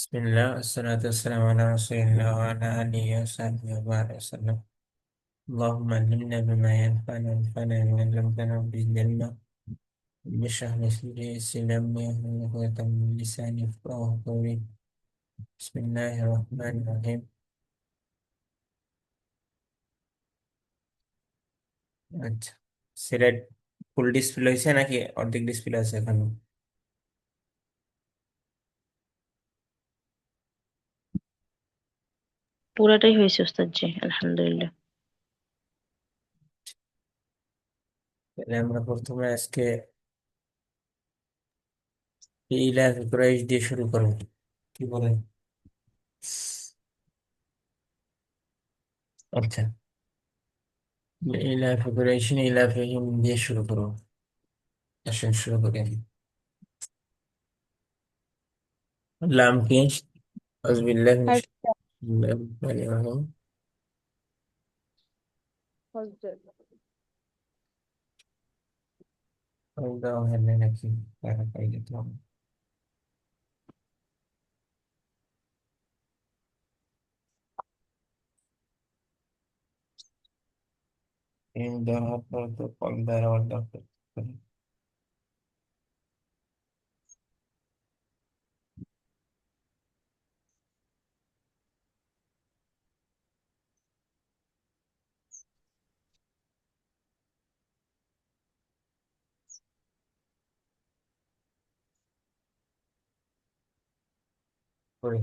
بسم الله والصلاة والسلام على رسول الله وعلى آله وصحبه وبارك وسلم. اللهم علمنا بما ينفعنا وانفعنا بما علمتنا وزدنا علما. اشرح لي صدري ويسر لي أمري واحلل عقدة من لساني يفقهوا قولي. بسم الله الرحمن الرحيم. আচ্ছা, Sylhet full display হয়েছে নাকি অর্ধেক ডিসপ্লে আছে এখানে? পুরাটাই হয়েছে ওস্তাদ জি, আলহামদুলিল্লাহ। তাহলে আমরা প্রথমে আজকে ইলাহি কুরাইশ দিয়ে শুরু করবো, কি বলেন? আচ্ছা, ইলাহি কুরাইশ ইলাহিহিম দিয়ে শুরু করবো। আসেন শুরু করি। লাম কি? আউযুবিল্লাহি মিনাশ حرف শাইতানির রাজিম। جر দেওয়া হয় নাই নাকি? দেখা পাই দেখলাম। এই দেওয়ার পর তো পর্দার অর্ডার করতে পারি। করি।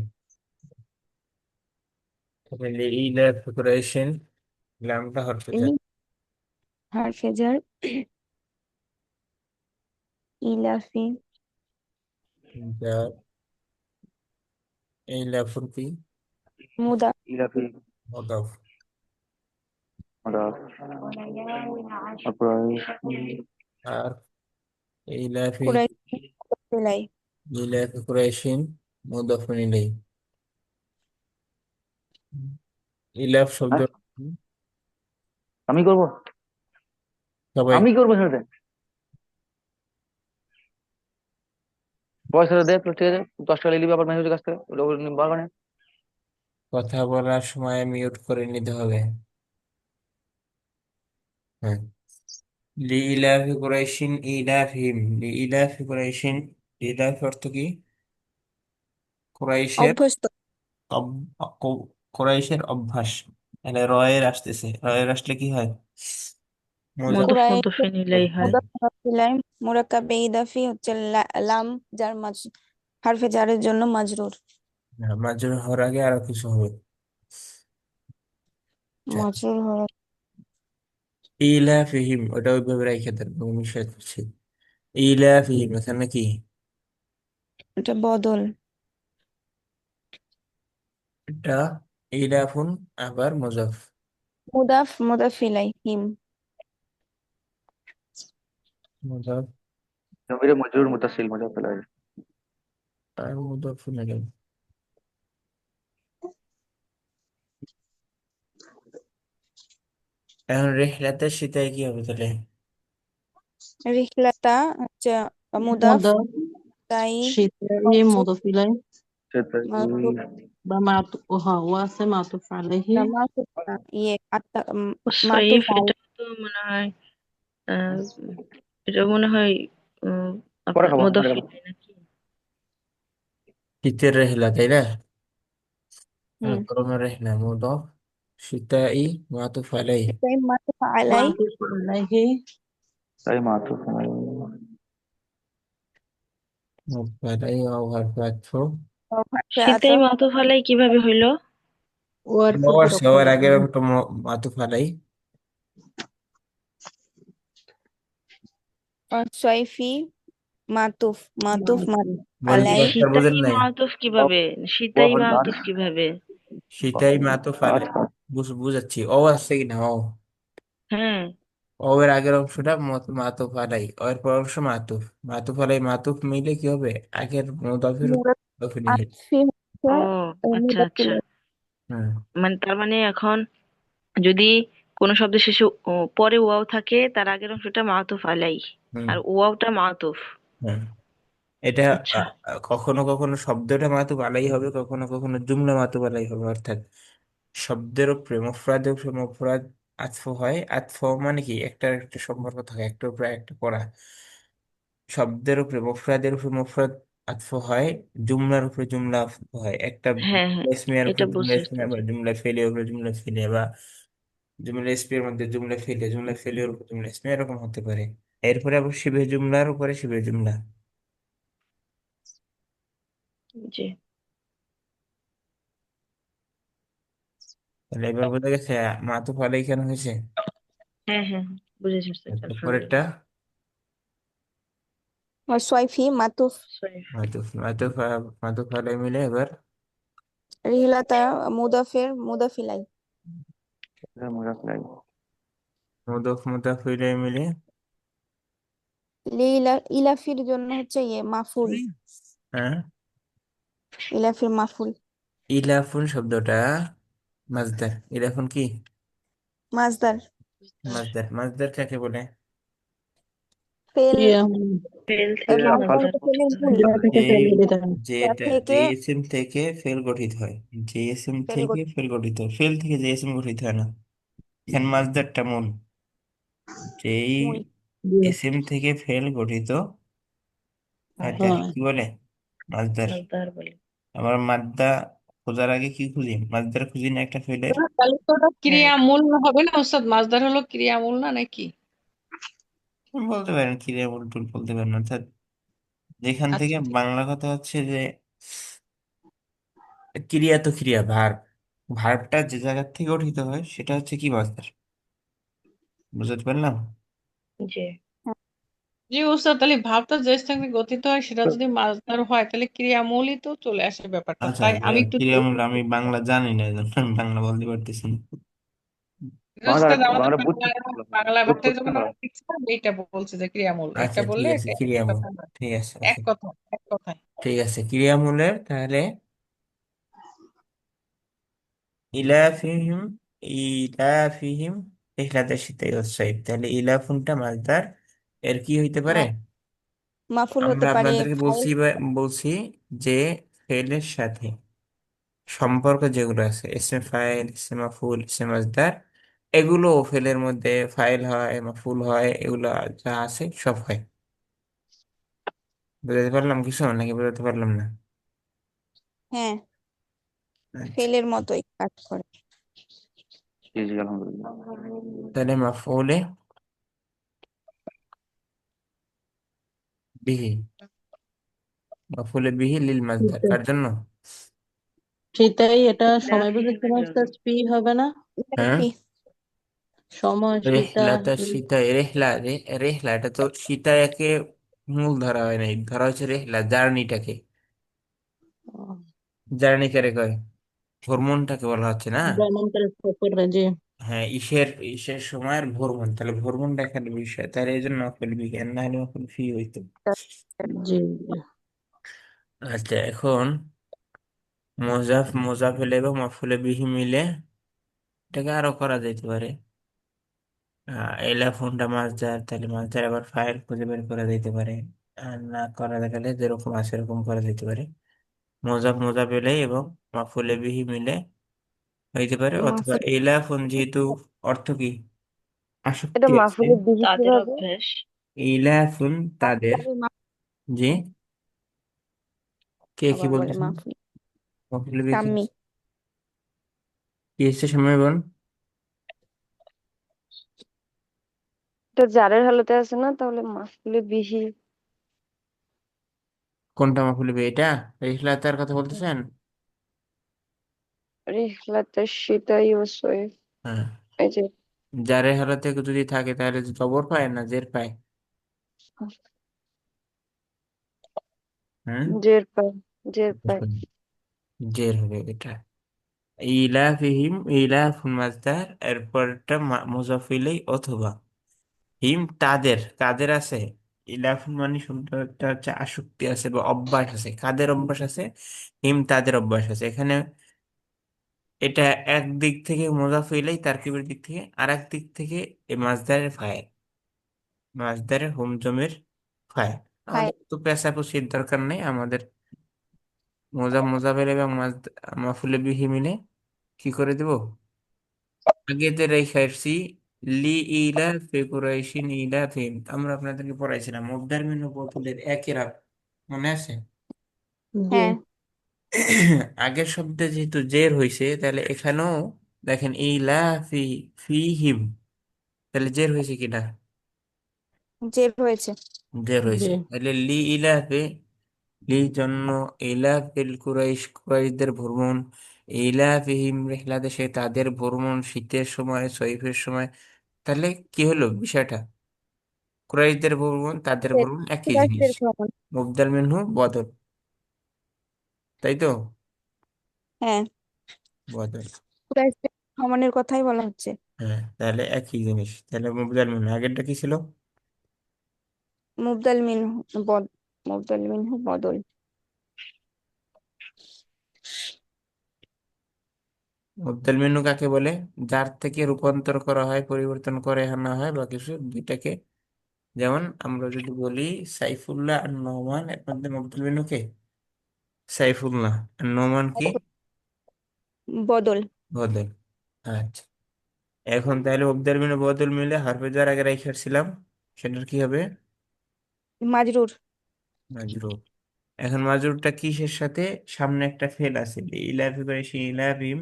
তাহলে ইলাফ কুরাইশিন, লামটা হরফে জার। إي حرف جر إيلافي জার ইলাফুন কি? مضاف إلى في মুদাফ। مضاف أبراهيم আর ইলাফি, قريش إليه ইলাফ কুরাইশিন মুদাফুন ইলাইহি। ইলাফ শব্দ হ্যাঁ আমি করবো সবাই আমি করবো সেটা পয়সাটা দে তো ঠিক আছে 10 টাকা নিবি আবার মেহুদের কাছ থেকে ওটা বাগানে কথা বলার সময় মিউট করে নিতে হবে। হ্যাঁ, লিইলাফি কুরাইশিন ইলাফিহিম, লিইলাফি কুরাইশিন। ইলাফ অর্থ কি? কুরাইশের অভ্যস্ত কুরাইশের অভ্যাস। মানে রয়ের আসতেছে, রয়ের আসলে কি হয়? মোজা। মুদফ কুরাইশ মুদফিন ইলাই হয়। মুদাফ ইলাইহি মুরাক্কাবে ইদাফি হচ্ছে লাম যার হারফে জারের জন্য মাজরুর। মাজরুর হওয়ার আগে আরো কিছু হবে। আচ্ছা, মাজরুর হয়ে ইলাফিহিম ওটা ওইভাবে রেখে দেন, আমি নিষেধ করছি। ইলাফিহিম এখানে কি? এটা বদল। এটা ইলাফুন, আবার মুজাফ। মুদাফ ইলাইহিম মুজাফ জমিরে মজরুর মুতাসিল মজা ফেলা আর মুজাফুন ইলাইহি। এখন রেহলাতে শীতায় কি হবে তাহলে? রিহলাতা হচ্ছে মুদাফ مضاف তাই شتائي মনসুব مضاف إليه সেটাই মানসুব واسم معطوف عليه মাসুব ইয়ে মাতুফ সইফ এটা তো মনে হয় আহ এটা মনে হয় উম, পরে আপনার খাবো মুদফ পরে খাবো ইলাই নাকি? শীতের রেহলা তাই না? হুম গরমের রেহলা মুদাফ, শীতাই মাতুফ আলাইহি। তাই মাতুফ আলাই معطوف عليه তাই মাতুফ মাতুফ আলাইহি ওয়া হারফু আতফ। হারফে শীতেই আতফ মাতুফ আলাই কিভাবে হইলো? وارفع ওর رفع সবার আগে একটা মাতুফ আলাই। সয়ফি মাতুফ মাতুফ معطوف বলতে আলাই একটা বুঝেন শীতাই নাই? মাতুফ কিভাবে? শীতাই গাছ মাতুফ কিভাবে? শীতাই মাতুফ আলাই, বুঝাচ্ছি। ও আছে কি না? ও হ্যাঁ। ও এর আগের অংশটা মাতুফ আলাই, ও এর পর অংশ মাতুফ। মাতুফ আলাই মাতুফ মিলে কি হবে? আগের মুদাফির মুরাদ মুদাফিন ইলাইহি। আতফি হচ্ছে ও আচ্ছা আচ্ছা, মুদাফিল হ্যাঁ। মানে তার মানে এখন যদি কোনো শব্দের শেষে পরে ওয়াও থাকে, তার আগের অংশটা মাতুফ আলাই হুম। আর ওয়াওটা মাতুফ। হ্যাঁ। এটা আচ্ছা, কখনো কখনো শব্দটা মাতুব আলাই হবে, কখনো কখনো জুমলা মাতুব আলাই হবে, অর্থাৎ শব্দের উপরে মুফরাদের উপরে মুফরাদ আতফ হয়। আতফ মানে কি, একটা একটা সম্পর্ক থাকে, একটা উপরে একটা পড়া। শব্দের উপরে মুফরাদের উপরে মুফরাদ আতফ হয়, জুমলার উপরে জুমলা আতফ হয়। একটা হ্যাঁ হ্যাঁ, ইসমিয়ার এটা উপরে জুমলা বুঝতে ইসমিয়া, বা পেরেছি। জুমলা ফেলিয়ার উপরে জুমলা ফেলিয়া, বা জুমলা ইসমিয়ার মধ্যে জুমলা ফেলিয়া, জুমলা ফেলিয়ার উপরে জুমলা ইসমিয়া, এরকম হতে পারে। এরপরে আবার শিবে জুমলার উপরে শিবে জুমলা। জি, তাহলে এবার বোঝা গেছে মাতুফ আলাই কেন হয়েছে। হ্যাঁ হ্যাঁ, বুঝে আসছে, পরেরটা আলহামদুলিল্লাহ। ওয়াসওয়াইফি মাতুফ সরি। মাতুফ মাতুফ মাতুফ আলাই মিলে এবার রিহলাতা মুদাফের মুদাফিলাই মুজাফফর আলী। মুদফ মুদাফ ইলাই মিলে ইলাফির জন্য হচ্ছে ইয়ে মাফুল, হ্যাঁ। ইলাফির মাফুল। ইলাফুন শব্দটা মাজদার। ইলাফুন কি মাজদার মাজদার? মাজদার কাকে বলে? ফেল, ইয়া ফেল থেকে মাজদার মাদার হচ্ছে ফেলের গঠিত মূল, হয়। ইয়া থেকে যে ফেল গঠিত হয়। যা যেটা যে থেকে ইসিম থেকে ফেল গঠিত হয়, যে ইসিম ফেল থেকে ফেল গঠিত হয়, ফেল থেকে যে ইসিম গঠিত হয় না। এখানে মাজদারটা মূল, যেই মূল। জি, ইসিম থেকে ফেল গঠিত হয় হয়, তাকে হ্যাঁ। কি বলে? মাজদার। মাদার বলে। আবার মাদ্দা খোঁজার আগে কি খুঁজি? মাজদার খুঁজি না একটা ফেলের। তাহলে তো ওটা হ্যাঁ, ক্রিয়ামূল হবে না ওস্তাদ? মাসদার হলো ক্রিয়ামূল না নাকি? বলতে পারেন ক্রিয়া মূল টুল বলতে পারেন, অর্থাৎ যেখান থেকে আচ্ছা ঠিক। বাংলা কথা হচ্ছে যে ক্রিয়া, তো ক্রিয়া ভার্ব, ভার্বটা যে জায়গা থেকে গঠিত হয় সেটা হচ্ছে কি, মাজদার। বুঝতে পারলাম? জি, জি ওস্তাদ, তাহলে ভাবটা যে স্থানে গঠিত হয় সেটা যদি মাসদার হয় তাহলে ক্রিয়ামূলই তো চলে আসে ব্যাপারটা। আচ্ছা, তাই আমি একটু ক্রিয়া মূল আমি বাংলা জানি না, এজন্য আমি বাংলা বলতে পারতেছি না। বাংলা ওস্তাদ আমাদের বাংলা বাংলা বুঝছি তো। বাংলা ভাষায় বুঝছি যখন তো। আমরা শিখছিলাম এইটা বলছে যে ক্রিয়ামূল, আচ্ছা এটা ঠিক বললে আছে, এটা এক ক্রিয়া মূল। কথা না। ঠিক আছে, এক ওকে। কথা, এক কথায়। ঠিক আছে, ক্রিয়া মূলের তাহলে ইলাফিহিম, ইলাফিহিম ইহলাতাশ শীতাই ওয়াস সাইফ, তাহলে ইলাফুনটা মাজদার। এর কি হইতে পারে? মাফুল আমরা হতে পারে, আপনাদেরকে ফাইল। বলছি যে ফেলের সাথে সম্পর্ক যেগুলো আছে, ইসমে ফাইল, ইসমে মাফুল, ইসমে মাজদার, এগুলো ফেলের মধ্যে ফাইল হয়, মাফুল হয়, এগুলো যা আছে সব হয়। বুঝতে পারলাম কিছু নাকি বুঝতে পারলাম না? হ্যাঁ, আচ্ছা, ফেলের মতোই কাজ করে। জি জি আলহামদুলিল্লাহ। তাহলে মাফুলে বিহি, মাফুলে বিহি লিল মাজদার কার জন্য? সেটাই, এটা সময় ইলাফিহিমের বিবেচনা জন্য। ওস্তাদ পি হবে না? হ্যাঁ, ইলাফি সময় সীতা রেহলাতা সীতা, রেহলা রেহলা, এটা তো সীতাকে মূল ধরা হয় নাই, ধরা হচ্ছে রেহলা জার্নিটাকে। জার্নি কারে কয়? ভ্রমণটাকে বলা হচ্ছে না। ভ্রমণের সফর, জি। হ্যাঁ, ঈশের ঈশের সময়ের ভ্রমণ, তাহলে ভ্রমণটা এখানে বিষয়, তাহলে এই জন্য নকল বিজ্ঞান, না হলে নকল ফি হইতো। জি আচ্ছা, এখন মোজাফ মোজাফেলে এবং মাফুলে বিহি মিলে এটাকে আরো করা যেতে পারে। এলা ফোনটা মাছদার, তাহলে মাছদার আবার ফাইল খুঁজে বের করা যেতে পারে। আর না করা গেলে যেরকম আছে এরকম করা যেতে পারে। মোজাফ মোজাফ এলাই এবং মাফুলে বিহি মিলে হইতে পারে, অথবা মাফুল, এলা ফোন যেহেতু অর্থ কি, এটা আসক্তি আছে। মাফুলের দিকে তাদের কিভাবে? অভ্যাস। এইলা ফোন তাদের, তাদের যে কে কি আবার বলে বলতেছেন? মাফুল, মাফুলে বিহি সাম্মি। কি এসছে সময় বল। এটা জারের হালতে আছে না, তাহলে মাফুলে বিহি। কোনটা মাফুলে বিহি? এটা রিহলাতার কথা বলতেছেন? রিহলাতে শীতাই ওয়াসওয়াইফ, হ্যাঁ, এই যে জারে হালাতে যদি থাকে তাহলে জবর পায় না জের পায়? হ্যাঁ, জের পাই, জের পাই। জের হবে এটা। ইলাফিহিম, ইলাফুন মাজদার, এরপরটা মুজাফ ইলাই অথবা হিম তাদের, কাদের আছে। ইলাফুন মানে শব্দটা হচ্ছে আসক্তি আছে বা অভ্যাস আছে, কাদের অভ্যাস আছে? হিম তাদের অভ্যাস আছে। এখানে এটা একদিক থেকে মুজাফ ইলাই তারকিবের দিক থেকে, আর এক দিক থেকে এই মাজদারের ফাইল, মাজদারের হুম জমির ফাইল। খায়। আমাদের তো পেঁচাকুচির দরকার নেই, আমাদের মোজাফের এবং মাফুলে বিহি মিলে কি করে দেব, আগেতে রেখে আসছি। লি ইলা ফি কুরাইশিন ইলা ফিম, আমরা আপনাদেরকে পড়াইছিলাম মুবদার মিন ও বদলের একই রাত, মনে আছে? জি। হ্যাঁ, আগের শব্দে যেহেতু জের হয়েছে, তাহলে এখানেও দেখেন ইলা ফি ফিহিম, তাহলে জের হয়েছে কিনা? জের হয়েছে। জের জি। হয়েছে, তাহলে লি ইলাফে, লি জন্য, ইলাফিল কুরাইশ কুরাইশদের ভ্রমণ, ইলাফিহিম রিহলাতে সে তাদের ভ্রমণ শীতের সময় সৈফের সময়। তাহলে কি হলো বিষয়টা, কুরাইশদের ভ্রমণ তাদের ভ্রমণ একই জিনিস, কুরাইশদের ভ্রমণ। মুবদাল মিনহু বদল, তাই তো? হ্যাঁ, বদল, কুরাইশদের ভ্রমণের কথাই বলা হচ্ছে। হ্যাঁ তাহলে একই জিনিস, তাহলে মুবদাল মিনহু আগেরটা কি ছিল? মুবদাল মিনহু বদ মুবদাল মিনহু বদল। মুবদাল মিনহু কাকে বলে? যার থেকে রূপান্তর করা হয়, পরিবর্তন করে আনা হয় বা কিছু দুইটাকে, যেমন আমরা যদি বলি সাইফুল্লাহ আর নোমান, এর মধ্যে মুবদাল মিনহু কে? সাইফুল্লাহ, আর নোমান কি? বদল। বদল। আচ্ছা, এখন তাহলে মুবদাল মিনহু বদল মিলে হরফে যার আগে রেখেছিলাম, সেটার কি হবে? মাজরুর। মাজরুর। এখন মাজরুরটা কিসের সাথে? সামনে একটা ফেল আছে, ইলাফি করে সেই ইলাফিম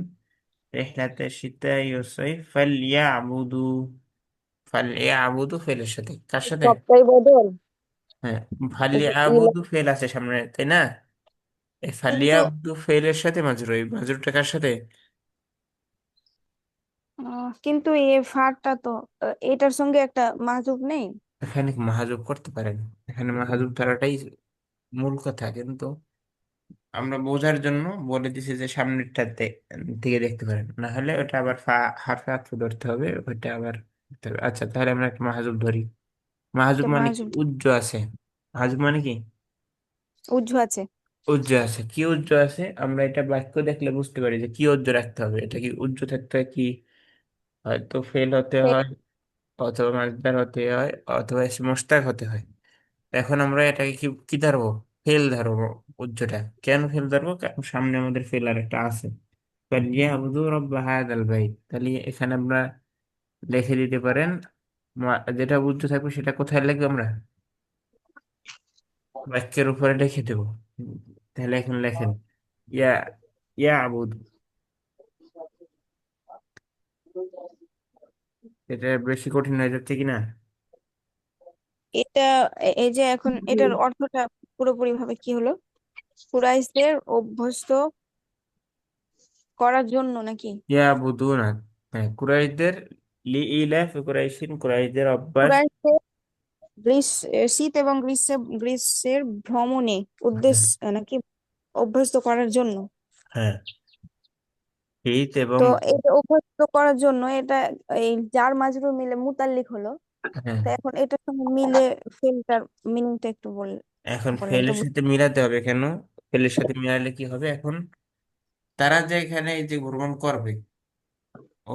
রিহলাতে শিতাই ওয়াস সাইফ ফালইয়াবুদু, ফালইয়াবুদু ফেলের সাথে, কার সাথে? সবটাই বদল। হ্যাঁ, এই যে ইলা, ফালইয়াবুদু ফেল আছে সামনে, তাই না? এই কিন্তু ফালিয়াবদু ফেলের সাথে মাজরুর, এই মাজরুরটা কার সাথে? কিন্তু এই ফারটা তো এটার সঙ্গে একটা মাহজুব নেই। এখানে মাহাজুব করতে পারেন, এখানে মাহাজুব ধরাটাই মূল কথা, কিন্তু আমরা বোঝার জন্য বলে দিছি যে সামনেরটাতে দিকে দেখতে পারেন, না হলে ওটা আবার হারফে আতফ ধরতে হবে, ওইটা আবার ধরতে হবে। আচ্ছা, তাহলে আমরা একটা মাহাজুব ধরি। মাহাজুব একটা মানে কি? মাহজুব। উজ্জ আছে। মাহাজুব মানে কি? উজ্জু আছে। উজ্জ আছে। কি উজ্জ আছে? আমরা এটা বাক্য দেখলে বুঝতে পারি যে কি উজ্জ রাখতে হবে। এটা কি উজ্জ থাকতে হয়, কি হয়তো ফেল হতে ফেল। হয়, অথবা মাসদার হতে হয়, অথবা এসে মুশতাক হতে হয়। এখন আমরা এটাকে কি কি ধরবো? ফেল ধরবো। উজ্জটা কেন ফেল ধরবো? কারণ সামনে আমাদের ফেল আর একটা আছে, ফালিয়াবুদু রাব্ব হাযাল বাইত। তাহলে এখানে আমরা লিখে দিতে পারেন, যেটা উজ্জ থাকবে সেটা কোথায় লিখবো আমরা? বাক্যের উপরে লিখে দেবো। তাহলে এখন লেখেন ইয়া ইয়াবুদু, এটা বেশি কঠিন হয়ে যাচ্ছে কিনা? এটা এই যে এখন এটার অর্থটা পুরোপুরি ভাবে কি হলো? কুরাইশদের অভ্যস্ত করার জন্য নাকি? ইয়াবুদু না, হ্যাঁ কুরাইশদের, লি ইলাফ কুরাইশিন কুরাইশদের অভ্যাস। কুরাইশদের শীত এবং গ্রীষ্মের ভ্রমণে হ্যাঁ, উদ্দেশ্য নাকি অভ্যস্ত করার জন্য। হ্যাঁ, শীত এবং, তো এটা অভ্যস্ত করার জন্য এটা এই যার মাজরুর মিলে মুতাল্লিক হলো। হ্যাঁ তো এখন এটার সঙ্গে মিলে ফেলটার মিনিংটা একটু এখন বলেন তো। ফেলের সাথে মিলাতে হবে কেন? ফেলের সাথে মিলালে কি হবে? এখন তারা যে এখানে এই যে ভ্রমণ করবে,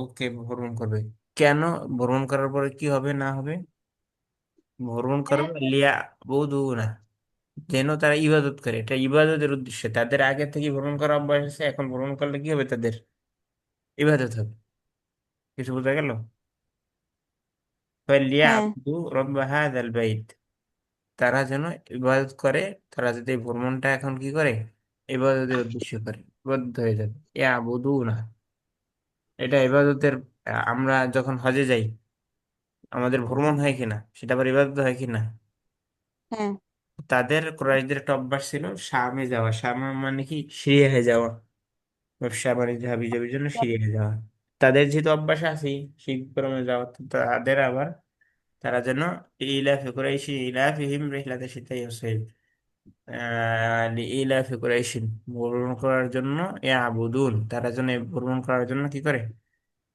ওকে ভ্রমণ করবে কেন? ভ্রমণ করার পরে কি হবে না হবে? ভ্রমণ করবে লিয়া বৌদ্ধ না, যেন তারা ইবাদত করে, এটা ইবাদতের উদ্দেশ্যে। তাদের আগে থেকে ভ্রমণ করা অভ্যাস আছে, এখন ভ্রমণ করলে কি হবে? তাদের ইবাদত হবে। কিছু বোঝা গেল? হ্যাঁ, ফালিয়াবুদু রাব্ব হাযাল বাইত, তারা যেন ইবাদত করে। তারা যদি এই ভ্রমণটা এখন কি করে, ইবাদতের উদ্দেশ্য করে, ইবাদত হয়ে যাবে। ইয়াবুদু না, এটা ইবাদতের। আমরা যখন হজে যাই, আমাদের ভ্রমণ হয় কিনা, সেটা আবার ইবাদত হয় কিনা? হ্যাঁ, তাদের কুরাইশদের একটা অভ্যাস ছিল শামে যাওয়া। শাম মানে কি? সিরিয়ায় যাওয়া, ব্যবসা বাণিজ্য হাবিজাবির জন্য সিরিয়ায় যাওয়া। তাদের যেহেতু অভ্যাস আছে শিখ ধর্মে যাওয়া, তো তাদের আবার, তারা যেন ইলাফি কুরাইশি ইলাফিহিম রিহলাতা শিতাই ওয়াস সাইফ, ইলাফি কুরাইশিন ভ্রমণ করার জন্য, ইয়াবুদুন তারা যেন এই ভ্রমণ করার জন্য কি করে?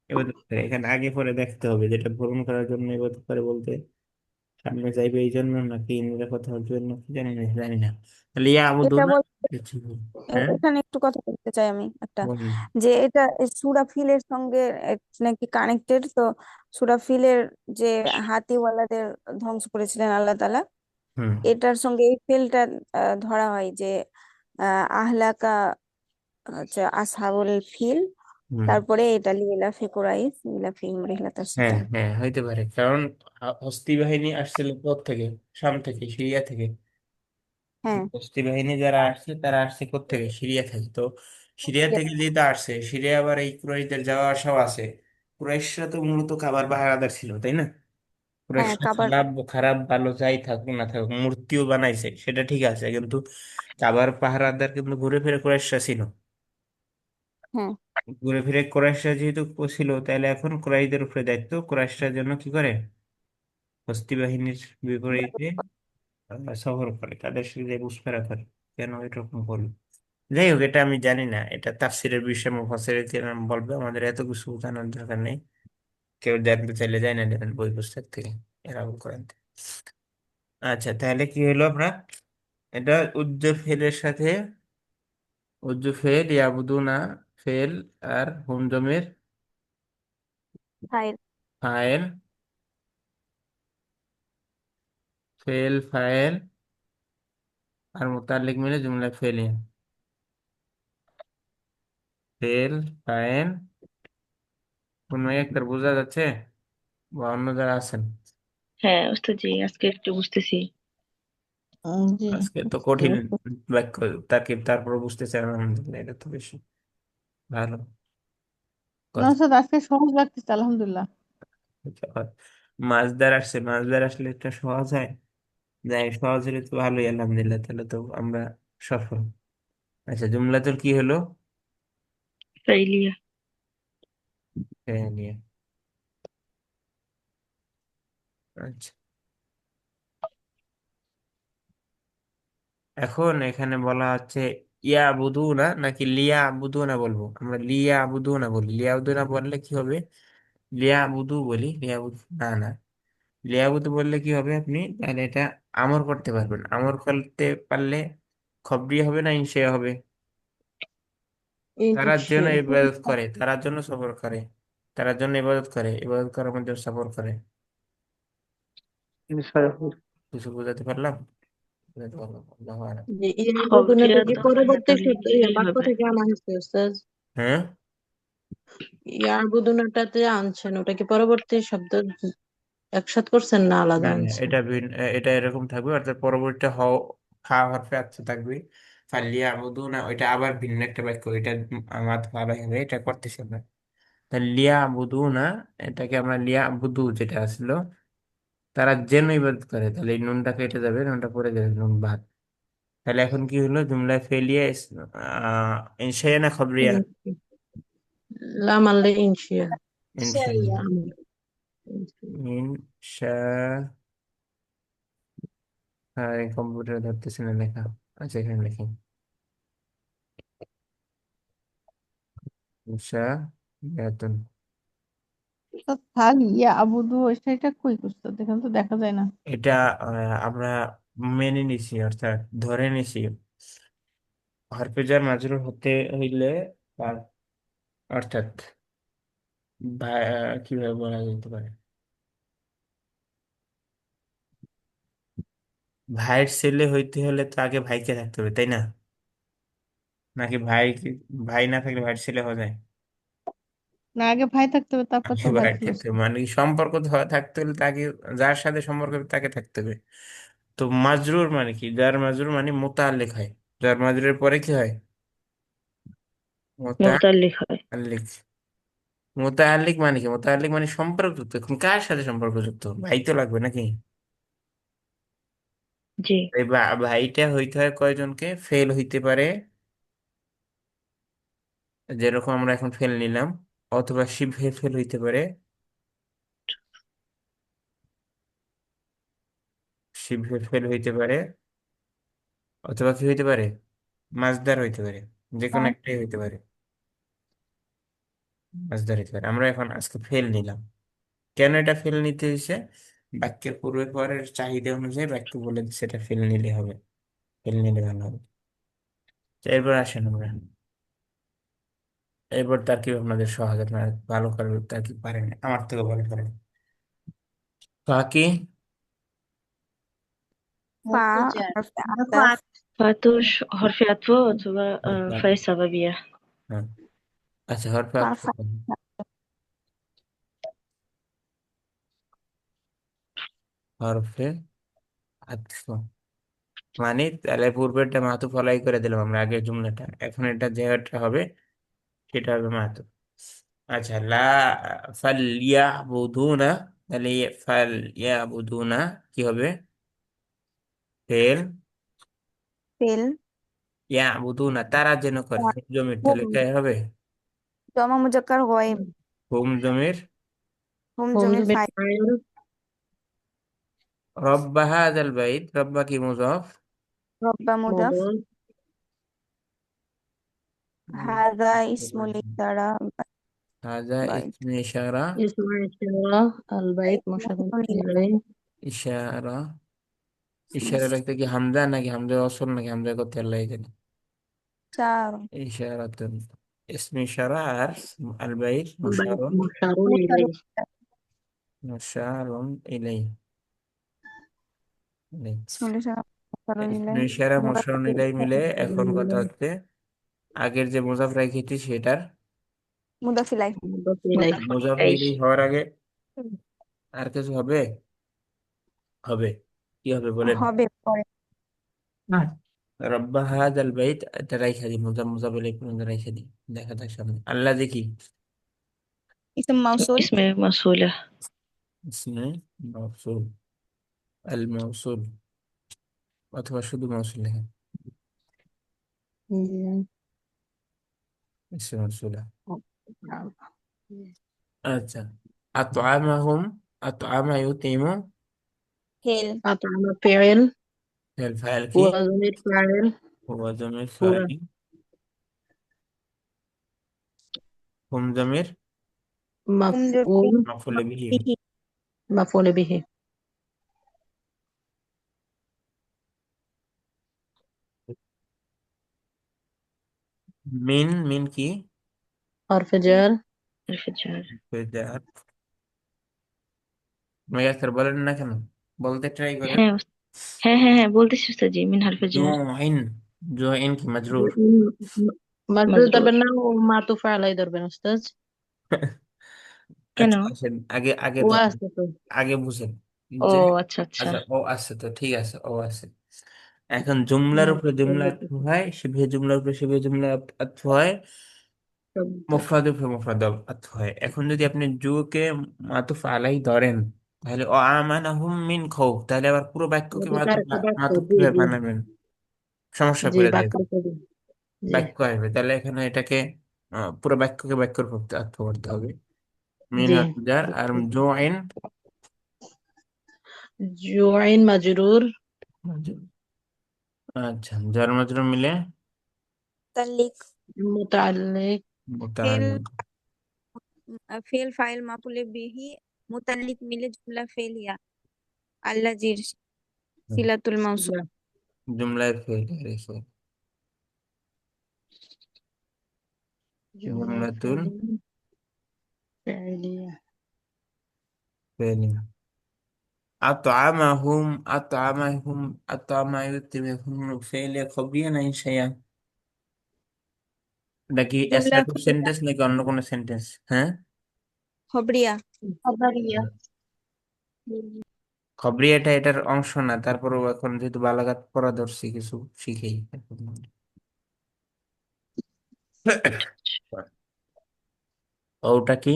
ইবাদত করে। এখানে আগে পরে দেখতে হবে যেটা ভ্রমণ করার জন্য ইবাদত করে বলতে সামনে যাইবে এই জন্য নাকি নিরাপত্তার জন্য, কি জানি না, জানি না। তাহলে এটা ইয়াবুদুন বল। কিছু, হ্যাঁ এখানে একটু কথা বলতে চাই আমি একটা, বলেন। যে এটা সূরা ফিলের সঙ্গে নাকি কানেক্টেড। তো সূরা ফিলের যে হাতিওয়ালাদের ধ্বংস করেছিলেন আল্লাহ তাআলা, হুম এটার সঙ্গে এই ফেলটা ধরা হয় যে আহলাকা হচ্ছে আসহাবুল ফিল, হুম। তারপরে এটা লিলাফি কুরাইশ লিলাফিহিম রিহলাতাশ হ্যাঁ শিতা। হ্যাঁ, হইতে পারে, কারণ হস্তি বাহিনী আসছিল থেকে, শাম থেকে, সিরিয়া থেকে। হ্যাঁ হস্তি বাহিনী যারা আসছে তারা আসছে থেকে, সিরিয়া থেকে। তো সিরিয়া থেকে যেহেতু আসছে, সিরিয়া আবার এই কুরাইশদের যাওয়া আসাও আছে। কুরাইশরা তো মূলত কাবার পাহারাদার ছিল, তাই না? হ্যাঁ কুরাইশরা কাবার। খারাপ খারাপ ভালো যাই থাকুক না থাকুক, মূর্তিও বানাইছে, সেটা ঠিক আছে, কিন্তু কাবার পাহারাদার কিন্তু ঘুরে ফিরে কুরাইশরা ছিল। হ্যাঁ ঘুরে ফিরে কুরাইশরা যেহেতু ছিল, তাহলে এখন কুরাইশদের উপরে দায়িত্ব, কুরাইশরা জন্য কি করে, হস্তি বাহিনীর বিপরীতে সফর করে, তাদের সাথে মুশফারা করে। কেন এরকম করলো? যাই হোক, এটা আমি জানি না, এটা তাফসীরের বিষয়, মুফাসসিরের কেরাম বলবে, আমাদের এত কিছু জানার দরকার নেই। কেউ জানতে চাইলে যায় না, জানেন বই পুস্তক থেকে, এরা করেন। আচ্ছা, তাহলে কি হলো আমরা, এটা উজ্জ ফেলের সাথে, উজ্জ ফেল, ইয়াবুদুনা ফেল, আর হুম জমির ফাইল। ফাইল, ফেল ফাইল, আর মুতাল্লিক মিলে জুমলা ফেলিয়া। ফেল ফাইল, কোন একটা বোঝা যাচ্ছে বা অন্য যারা আছেন? হ্যাঁ ওস্তাদ জি, আজকে একটু বুঝতেছি। জি। আজকে তো কঠিন বাক্য, তারকিব, তারপর বুঝতেছে, আলহামদুলিল্লাহ, এটা তো বেশি ভালো না কথা। ওস্তাদ, আজকে সহজ লাগতেছে আলহামদুলিল্লাহ। মাছদার আসছে, মাছদার আসলে একটা সহজ হয়, যাই সহজ হলে তো ভালোই, আলহামদুলিল্লাহ, তাহলে তো আমরা সফল। আচ্ছা, জুমলা তোর কি হলো? ফাইলিয়া। হ্যাঁ, নিয়ে। আচ্ছা, এখন এখানে বলা হচ্ছে ইয়া বুধু না নাকি লিয়া বুধু না বলবো? আমরা লিয়া বুধু না বলি, লিয়া বুধু না বললে কি হবে? লিয়া বুধু বলি, লিয়া বুধু না না, লিয়া বুধু বললে কি হবে, আপনি তাহলে এটা আমর করতে পারবেন। আমর করতে পারলে খবরি হবে না ইনশিয়া হবে? তারা যেন ইনশিয়া। ইবাদত করে, তারা জন্য সফর করে, তারা জন্য ইবাদত করে, ইবাদত করার মধ্যে সফর করে। কিছু বোঝাতে পারলাম? বোঝাতে পারলাম, আল্লাহু আ'লাম। যে ইয়া খবরিয়া বুদুনাটা কি তো হয় না, পরবর্তী তাহলে শব্দ, ইয়া ইনশিয়াই বাক্য হবে। থেকে আনা হয়েছে ওস্তাদ? হ্যাঁ, ইয়া বুদুনাটাতে আনছেন, ওটা কি পরবর্তী শব্দ একসাথ করছেন না আলাদা না না, আনছেন? এটা এটা এরকম থাকবে, অর্থাৎ পরবর্তী ফা হরফে আচ্ছা থাকবে, ফালিয়া বুধু না, ওইটা আবার ভিন্ন একটা বাক্য, এটা আমার ভালো হবে, এটা করতেছি আমরা। তাহলে লিয়া বুধু না, এটাকে আমরা লিয়া বুধু যেটা আসলো, তারা যেন ইবাদত করে, তাহলে এই নুনটা কেটে যাবে, নুনটা পড়ে যাবে, নুন বাদ। তাহলে এখন কি হলো, জুমলায় ফেলিয়া ইনশাইয়া না খবরিয়া? লাম আল্লে ইনশিয়া। ইনশাইয়া। আমর। ইনশা, হ্যাঁ, কম্পিউটার ধরতেছে না লেখা। আচ্ছা, এখানে লিখি ইনশা ইয়াতুন। ওস্তাদ ফালিয়া আবুদু, সেটা কই ওস্তাদ? এখানে তো দেখা যায় না। এটা আমরা মেনে নিছি, অর্থাৎ ধরে নিছি, হরফে মাজরুর হতে হইলে, তার অর্থাৎ কিভাবে বলা যেতে পারে, ভাইয়ের ছেলে হইতে হলে তো আগে ভাইকে থাকতে হবে, তাই না? নাকি ভাই না থাকলে ভাইয়ের ছেলে হয়ে যায়? না, আগে ভাই থাকতে হবে, তারপর আগে তো ভাই ভাই ছিল। থাকতে হবে, মানে কি, সম্পর্ক থাকতে হলে তাকে, যার সাথে সম্পর্ক হবে তাকে থাকতে হবে। তো মাজরুর মানে কি, যার মাজরুর মানে মোতাল্লিক হয়, যার মাজরুরের পরে কি হয়, মুতাল্লিক হয়। মোতাল্লিক। মোতাল্লিক মানে কি, মোতাল্লিক মানে সম্পর্কযুক্ত। এখন কার সাথে সম্পর্কযুক্ত? ভাই তো লাগবে নাকি? জি। এই ভাইটা হইতে হয় কয়জনকে? ফেল হইতে পারে, যেরকম আমরা এখন ফেল নিলাম, অথবা শিবহে ফেল হইতে পারে, শিবহে ফেল হইতে পারে, অথবা কি হইতে পারে, মাছদার হইতে পারে, যে কোনো হ্যাঁ। একটাই হইতে পারে, মাছদার হইতে পারে। আমরা এখন আজকে ফেল নিলাম, কেন এটা ফেল নিতে হয়েছে? বাক্যের পূর্বে পরের চাহিদা অনুযায়ী বাক্য বলে দিচ্ছে এটা ফেল নিলে হবে, ফেল নিলে ভালো হবে। তো এরপর আসেন আমরা, এরপর তার কি আপনাদের সহজ, আপনারা ভালো করে তার কি পারেন, আমার থেকে ভালো পারেন। বাকি ফা হরফে আতাফ ফাতো হরফে আতফ অথবা হরফে ফাই আতফ। সাবাবিয়া। হ্যাঁ, আচ্ছা হরফে ফা আতফ ফা কোন? হরফে আতফ মানে তাহলে পূর্বেরটা মাতুফ আলাই করে দিলাম আমরা আগের জুমলাটা, এখন এটা যেটা হবে সেটা হবে মাতুফ। আচ্ছা লা ফাল ইয়াবুদুনা, তাহলে ফাল ইয়াবুদুনা কি হবে? ফেল ফেল ইয়াবুদুনা তারা যেন করে, হুম জমির, তাহলে হুম এটাই হবে জমা মুজাক্কার গয়েব হুম জমির। হুম হোম জমির জমির ফাইল ফাইল রব্বা হাযাল বাইত, রব্বা কি মুযাফ, রব্বা মুদাফ মদুল হাযা ইসমুল ইশারা হাযা বাইত ইসমে ইশারা, ইসমা ইশারা আল বাইত মুশাররফ ইলাইহি ইশারা, ইশারা রাখতে কি হামজা নাকি হামজা ওয়াসল নাকি হামজা করতে আল্লাহ জানে। চার ইশারাতুন ইসমে ইশারা আর আল বাইত বাইত মুশারুন, মুশাররফ মুশাররফ ইলাইহি মুশারুন ইলাইহি। ইসমুল ইশারা মুশাররফ ইসমে ইলাইহি ইশারা মুশারুন মুদাফফির ইলাইহি মিলে এখন কথা হচ্ছে আগের যে মুজাফ রেখেছি সেটার মুদাফফির ইলাইহি মুদাফ ইলাইহি মুজাফ ইলাইহি হওয়ার আগে আর কিছু হবে? হবে, কি হবে বলেন? হবে পরে হ্যাঁ, রব্বা হাযাল বাইত এটা রাইখা দিই, মুজাফ মুজাফ ইলাইহি পর্যন্ত রাইখা দিই, দেখা যাক সামনে আল্লাহ দেখি ইসম মাউসুল ইসমে মাসুলা। ইসমে মাউসুল, আল মাউসুল অথবা শুধু মাউসুল লেখা ইসমে মাউসুলা। আচ্ছা আতআমাহুম, আতআমা ইউতিমু, হেল আতআমা ফাইল ফেল ফাইল কি হুয়া জমির ফাইল হুয়া জমির হুয়া ফাইল, হুম জমির হুম জমির মাফউল মাফউল বিহি, বিহি মাফউল বিহি মিন মিন কি হরফ জার হরফে জার। ফেজার, মেগাস্টার বলেন না কেন, বলতে ট্রাই করেন। হ্যাঁ হ্যাঁ হ্যাঁ হ্যাঁ বলতেছি উস্তাদ জি, মিন হরফে জার জুইন, জুইন কি মাজরুর? মাজরুর মাজরুর। ধরবেন না ও মাতুফ আলাই ধরবেন উস্তাদ কেন? আচ্ছা আসেন আগে আগে ও ধরেন, আছে তো আগে বুঝেন ও যে আচ্ছা আচ্ছা। আচ্ছা ও আছে তো ঠিক আছে, ও আছে। এখন জুমলার উপরে জুমলা আতফ হয়, শিবে জুমলার উপরে শিবে জুমলা আতফ হয়, শব্দ মুফরাদের উপরে মুফরাদ আতফ হয়। এখন যদি আপনি জুকে মাতুফ আলাই ধরেন তাহলে ও আমানাহুম মিন খাউফ, তাহলে আবার পুরো বাক্যকে ওটা মাতুফ আরেকটা বাক্য মাতুফ জি কিভাবে জি বানাবেন, সমস্যা জি করে দেয়, বাক্য করি জি বাক্য আসবে। তাহলে এখানে এটাকে পুরো বাক্যকে বাক্যের উপর আত্ম করতে হবে। মিন জি হাজার আর জোয়াইন, জুআইন মাজরুর আচ্ছা যার মাত্র মিলে তাল্লিক মুতাআল্লিক ফেল মুতাআল্লিক, ফেল ফাইল মাফুলে বিহি মুতাল্লিক মিলে জুমলা ফেলিয়া আল্লাজির সিলাতুল মাউসুল সিলা জুমলায় ফেল রেখে জুমলা জুমলাতুল ফাইলিয়া ফেল। আতআমাহুম, আতআমাহুম, আতআমা ইউতিমুহুম ফেল খবরিয়া না ইনশাইয়া, নাকি জুমলা অ্যাসার্টিভ সেন্টেন্স নাকি অন্য কোনো সেন্টেন্স? হ্যাঁ খবরিয়া খাবারিয়া খবরিয়াটা এটার অংশ না, তারপরেও এখন যেহেতু বালাগাত পড়া ধরছি কিছু শিখেই। ওটা কি?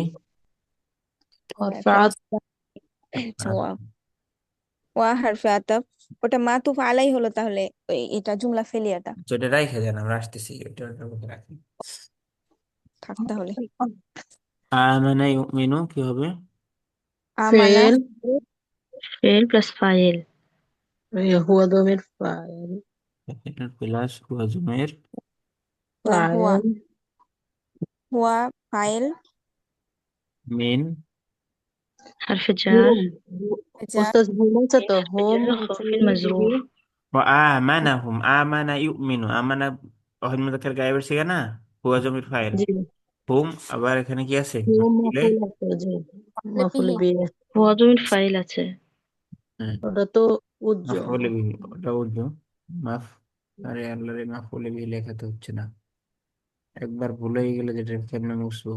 হরফাত আচ্ছা ওয়া হারফে আতাফ ওটা মাতুফ আলাই হলো তাহলে এটা জুমলা ফেলিয়াটা যেটা রাইখে দেন, আমরা আসতেছি ওটার মধ্যে রাখি। থাক তাহলে আমানা ইউমিনু কি হবে? আমানা ফেল ফেল প্লাস ফাইল। হুয়া দমির ফাইল প্লাস ওয়াজমের হুয়া ফাইল হুয়া ফাইল মিন হরফে জার। হুম যা উস্তাদ হুম আছে তো হরফে হুম জার খাফিন মফউল বিহি মাজরুর। وآمنهم آمن يؤمن আমানা ওয়াহিদ মুযাক্কার গায়েবের সিগা না, হুয়া জমির ফাইল, জি হুম আবার এখানে কি আছে হুম মাফউলে? মফউল আছে জি মফউল বিহি ওয়াজমিন ফাইল আছে। হ্যাঁ, ওটা তো উজ্জ মাফউল বিহি, ওটা উর্দু। মাফ, আরে আল্লাহ রে, মাফউল বিহি লেখা তো হচ্ছে না। একবার ভুলে গেলে যেটা কেমনে মুছবো,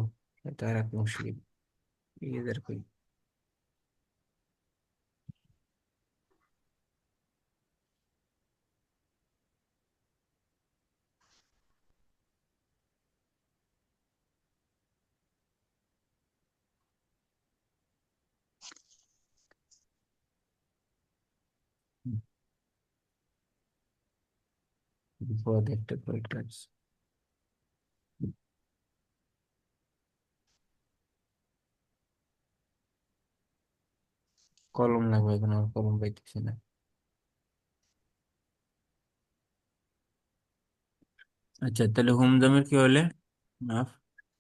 এটা আর এক মুশকিল। এদের কই বিপদ একটা কয়েকটা আছে। কলম লাগবে, এখন আর কলম পাইতেছি না। আচ্ছা, তাহলে হুম জমির কি হলে? মাফ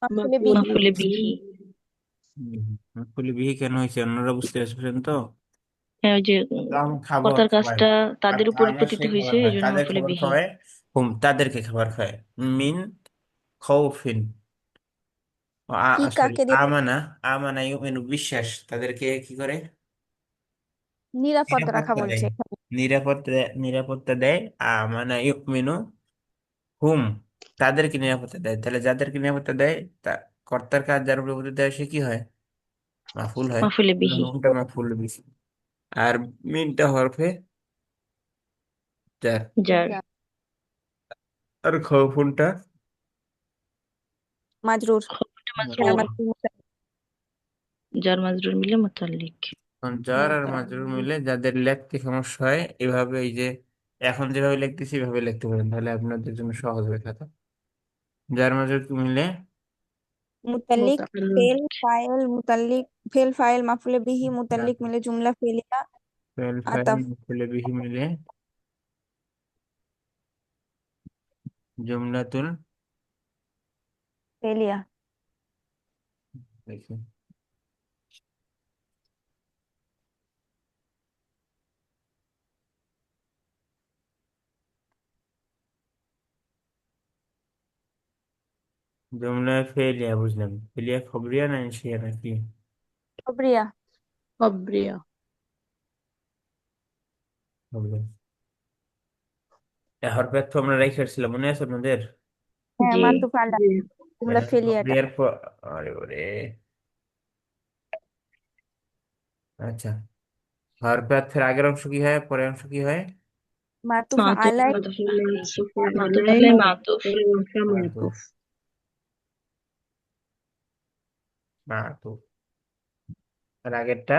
মাফুলে বিহি। মাফুলে বিহি। বিহি। মাফউল বিহি কেন হয়েছে অন্যরা বুঝতে পারছেন তো? হ্যাঁ, ওই যে তো আমি খাবো কর্তার খাওয়াই, কাজটা তাদের উপর আমার পতিত সেই হয়েছে, খাবার এই খায়, জন্য কাদের মাফুলে খাবার বিহি। খাওয়ায়? হুম, তাদেরকে খাবার খায়। মিন খৌফিন, কি সরি, কাকে দিয়ে? আমানা, আমানা ইউমিনু বিশ্বাস, তাদেরকে কি করে? নিরাপদ রাখা নিরাপত্তা দেয়, বলছে এখানে। নিরাপত্তা দেয়। আমানা ইউমিনু হুম, তাদেরকে নিরাপত্তা দেয়। তাহলে যাদেরকে নিরাপত্তা দেয়, তা কর্তার কাজ যার উপর নিরাপত্তা দেয় সে কি হয়? মাফুল হয়। মাফুলে বিহি। হুমটা মাফুল বিহি। আর মিনটা হরফে যার। যার। যা, আর খৌফুনটা মাজরুর। খবরটা যার মাজরুর। মাজরুর যার মাজরুর মিলে মুতাল্লিক। জার আর মুতাল্লিক। মাজরুর মিলে যাদের লিখতে সমস্যা হয়, এভাবে এই যে এখন যেভাবে লিখতেছি এভাবে লিখতে পারেন, তাহলে আপনাদের জন্য সহজ হবে খাতা। যার মাজরুর মিলে মুতাল্লিক ফেল মুতাআল্লিক ফাইল মুতাল্লিক, ফেল ফাইল মাফুলে বিহি মুতাল্লিক মিলে জুমলা ফেলিয়া ফেল ফাইল আতাফ মফউল বিহি মিলে জুমলাতুল, ফেলিয়া। দেখি, জুমলা ফেলিয়া বুঝলাম। ফেলিয়া খবরিয়া না ইনশিয়া নাকি? খবরিয়া। খবরিয়া খবরিয়া। হরফে তো আমরা রেখে আসছিলাম, মনে আছে আপনাদের? হ্যাঁ, জি। মাতুফ আলা জি জুমলা ফেলিয়াটা। খবরিয়ার পর, আরে ওরে, আচ্ছা, হরফে ফের আগের অংশ কি হয়, পরের অংশ কি হয়? মাতুফ মাতুফ আলাই। মাতুফ মাতুফ মাতুফ আলাই আলাই মাতুফ। পরের অংশ মাতুফ, মাতুফ মাতুফ। আর আগেরটা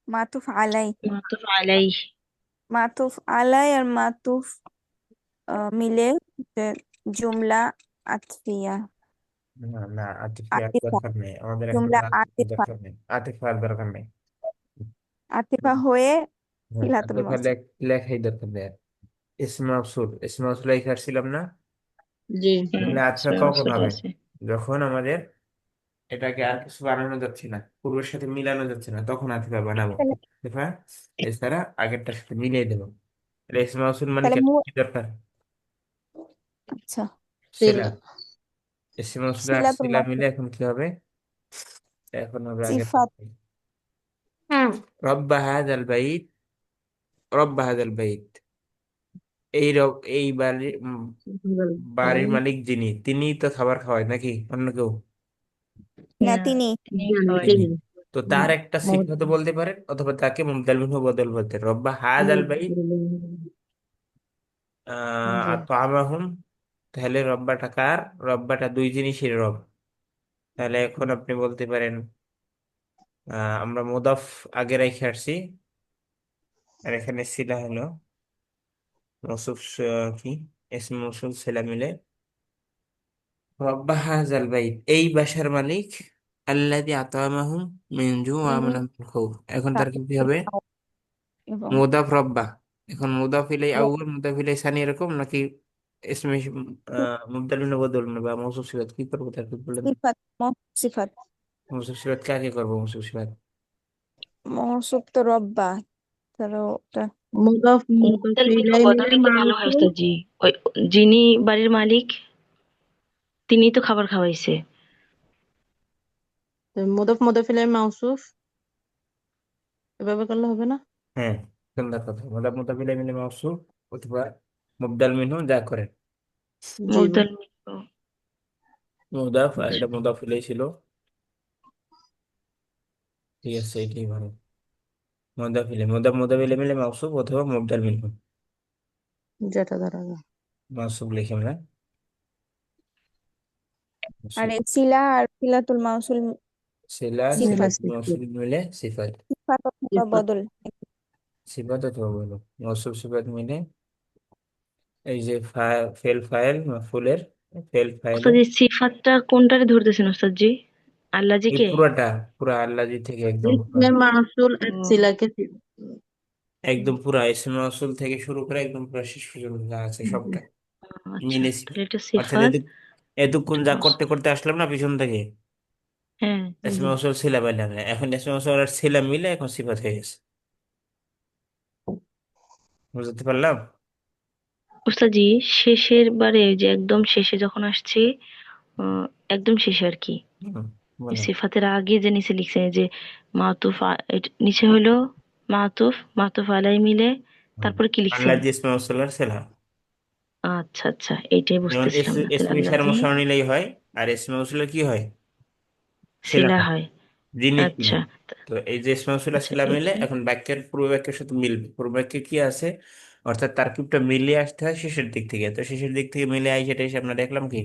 মাতুফ আলাই। মাতুফ আলাই। মাতুফ আলাই আর মাতুফ মিলে যে জুমলা আতফিয়া। না না, আতিফিয়ার আতিফা। দরকার নেই আমাদের, এখন জুমলা আতিফিয়ার আতিফা। দরকার নেই, আতিফার দরকার নেই। আতিফা হয়ে হ্যাঁ, সিলাতুল আতিফা মাউসুল। লেখাই দরকার নেই। ইসমে মাউসুল, ইসমে মাউসুল লেখা ছিলাম না? জি হুম, তাহলে আতিফা ইসমে কখন মাউসুল হবে? আছে। যখন আমাদের এটাকে আর কিছু বানানো যাচ্ছে না, পূর্বের সাথে মিলানো যাচ্ছে না, তখন আতিফা বানাবো। তাহলে আতিফা এছাড়া আগেরটার সাথে মিলিয়ে দেবো। তাহলে ইসমে মাউসুল মানে তাহলে কি দরকার? আচ্ছা, সিলা। সিলা ইসমে মাউসুল আর সিলাতুল সিলা মিলে মাউসুল এখন কি হবে? এখন হবে আগের সিফাত। রব্বা হাযাল বাইত, রব্বা হাযাল বাইত। এই বাড়ির বাড়ির মালিক যিনি, তিনিই তো খাবার খাওয়ায় নাকি অন্য কেউ? না, না, তিনি। তিনি জানি খাওয়াই। তিনি। তিনি তো তার একটা সিফাত বলতে পারেন, অথবা তাকে মুবদাল মিনহু বদল বলতে পারেন। রব্বা হাযাল বাইত জি আতআমাহুম, তাহলে রব্বাটা কার? রব্বাটা দুই জিনিসের রব। তাহলে এখন আপনি বলতে পারেন আমরা মুদাফ আগে রেখে আসছি, আর এখানে সিলা হলো মৌসুফ, কি ইসমে মৌসুল সিলা মিলে রব্বা হাযাল বাইত, এই বাসার মালিক, আল্লাযী আতআমাহুম মিন জু' ওয়া তিনি আমানাহুম মিন খাউফ। এখন তার কি তাদেরকে হবে? খাওয়ান এবং মুদাফ রব্বা। এখন মুদাফ ইলাই আউয়াল, মুদাফ ইলাই সানি, এরকম নাকি ইসমে মুবদাল মিনহু বদল বা মৌসুফ সিফাত কি করবো তার কি বলেন? সিফাত সিফাত। মৌসুফ সিফাত কাকে করবো? মৌসুফ সিফাত মৌসুফ তো রব্বা, তাহলে ওটা মুদাফ মুদাফ মুবদাল মিনহু ইলাই বদল মিলে দিতে ভালো হয় মাউসুল ওস্তাদ জি। ওই যিনি বাড়ির মালিক, তিনি তো খাবার খাওয়াইছে। মুদাফ মুদাফ ইলাই মাউসুফ এভাবে করলে হবে না? হ্যাঁ, সুন্দর কথা। মুদাফ মুদাফ ইলাইহি মিলে মাউসুফ অথবা মুবদাল মিনহু যা করে জি ভাই। মুবদাল মিনহু। মুদাফ, আর আচ্ছা। এটা মুদাফ ইলাইহি ছিল। ঠিক আছে, এটাই ভালো। মুদাফ ইলাইহি, মুদাফ মুদাফ ইলাইহি মিলে মাউসুফ অথবা মুবদাল মিনহু। যেটা ধরা যায়। মাউসুফ লিখে আমরা আর মাউসুফ। এই সিলা আর সিলাতুল মাউসুল সিলা সিফাত মিলে সিলাত মাউসুল মিলে সিফাত। সিফাত অথবা সিফাত। বদল। সিফাত অথবা বলো, মাউসুফ সিফাত মিলে এই যে ফেল ফাইল মাফুলের ফেল ফাইলে ওস্তাদ জি সিফাতটা কোনটারে ধরতেছেন ওস্তাদ জি? আল্লাহ জি এই কে? পুরাটা, পুরা আল্লাহ থেকে একদম পুরা, ইসমে মাসুল ও সিলাকে একদম পুরা ইসমে মাউসুল থেকে শুরু করে একদম পুরা শেষ পর্যন্ত যা আছে সবটা আচ্ছা, মিলে তাহলে এটা অর্থাৎ সিফাত, এতক্ষণ এটা যা মাউসুফ। করতে করতে আসলাম না পিছন থেকে, হ্যাঁ। ইসমে জি। মাউসুল সিলা পাইলাম না, এখন ইসমে মাউসুল আর সিলা মিলে এখন সিফাত হয়ে গেছে। বুঝতে পারলাম? ওস্তাদ জি শেষের বারে ওই যে একদম শেষে যখন আসছি, আহ, একদম শেষে আর কি, হুম, ওই বলো। সিফাতের আগে যে নিচে লিখছে যে মাতুফ নিচে হলো মাতুফ, মাতুফ আলাই মিলে, হুম। তারপরে কি আল্লাহ লিখছেন? ইসমে মাউসুল আর সিলা, আচ্ছা আচ্ছা, এইটাই যেমন বুঝতেছিলাম না, তাহলে ইসমি আল্লাহ ইশারা জি মুশাররা নিলেই হয়, আর ইসমে মাউসুল কি হয়? সিলা শিলা হয়, হয়। যিনি তিনি। আচ্ছা। তো এই যে ইসমে মাউসুল আর আচ্ছা সিলা মিলে এটা এখন বাক্যের পূর্ব বাক্যের সাথে মিলবে। পূর্ব বাক্যে কি আছে, অর্থাৎ তারকিবটা মিলিয়ে আসতে হয় শেষের দিক থেকে। তো শেষের দিক থেকে মিলে আই, সেটা এসে আমরা দেখলাম কি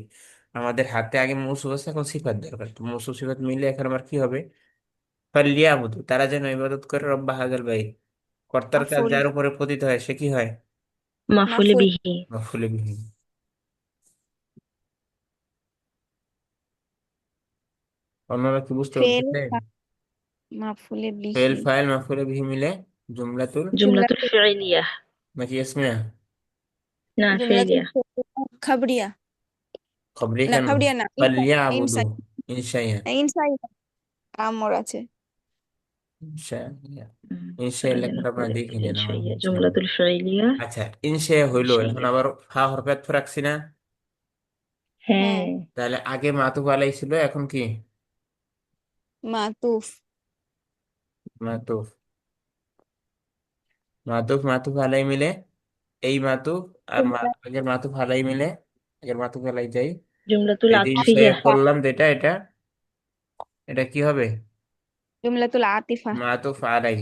আমাদের হাতে আগে মৌসুফ আছে, এখন সিফাত দরকার। তো মৌসুফ সিফাত মিলে এখন আমার কি হবে, ফালিয়াবুদু, তারা যেন ইবাদত করে রব্বা হাযাল বাইত, কর্তার কাজ মাফুল যার উপরে পতিত হয় সে কি হয়, মাফুলে মাফুল বিহি। মাফউলে বিহি। অন্যরা কি বুঝতে ফেল পারতেছে? মাফুলে ফেল বিহি ফাইল মাফউলে বিহি মিলে জুমলাতুল, জুমলাতুল জুমলাতুল ফি'লিয়া। নাকি ইসমিয়া, না জুমলাতুল ফি'লিয়া। খাবরিয়া, খবরে না কেন, খাবরিয়া না ফালিয়াবুদু, ইনসাই ইনশাইয়া, ইনসাই আমর আছে। ইনশাইয়া। হুম, ইনশাইয়া তারা যেন লেখাটা আপনারা করে দেখে নেন আমার ইনশাইয়া, বলছি। জুমলাতুল ফি'লিয়া। আচ্ছা, ইনশাইয়া হইলো, এখন ইনশাইয়া। আবার ফা হরফে আতফ রাখছি না, হ্যাঁ, হ্যাঁ। তাহলে আগে মাতুফ আলাই ছিল, এখন কি মাতুফ মাতুফ, মাতুফ মাতুফ আলাই মিলে এই মাতুফ আর আগের মাতুফ আলাই মিলে, আগের মাতুফ আলাই যাই, জুমলাতুল এই যে ইনশাইয়া আতফিয়া। করলাম যেটা, এটা এটা কি হবে, জুমলাতুল আতিফা। মাতুফ আলাই,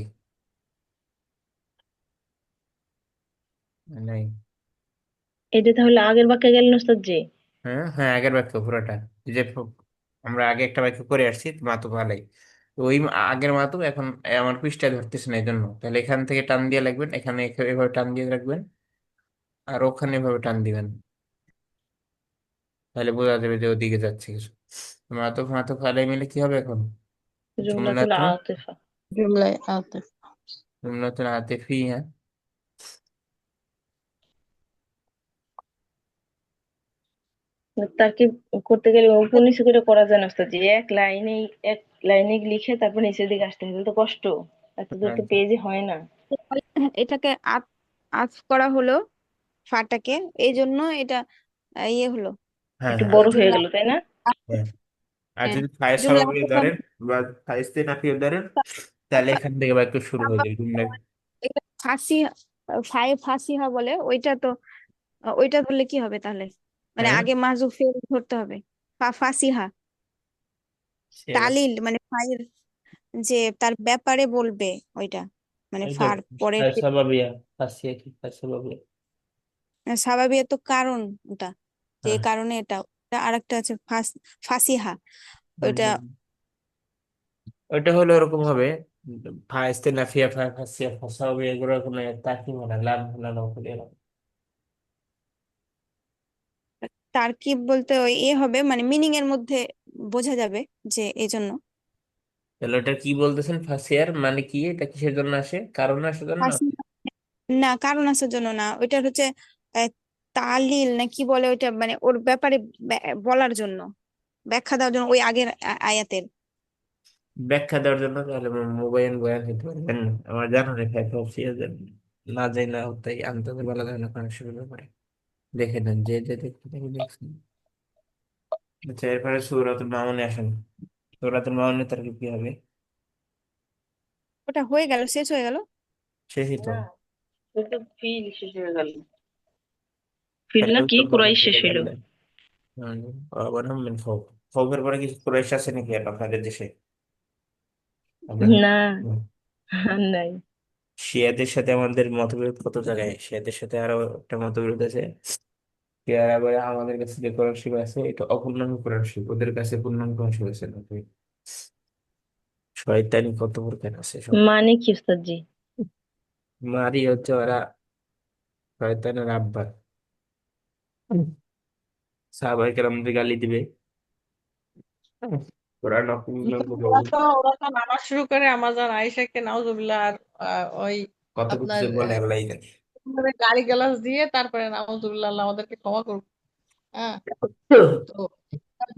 নাই। এটা তাহলে আগের বাক্যে গেলেন ওস্তাদ জি? হ্যাঁ হ্যাঁ, আগের বাক্য পুরোটা, এই যে আমরা আগে একটা বাক্য করে আসছি মাতুফ আলাই, তো ওই আগের মাতুফ এখন আমার পৃষ্ঠায় ধরতেছে না, এই জন্য তাহলে এখান থেকে টান দিয়ে লাগবেন, এখানে এভাবে টান দিয়ে রাখবেন, আর ওখানে এভাবে টান দিবেন, তাহলে বোঝা যাবে যে ওদিকে যাচ্ছে কিছু। মাতুফ মাতুফ আলাই মিলে কি হবে এখন, জুমলাতুল জুমলাতুন, আতিফা। জুমলায় আতিফ। জুমলাতুন আতিফিয়া। তার কি করতে গেলে উপর নিচে করে করা যায় না ওস্তাদ জি? এক লাইনে লিখে তারপর নিচের দিকে আসতে হবে, তো কষ্ট, এত দূর তো পেজে হয় না। এটাকে আত করা হলো ফাটাকে, এই জন্য এটা ইয়ে হলো হ্যাঁ একটু হ্যাঁ বড় হয়ে জুমলা। গেল তাই না? হ্যাঁ। আর হ্যাঁ, যদি ফায়ে জুমলা সাবাবিয়ে ধরেন বা ফাইস্তে নাফিয়ে ধরেন, তাহলে এখান থেকে বাক্য শুরু হয়ে যাবে জুমলা। এটা ফাসি ফাসিহা বলে ওইটা তো, ওইটা ধরলে কি হবে তাহলে? মানে হ্যাঁ, আগে মাযুফের ধরতে হবে। ফাসিহা সেবা, তালিল মানে ফাইল, যে তার ব্যাপারে বলবে ওইটা, মানে এই তো ফার পরের ফায়ে সাবাবিয়া, ফাসিয়া কি ফায়ে সাবাবিয়া। স্বাভাবিক তো কারণ ওটা, যে হ্যাঁ, কারণে এটা আরেকটা আছে ফাসিহা হুম, ওইটা। হুম। ওইটা হলো এরকম হবে, ফাইস্তে নাফিয়া ফায়ে ফাসিয়া ফাসাবাবিয়া, এগুলো কোনো তাকি মানে লাম লাম করে এরকম। তারকিব বলতে ওই হবে মানে মিনিং এর মধ্যে বোঝা যাবে যে এই জন্য। তাহলে ওটা কি বলতেছেন, ফাসিয়ার মানে কি, এটা কিসের জন্য আসে, কারণ আসার জন্য। না, কারণ আসার জন্য না, ওইটা হচ্ছে আহ, তালিল না কি বলে ওইটা, মানে ওর ব্যাপারে বলার জন্য, ব্যাখ্যা দেওয়ার জন্য ওই আগের আয়াতের। ব্যাখ্যা দেওয়ার জন্য, তাহলে মোবাইল বয়ান হইতে পারবেন না। আমার জানা নেই ফাইসিয়া না যাই না, তাই আনতে বলা যায় না কোনো সুবিধা করে, দেখে নেন যে যে দেখতে থাকি দেখছেন। আচ্ছা, এরপরে সূরাতুল মাউনে আসেন। সূরাতুল মাউনে তার কি হবে, ওটা হয়ে গেল, শেষ হয়ে গেল। শেষই তো। না তোর তো ফিল শেষ হয়ে গেল। ফিল তাহলে না কি উত্তর কোনটা কুরাইশ শেষ দিতে হইলো। পারলে? অবনাম মিন খৌফ। খৌফের পরে কিছু কুরাইশ আছে নাকি আর আপনাদের দেশে? আপনাদের না হুম। নাই। শিয়াদের সাথে আমাদের মতবিরোধ কত জায়গায়, শিয়াদের সাথে আরো একটা মতবিরোধ আছে। শিয়ারা বলে আমাদের কাছে যে কোরআন শরীফ আছে এটা অপূর্ণাঙ্গ কোরআন শরীফ, ওদের কাছে পূর্ণাঙ্গ কোরআন শরীফ আছে না। শয়তানি কত প্রকার আছে সব। মানে কি ওস্তাদ জি? মারি হচ্ছে ওরা শয়তানের আব্বা। সাহাবায়ে কেরামদের গালি দিবে। কোরআন অপূর্ণাঙ্গ বলবে। ওরা তো নামাজ শুরু করে আমাজন আয়েশাকে নাউজুবিল্লাহ আর ওই কত কিছু আপনার যে বলে আল্লাহ জানে। গালি গালাজ দিয়ে তারপরে নাউজুবিল্লাহ আল্লাহ আমাদেরকে ক্ষমা করুক। হ্যাঁ, তো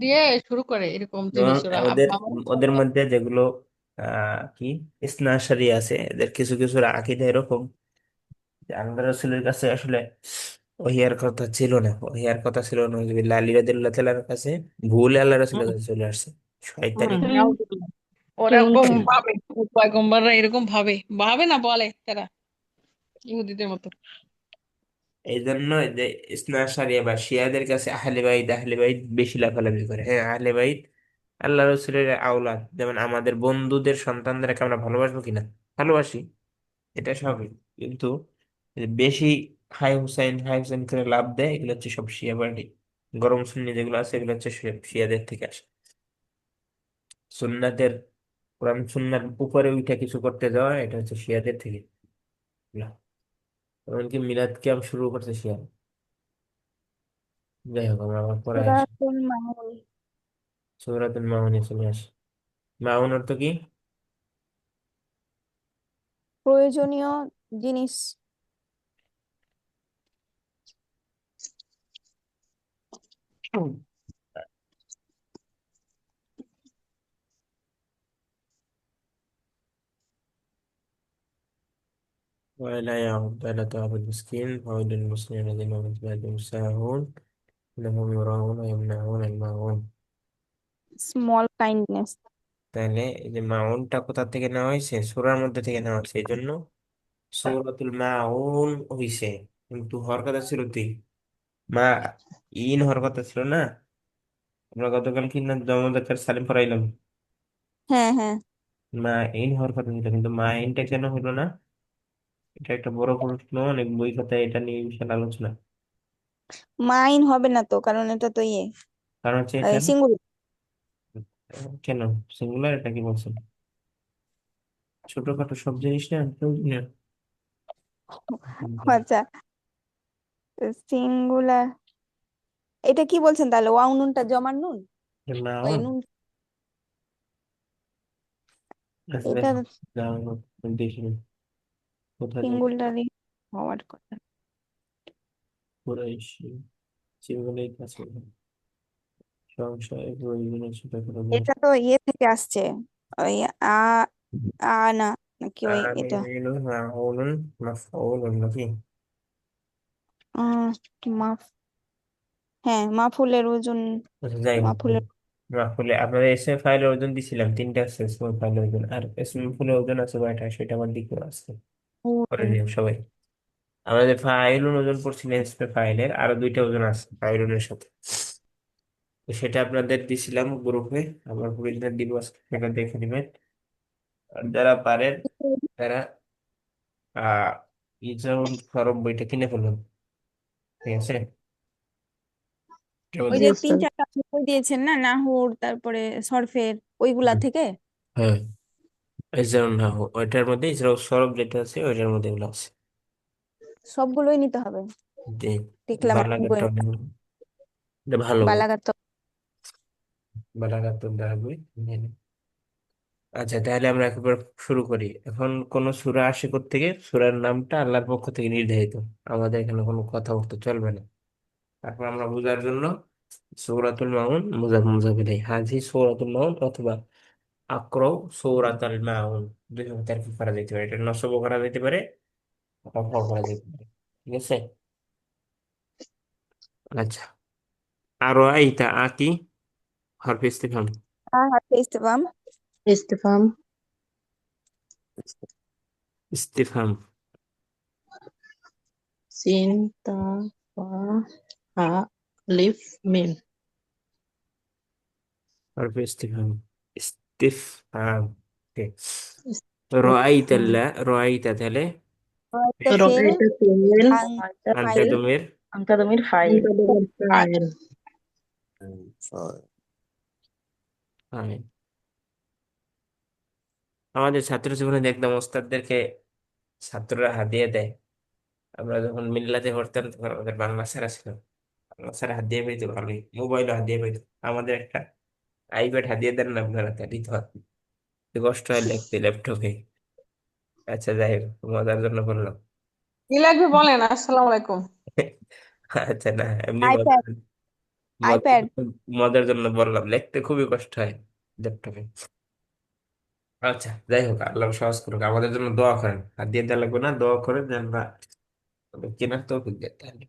দিয়ে শুরু করে এরকম এবং জিনিস ওরা ওদের ওদের মধ্যে যেগুলো কি ইসনা শরিয়া আছে, এদের কিছু কিছু আকীদা এরকম যে আল্লাহ রাসূলের কাছে আসলে ওহিয়ার কথা ছিল না, ওহিয়ার কথা ছিল না, আলী রাদিয়াল্লাহু তাআলার কাছে ভুল আল্লাহ রাসূলের কাছে চলে আসছে। শয়তানি। হুম, নাউজুবিল্লাহ। ওরা কেমন করে? ভাবে, পয়গম্বররা এরকম ভাবে, ভাবে না বলে তারা ইহুদিদের মতো। এই জন্য যে ইসনা শরিয়া বা শিয়াদের কাছে আহলে বাইত বেশি লাফালাফি করে। হ্যাঁ, আহলে বাইত আল্লাহ রাসূলের আওলাদ, যেমন আমাদের বন্ধুদের সন্তানদেরকে আমরা ভালোবাসবো কিনা, ভালোবাসি, এটা স্বাভাবিক। কিন্তু এই যে বেশি হাই হুসাইন করে লাভ দেয়, এগুলো হচ্ছে সব শিয়া পার্টি। গরম সুন্নি যেগুলো আছে এগুলো হচ্ছে শিয়াদের থেকে আসে। সুন্নাতের, কোরআন সুন্নার উপরে উঠে কিছু করতে যাওয়া এটা হচ্ছে শিয়াদের থেকে। এগুলা। এমনকি মিলাদ ক্যাম্প শুরু করছে শিয়া। যাই হোক, আমরা আবার পরে আসি। সূরাতুল মাউন। সূরাতুল মাউনে চলে আসি। মাউন অর্থ কি? প্রয়োজনীয় জিনিস। ولا يعود ولا تعب المسكين ويل للمسلمين الذين هم في بلادهم ساهون إنهم يراءون ويمنعون الماعون। Small kindness. তাহলে এই যে মাউনটা কোথা থেকে নেওয়া হয়েছে, সূরার মধ্যে থেকে নেওয়া হয়েছে, এই জন্য সূরাতুল মাউন হইছে। কিন্তু হওয়ার কথা ছিল তুই মা ইন হওয়ার কথা ছিল না। আমরা গতকাল কি না জমাদার সালিম পড়াইলাম, হ্যাঁ হ্যাঁ। মা ইন হওয়ার কথা ছিল, কিন্তু মা ইনটা কেন হলো না? এটা একটা বড় প্রশ্ন, অনেক বই খাতায় এটা নিয়ে বিশাল আলোচনা। মাইন হবে না তো, কারণ এটা তো কারণ হচ্ছে এটা সিঙ্গুলার। কেন সিঙ্গুলার, এটা কি বলছেন? ছোটখাটো সব জিনিস না প্রয়োজনীয়। আচ্ছা, সিঙ্গুলার। এটা কি বলছেন তাহলে? ওয়াও নুনটা জমার নুন? ওই মাউন নুন। আসলে এটা দেখিনি কোথায় যেন। সিঙ্গুলারই হওয়ার কথা। কুরাইশি সেগুলোই কাছে সংশয় প্রয়োজনীয় ছোটখাটো জিনিস। এটা তো থেকে আসছে, ওই আ আ না, নাকি ওই এটা আমিলুন মাউলুন মাফউলুন নাকি? আহ মাফ, হ্যাঁ মাফুলের ওজন। আচ্ছা, যাই হোক, মাফুলের মাফুলে আপনাদের এস এম ফাইলের ওজন দিছিলাম তিনটা আছে, এস এম ফাইলের ওজন, আর এস এম ফুলের ওজন আছে কয়টা সেটা আমার দিকে আছে। করে ওজন। দিও সবাই। আমাদের ফাইলুন ওজন করছিলেন এস এম ফাইলের, আরো দুইটা ওজন আছে ফাইলুনের সাথে। তো সেটা আপনাদের দিছিলাম গ্রুপে, আমার প্রয়োজনে দিব আজকে, সেটা দেখে নিবেন। আর যারা পারেন তারা আহ ইজাউল ফরম বইটা কিনে ফেলুন, ঠিক আছে? এটার ওই মধ্যে যে জি তিন স্যার। চারটা আপনি বই দিয়েছেন না, নাহুর তারপরে সরফের, ওইগুলা হুম, থেকে হ্যাঁ, ইজাউল না ওইটার মধ্যে ইজাউল সরব যেটা আছে ওইটার মধ্যে এগুলো আছে। সবগুলোই নিতে হবে। যে দেখলাম আমি বই। বালাঘাটটা এটা ভালো বই। বালাঘাট তো। বালাঘাট তো দ্বারা বই নিয়ে নিন। আচ্ছা, তাহলে আমরা একবার শুরু করি। এখন কোন সূরা আসে থেকে, সূরার নামটা আল্লাহর পক্ষ থেকে নির্ধারিত, আমাদের এখানে কোনো কথাবার্তা চলবে না। তারপর আমরা বোঝার জন্য সূরাতুল মাউন মুজাফিলাই হাজি সূরাতুল মাউন অথবা আক্রাউ সূরাতুল মাউন, দুইভাবে তারকিব করা যেতে পারে, এটা নসব করা যেতে পারে, রফাও করা যেতে পারে, ঠিক আছে? আচ্ছা, আরো আইতা আকি হরফ ইস্তিফহাম। হ্যাঁ হ্যাঁ, ইস্তেফাম। ইস্তেফাম। ইস্তিফহাম সিন তা ফা হা লিফ মিম। حرف استفهام. استفهام. اوكي. رأيت لا رأيت তাহলে এটা ফেল রাইতা ফেল আনতা আনতা ফাইল দমের আনতা দমির ফাইল। আনতা দমের ফাইল। ফাইল। আমাদের ছাত্র জীবনে দেখতাম ওস্তাদদেরকে ছাত্ররা হাদিয়া দেয়। আমরা যখন মিল্লাতে পড়তাম তখন আমাদের বাংলা স্যার ছিল, বাংলা স্যার হাদিয়া পেয়েছে ভালোই, মোবাইলও হাদিয়া পেয়েছে। আমাদের একটা আইপ্যাড হাদিয়া দেন না আপনারা, তা দিতে হয়। কষ্ট হয় লিখতে ল্যাপটপে। আচ্ছা যাই হোক, মজার জন্য বললাম। কি লাগবে বলেন। আসসালামু আলাইকুম। আচ্ছা না, এমনি আইপ্যাড মজার আইপ্যাড মজার জন্য বললাম, লিখতে খুবই কষ্ট হয় ল্যাপটপে। আচ্ছা যাই হোক, আল্লাহ সহজ করুক, আমাদের জন্য দোয়া করেন। আর দিয়ে দেওয়া লাগবে না, দোয়া করেন যে আমরা কেনার তৌফিক দেন তাহলে।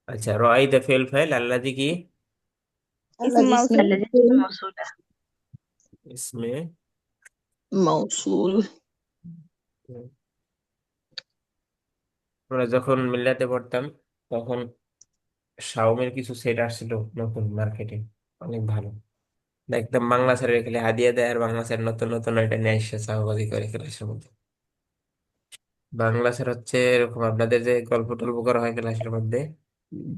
আচ্ছা, রাইতা ফেল ফাইল, আল্লাযী কি ইসম আল্লাযী ইসমে মাউসুল আল্লাযী মাউসুল মাওসুলা। ইসমে মাউসুল। আমরা যখন মিল্লাতে পড়তাম তখন শাওমের কিছু সেট আসছিল নতুন মার্কেটে, অনেক ভালো। দেখতাম বাংলা স্যারের খালি হাদিয়া দেয়, আর বাংলা স্যার নতুন নতুন এটা নিয়ে এসে চাপাবাজি করে ক্লাসের মধ্যে। বাংলা স্যার হচ্ছে এরকম, আপনাদের যে গল্প টল্প করা হয় ক্লাসের মধ্যে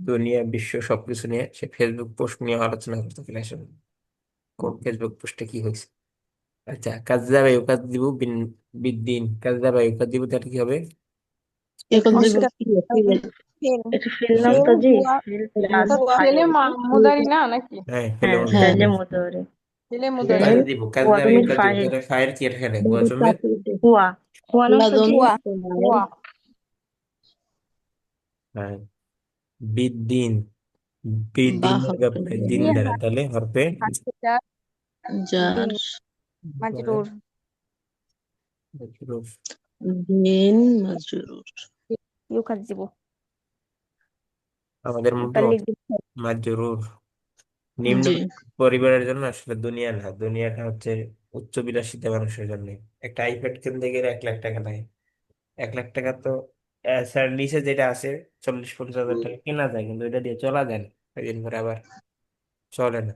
দুনিয়া বিশ্ব সবকিছু নিয়ে, সে ফেসবুক পোস্ট নিয়ে আলোচনা করতো ক্লাসের মধ্যে, কোন ফেসবুক পোস্টে কি হয়েছে। আচ্ছা, কাজ্জাবা ইউকাযযিবু বিদ্দিন, কাজ্জাবা ইউকাযযিবু তাহলে কি হবে? এখন দিব এটা ফেল। ফেল এটা ফেল না ফেল ওস্তাদ জি? হুয়া ফেল ফেল প্লাস হুয়া ফেলে ফাইল। মুদারি না নাকি? হ্যাঁ, ফেলে হ্যাঁ মনে হ্যাঁ ফেলে হবে। মুদারি। ফেলে মুদারি। ফেল ইউকাযযিবু, হুয়া কাজ্জাবা দমির ইউকাযযিবু, ফাইল। তাহলে ফাইল কি এখানে বড় গজমের? চাকরিতে হুয়া হুয়া না আল্লাহ ওস্তাদ জি? দমির হুয়া ফাইল। হুয়া হ্যাঁ, বিদ্দিন, বা বিদ্দিনের হরফে ব্যাপারে জ্বর। দিন দ্বারা, তাহলে হরফে হাসিদার জার দিন মাজরুর দিন মাজরুর। ইউকাযযিবু আমাদের মধ্যে মুতাল্লিক বিল মাজরুর। নিম্ন জি পরিবারের জন্য আসলে দুনিয়া না, দুনিয়াটা হচ্ছে উচ্চ বিলাসিতা মানুষের জন্য। একটা আইপ্যাড কিনতে গেলে 1 লাখ টাকা লাগে। 1 লাখ টাকা তো স্যার নিচে যেটা আছে 40-50 হাজার টাকা কেনা যায়, কিন্তু এটা দিয়ে চলা যায় না, কয়েকদিন পরে আবার চলে না,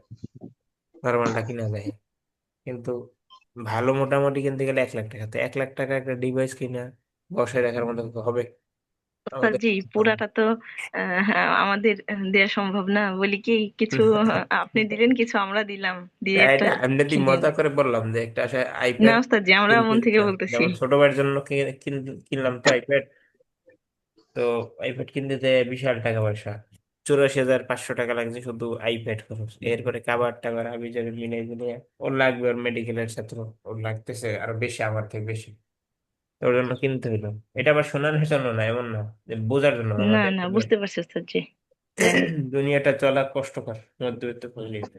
নর্মালটা কিনা যায়। কিন্তু ভালো মোটামুটি কিনতে গেলে 1 লাখ টাকা, তো 1 লাখ টাকা একটা ডিভাইস কিনা বসায় রাখার মতো তো হবে ওস্তাদ আমাদের। জি পুরাটা তো আমাদের দেয়া সম্ভব না, বলি কি কিছু আপনি দিলেন, কিছু আমরা দিলাম, দিয়ে একটা এটা আমি যদি কিনেন। মজা করে বললাম যে একটা আসলে না আইপ্যাড ওস্তাদ জি, আমরা কিনতে মন থেকে ইচ্ছা, বলতেছি। যেমন ছোট ভাইয়ের জন্য কিনলাম তো আইপ্যাড। তো আইপ্যাড কিনতে যে বিশাল টাকা পয়সা, 84,500 টাকা লাগছে শুধু আইপ্যাড খরচ। এরপরে কাবার টাবার আমি যাবে মিলাই মিলিয়ে ওর লাগবে, ওর মেডিকেলের ছাত্র, ওর লাগতেছে আরো বেশি, আমার থেকে বেশি। তো ওর জন্য কিনতে হইলো। এটা আবার শোনানোর জন্য না, এমন না, যে বোঝার জন্য না আমাদের না, আসলে বুঝতে পারছি ওস্তাদ জি, জানি। দুনিয়াটা চলা কষ্টকর মধ্যবিত্ত ফ্যামিলিতে।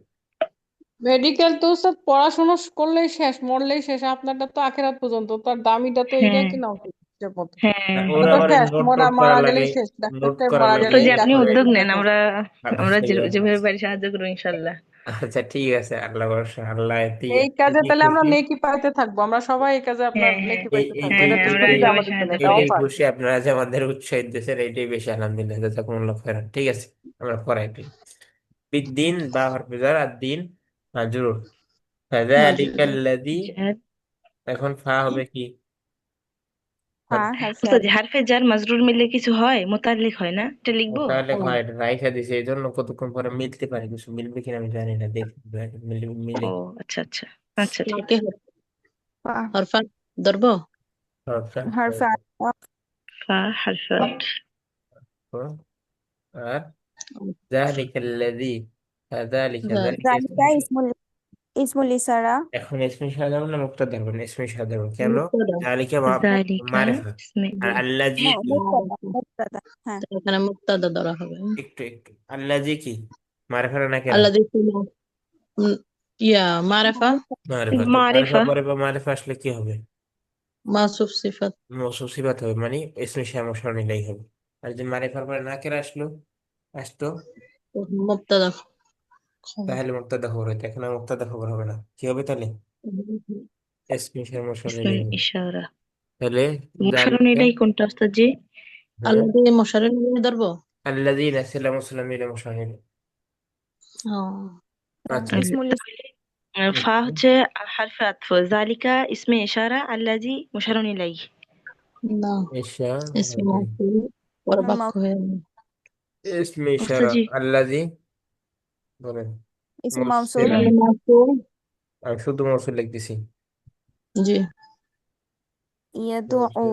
মেডিকেল তো স্যার পড়াশোনা করলেই শেষ, মরলেই শেষ। আপনারটা তো আখেরাত পর্যন্ত, তার দামিটা তো এইটা হ্যাঁ কিনা উচিত হিসেব মতো। হ্যাঁ। ওর ওটা তো আবার শেষ, নোট মোরা টোট করা মারা লাগে, গেলেই শেষ, ডাক্তার নোট সাহেব করা মারা লাগে ওস্তাদ গেলেই জি আপনি ডাক্তার উদ্যোগ সাহেব নেন, দেখো। আমরা আমরা আচ্ছা যেভাবে পারি সাহায্য করবো ইনশাল্লাহ। আচ্ছা, ঠিক আছে, আল্লাহ ভরসা, আল্লাহ এই কাজে এতেই তাহলে আমরা খুশি। নেকি পাইতে থাকবো, আমরা সবাই এই কাজে আপনার হ্যাঁ হ্যাঁ নেকি এই পাইতে থাকবো। এইটাই এটা হ্যাঁ, আমরা টিস্যুরি যে এইটাই সবাই আমাদের জন্য, সাহায্য এটা করি। এইটাই অফার। খুশি, আপনারা যে আমাদের উৎসাহিত দিয়েছেন এইটাই বেশি, আলহামদুলিল্লাহ, জাযাকুমুল্লাহ খাইরান। ঠিক আছে, আমরা পড়াই দিই। বিদ্দিন বা হরফে জার, আর দিন মাজরুর, মাজরুর। ফাযালিকাল্লাযী। জার। এখন ফা হবে কি? হ্যাঁ হারফে ওস্তাদ জি, আল্লাহ হারফে জার মাজরুর মিললে কিছু হয়, মোতাল্লিক হয় না, এটা ও লিখবো? তাহলে হ্যাঁ, হয়, রাইখা দিছে এই জন্য কতক্ষণ পরে মিলতে পারে, কিছু মিলবে কিনা আমি জানি না, দেখি মিলে মিলে ও আচ্ছা আচ্ছা, আচ্ছা ঠিক ফাকে আছে। ফা- হরফা ধরবো। হরফটা হারফে আল্লাহ ফা হারফাত। আর যালিকাল্লাযী, ফাযালিকা, যালিকা জালিকা ইসমুল ইসারা এখন ইসমে সাধারণ না মুক্তাদা ধরবেন? ইসমে সাধারণ কেন? মুক্তাদা। জালিকা যালিকা মারিফা। ইসমে। আর আল্লাজি কি? মুক্তাদা মুক্তাদা হ্যাঁ এখানে মুক্তাদা ধরা হবে। একটু একটু, আল্লাজি কি মারিফা না কেরা? আল্লাহ ইয়া মারেফা। মারিফা, তো মারিফা মারিফা। পরে বা মারিফা আসলে কি হবে? মাসুফ সিফাত। মৌসুফ সিফাত হবে, মানে ইসমে শ্যামসর নিলেই হবে। আর যদি মারিফার পরে না কেরা আসতো মুক্তাদা। তাহলে মুক্তাদা খবর হইতো, এখন আর মুক্তাদা খবর হবে না, কি হবে তাহলে? ইসমে শ্যামসর ইসমে নিলেই হবে। ইশারা। তাহলে মুশারণ জালিকা, এটাই কোনটা ওস্তাদ জি? হ্যাঁ আল্লাহ দিয়ে মশারি নিয়ে ধরবো। الذين سلموا سلمين مشاهير ও আচ্ছা ইসমুল ফা হচ্ছে হারফে আতফ, জালিকা ইসমে ইশারা, আল্লাজি মুশারুন ইলাইহি। না, إيشا ইসমে মাউসুল পরে ইসমুল বাক্য হয়ে যাবে। اسم إشارة ওস্তাজি الذي বলেন ইসমু মাউসুল মুরসিলা ইসমে মাউসুল। আমি শুধু মৌসুল লিখতেছি জি। ইয়াদু ও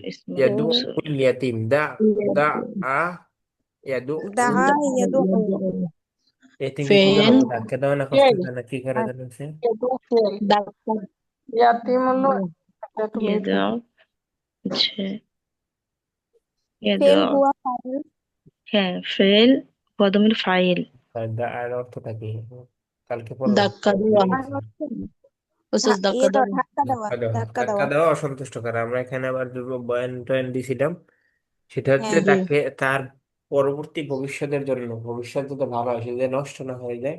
ইসমে ইয়াদু মাউসুল। উল ইয়াতিম দা দা আ ইয়াদু উ দাআ ইয়াদু এতিমকে কি করা ফেল হয় ধাক্কা দেওয়া না কষ্ট দেওয়া না কি করা জানেন ইয়াদু ফেল, ডাক্তার। ইয়াতিম হলো একটা তুমি ইয়াদু হচ্ছে ইয়াদু, ফেল হুয়া ফাইল হ্যাঁ ফেল বদমির ফাইল। আর দা আর অর্থটা কি কালকে পড়লাম ধাক্কা ভুলে দেওয়া, গেছি ওসস ধাক্কা ইয়ে তো দেওয়া। ধাক্কা দেওয়া ধাক্কা দেওয়া ধাক্কা ধাক্কা দেওয়া দেওয়া অসন্তুষ্ট করা আমরা এখানে আবার দুটো বয়ান টয়ান দিছিলাম সেটা হচ্ছে হ্যাঁ জি। তাকে তার পরবর্তী ভবিষ্যতের জন্য ভবিষ্যৎ যাতে ভালো হয় সে যাতে নষ্ট না হয়ে যায়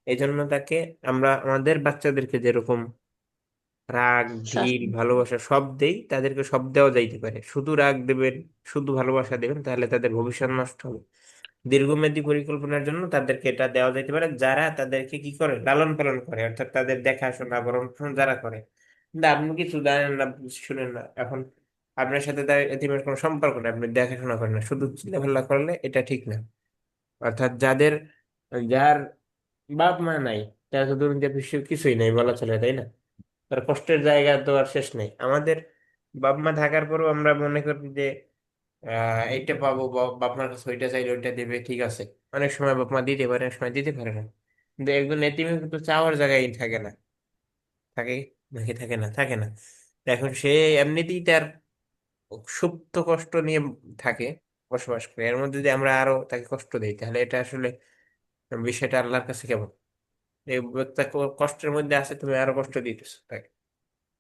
এই জন্য তাকে আমরা আমাদের বাচ্চাদেরকে যেরকম রাগ ঢিল শাসন। ভালোবাসা সব দেই তাদেরকে সব দেওয়া যাইতে পারে শুধু রাগ দেবেন শুধু ভালোবাসা দেবেন তাহলে তাদের ভবিষ্যৎ নষ্ট হবে দীর্ঘমেয়াদী পরিকল্পনার জন্য তাদেরকে এটা দেওয়া যাইতে পারে যারা তাদেরকে কি করে লালন পালন করে অর্থাৎ তাদের দেখাশোনা ভরণ পোষণ যারা করে কিন্তু আপনি কিছু জানেন না শুনেন না এখন আপনার সাথে তার এতিমের কোনো সম্পর্ক নেই আপনি দেখাশোনা করেন না শুধু চিল্লাফাল্লা করলে এটা ঠিক না অর্থাৎ যার বাপ মা নাই তার তো ধরুন যে কিছুই নাই বলা চলে তাই না তার কষ্টের জায়গা তো আর শেষ নেই আমাদের বাপ মা থাকার পরেও আমরা মনে করি যে এইটা পাবো বাপ মার কাছে ওইটা চাইলে ওইটা দেবে ঠিক আছে অনেক সময় বাপ মা দিতে পারে অনেক সময় দিতে পারে না কিন্তু একজন এতিমের কিন্তু চাওয়ার জায়গায় থাকে না থাকে নাকি থাকে না থাকে না তো এখন সে এমনিতেই তার সুপ্ত কষ্ট নিয়ে থাকে বসবাস করে এর মধ্যে যদি আমরা আরো তাকে কষ্ট দিই তাহলে এটা আসলে বিষয়টা আল্লাহর কাছে কেমন এই ব্যক্তি কষ্টের মধ্যে আছে তুমি আরো কষ্ট দিতেছো তাকে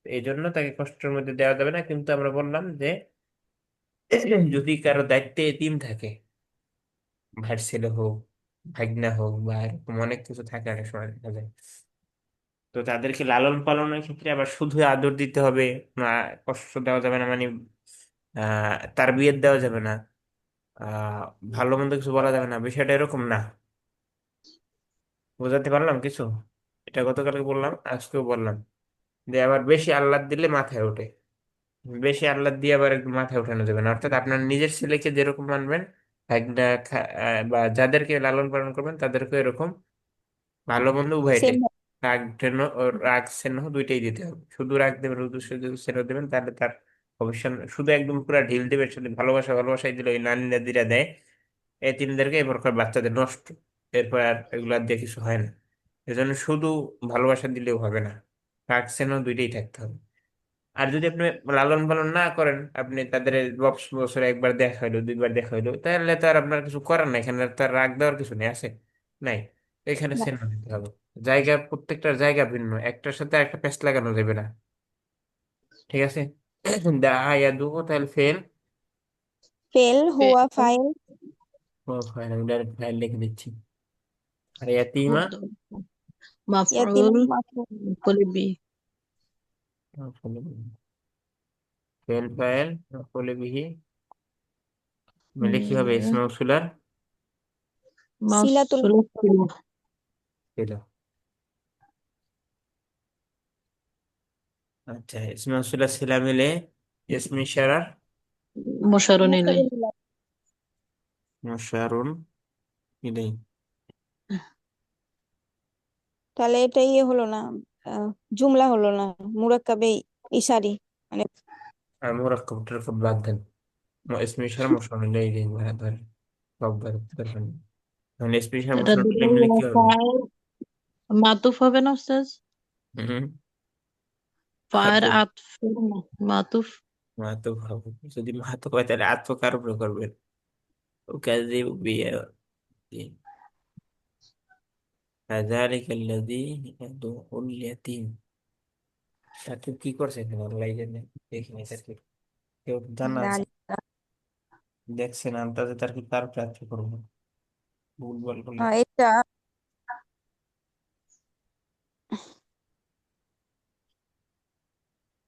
এই জন্য তাকে কষ্টের মধ্যে দেওয়া যাবে না কিন্তু আমরা বললাম যে যদি কারো দায়িত্বে এতিম থাকে ভাইয়ের ছেলে হোক ভাগনা হোক বা এরকম অনেক কিছু থাকে অনেক সময় দেখা যায় তো তাদেরকে লালন পালনের ক্ষেত্রে আবার শুধু আদর দিতে হবে না কষ্ট দেওয়া যাবে না মানে তার বিয়ে দেওয়া যাবে না আহ ভালো মন্দ কিছু বলা যাবে না বিষয়টা এরকম না বোঝাতে পারলাম কিছু এটা গতকালকে বললাম আজকেও বললাম যে আবার বেশি আহ্লাদ দিলে মাথায় ওঠে বেশি আহ্লাদ দিয়ে আবার একটু মাথায় উঠানো যাবে না অর্থাৎ আপনার নিজের ছেলেকে যেরকম মানবেন ভাগনা বা যাদেরকে লালন পালন করবেন তাদেরকে এরকম ভালো মন্দ উভয়টাই সেম রাগ স্নেহ দুইটাই দিতে হবে শুধু রাগ দেবেন শুধু শুধু স্নেহ দেবেন তাহলে তার ভবিষ্যৎ শুধু একদম পুরো ঢিল দেবে শুধু ভালোবাসাই দিলে ওই নানি দাদিরা দেয় এই তিনদেরকে এরপর করে বাচ্চাদের নষ্ট এরপর আর এগুলা দিয়ে কিছু হয় না এজন্য শুধু ভালোবাসা দিলেও হবে না রাগ স্নেহ দুইটাই থাকতে হবে আর যদি আপনি লালন পালন না করেন আপনি তাদের বছরে একবার দেখা হইলো দুইবার দেখা হইলো তাহলে তো আর আপনার কিছু করার নাই এখানে আর তার রাগ দেওয়ার কিছু নেই আছে নাই এখানে সেন দিতে হবে জায়গা প্রত্যেকটার জায়গা ভিন্ন একটার সাথে একটা প্যাচ লাগানো যাবে না ঠিক আছে দা ইয়াদু তাহলে ফেল ফেল হুয়া ফাইল ও ফাইল আমি ডাইরেক্ট ফাইল লিখে দিচ্ছি আর ইয়াতিমা ইয়াতিম মাফউল মাফউল কলিবি। ফেল ফাইল বলে বিহি মিলে কি হবে হুম, ইসমে মৌসুলার সিলাতুল মাউসুল ছিল। ছিল আচ্ছা ইসমে মৌসুলার ছিলা মিলে ইসমে ইশারার মশারুন ইলাই। মুশারুন মুশারুন ইলাই তাহলে এটা ইয়ে হলো না, জুমলা হলো না, মুরাক্কাবে ইশারি, মানে আর মুরাক্কাব টারাক্কাব বাদ দেন ইসমে ইশারা মুশারুন ইলাই ইলাই ধরে সব ধরে মানে ইসমে ইশারা এটা মুশারুন দুটো ইলাই মিলে কি হবে ফাইল মাতুফ হবে না উস্তাদ? হুম ফায়ের হবে আতফ না, মাতুফ। মাহাতো ভাবো যদি মাহাতো হয় তাহলে আত্ম কার উপরে করবেন ও কাজে বিয়ে فذلك الذي يدعو اليتيم তাকে কি করছে এখানে আল্লাহ জানে দেখিনি তাকে কেউ জানা আছে জালিকা। দেখছেন আন্দাজে তার কি কার প্রার্থী করবো ভুল বল বলে এটা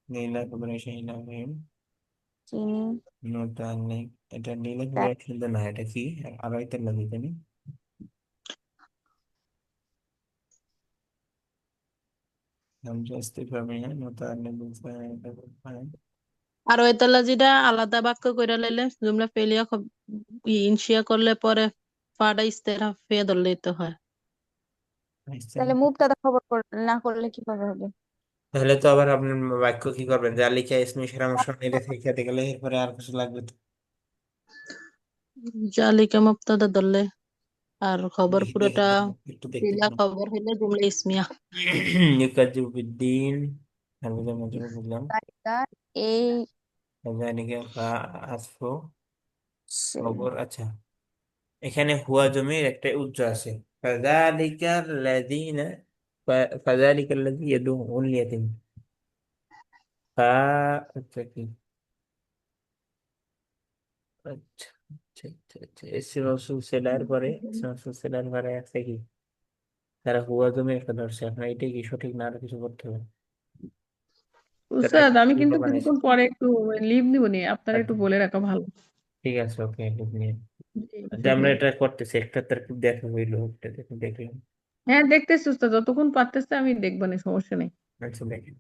নীলা কবরে সেই নামে চিনি নোটা নেই এটা নিলে পুরো কিন্তু না, এটা কি আড়াইতে লাগে জানি। হামজা ইস্তিফহামি হ্যাঁ মুতাআল্লিকুম ফাইল। আর ওই তালাজিটা আলাদা বাক্য কইরা লাইলে জুমলা ফেলিয়া ইনশিয়া করলে পরে ফাডা ইস্তেরাফিয়া ধরলেই তো হয়। তাহলে মুবতাদা খবর না করলে কিভাবে হবে? তাহলে তো আবার আপনি বাক্য কি করবেন, জালিকা ইসমে ইশারা নিলে শিখাতে গেলে এরপরে আর কিছু লাগবে তো। জালিকা মুবতাদা ধরলে আর খবর দেখি দেখি পুরোটা একটু দেখতে ফেলিয়া খবর হইলে জুমলা ইসমিয়া। ইউকাজিবুদ্দিন হামিদা মজরুল বুঝলাম। তালিকা এই জালিকা আসফু সে- খবর। আচ্ছা, এখানে হুয়া জমির একটা উজ্জ আছে। ফাযালিকাল লাযীনা ফাযালিকাল লাযী ইয়াদউল ইয়াতীম। ফা আচ্ছা কি আচ্ছা আচ্ছা আচ্ছা আচ্ছা ইসম মাউসুল সেলার পরে ইসম মাউসুল সেলার পরে আছে কি, তারা হুয়া জমির একটা ধরছে। আপনার এটাই কি সঠিক না আরো কিছু করতে হবে? তারা উস্তাদ একটা আমি ভুল কিন্তু বানাইছে। কিছুক্ষণ পরে একটু লিভ নিব নি, আপনারা একটু আচ্ছা বলে রাখা ভালো। ঠিক আছে, ওকে নিয়ে। জি, আচ্ছা জি, জি। আমরা এটা করতেছি, একটা তারকিব দেখা হইলো, একটা দেখলাম। হ্যাঁ দেখতেছি উস্তাদ, যতক্ষণ পারতেছে আমি দেখবো না, সমস্যা নেই। আচ্ছা দেখেন,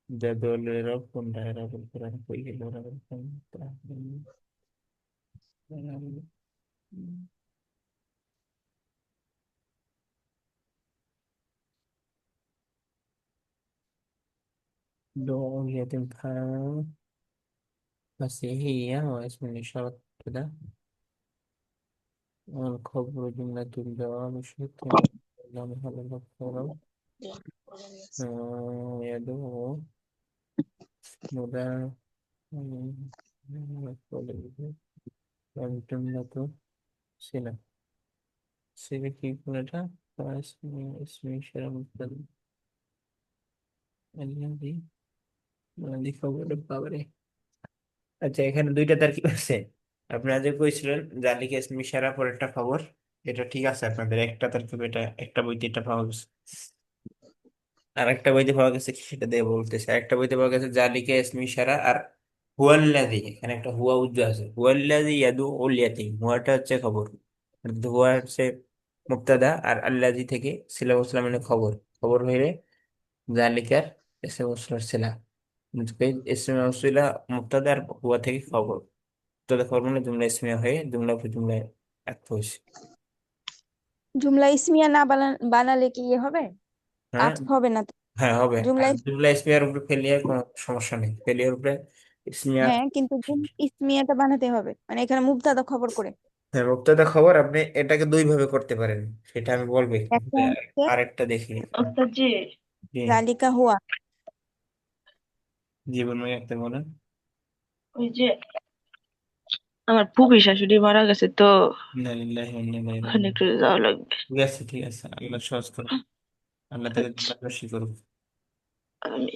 জাদলের কোনটা রাবুল কোরআন কই গেল রাবুল কোরআন। دعوا اليتيم فسيحية واسم الإشارة كده، والخبر جملة الدوام شرط لا محل له. يدعو مدى والجملة صلة. صلة কি কোনটা اسم إشارة مبتدأ الذي خبر পাবরে। আচ্ছা এখানে দুইটা তারকিব আছে। আপনারা যে কইছিলেন জালিকা ইসমি ইশারা পর একটা খবর, এটা ঠিক আছে আপনাদের একটা তারকিব, এটা একটা বইতে এটা পাওয়া গেছে। আর একটা বইতে পাওয়া গেছে কি সেটা দিয়ে বলতেছে, একটা বইতে পাওয়া গেছে জালিকা ইসমি ইশারা আর হুয়াল্লাযী, এখানে একটা হুয়া উজ্জ আছে, হুয়াল্লাযী ইয়াদউল ইয়াতীম, হুয়াটা হচ্ছে খবর, আর হুয়া হচ্ছে মুবতাদা, আর আল্লাযী থেকে সিলা মুসলা মানে খবর, খবর হইলে জালিকার ইসম মুসলার সিলা, ইসম মুসলা মুবতাদা আর হুয়া থেকে খবর, তো দেখো মানে জুমলা ইসমিয়া হয়ে জুমলা উপর জুমলায় এক হয়েছে। জুমলা ইসমিয়া না বানালে কি ইয়ে হবে? হ্যাঁ আটফ হবে না তো? হ্যাঁ হবে, জুমলা আর জুমলা ইসমিয়ার উপরে ফেলিয়ে কোনো সমস্যা নেই, ফেলিয়ার উপরে ইসমিয়া। হ্যাঁ, কিন্তু ইসমিয়াটা বানাতে হবে মানে এখানে মুবতাদা খবর করে। হ্যাঁ মুবতাদা খবর আপনি এটাকে দুই ভাবে করতে পারেন, সেটা আমি বলবো একটু। একটা হচ্ছে আরেকটা দেখি। ওস্তাদ জি, জি জালিকা হুয়া। জীবন একটা বলেন। ওই যে আমার ফুফি শাশুড়ি মারা গেছে তো, ইন্না লিল্লাহি ওয়া ইন্না ইলাইহি ওখানে রাজিউন। একটু যাওয়া লাগবে। ঠিক আছে ঠিক আছে, আল্লাহ সহজ করুন, আল্লাহ তাকে আচ্ছা, দিবাকশি করুন। আমি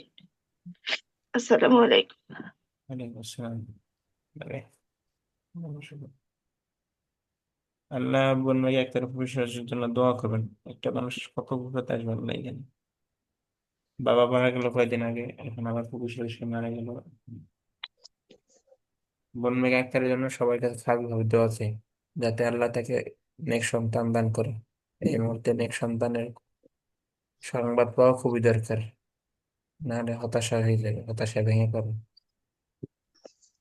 আসসালামু আলাইকুম। ওয়ালাইকুম আসসালাম। বাই। আল্লাহ বলবে একটা পুরুষের জন্য দোয়া করবেন। একটা মানুষ কত বিপদ আসবে আল্লাহ জানে। বাবা মারা গেল কয়েকদিন আগে, এখন আবার পুরুষের সে মারা গেল। বন মেঘ আক্তারের জন্য সবার কাছে খারাপ ভাবে দোয়া আছে, যাতে আল্লাহ তাকে নেক সন্তান দান করে। এই মুহূর্তে নেক সন্তানের সংবাদ পাওয়া খুবই দরকার, নাহলে হতাশা হয়ে যাবে, হতাশা ভেঙে পড়বে।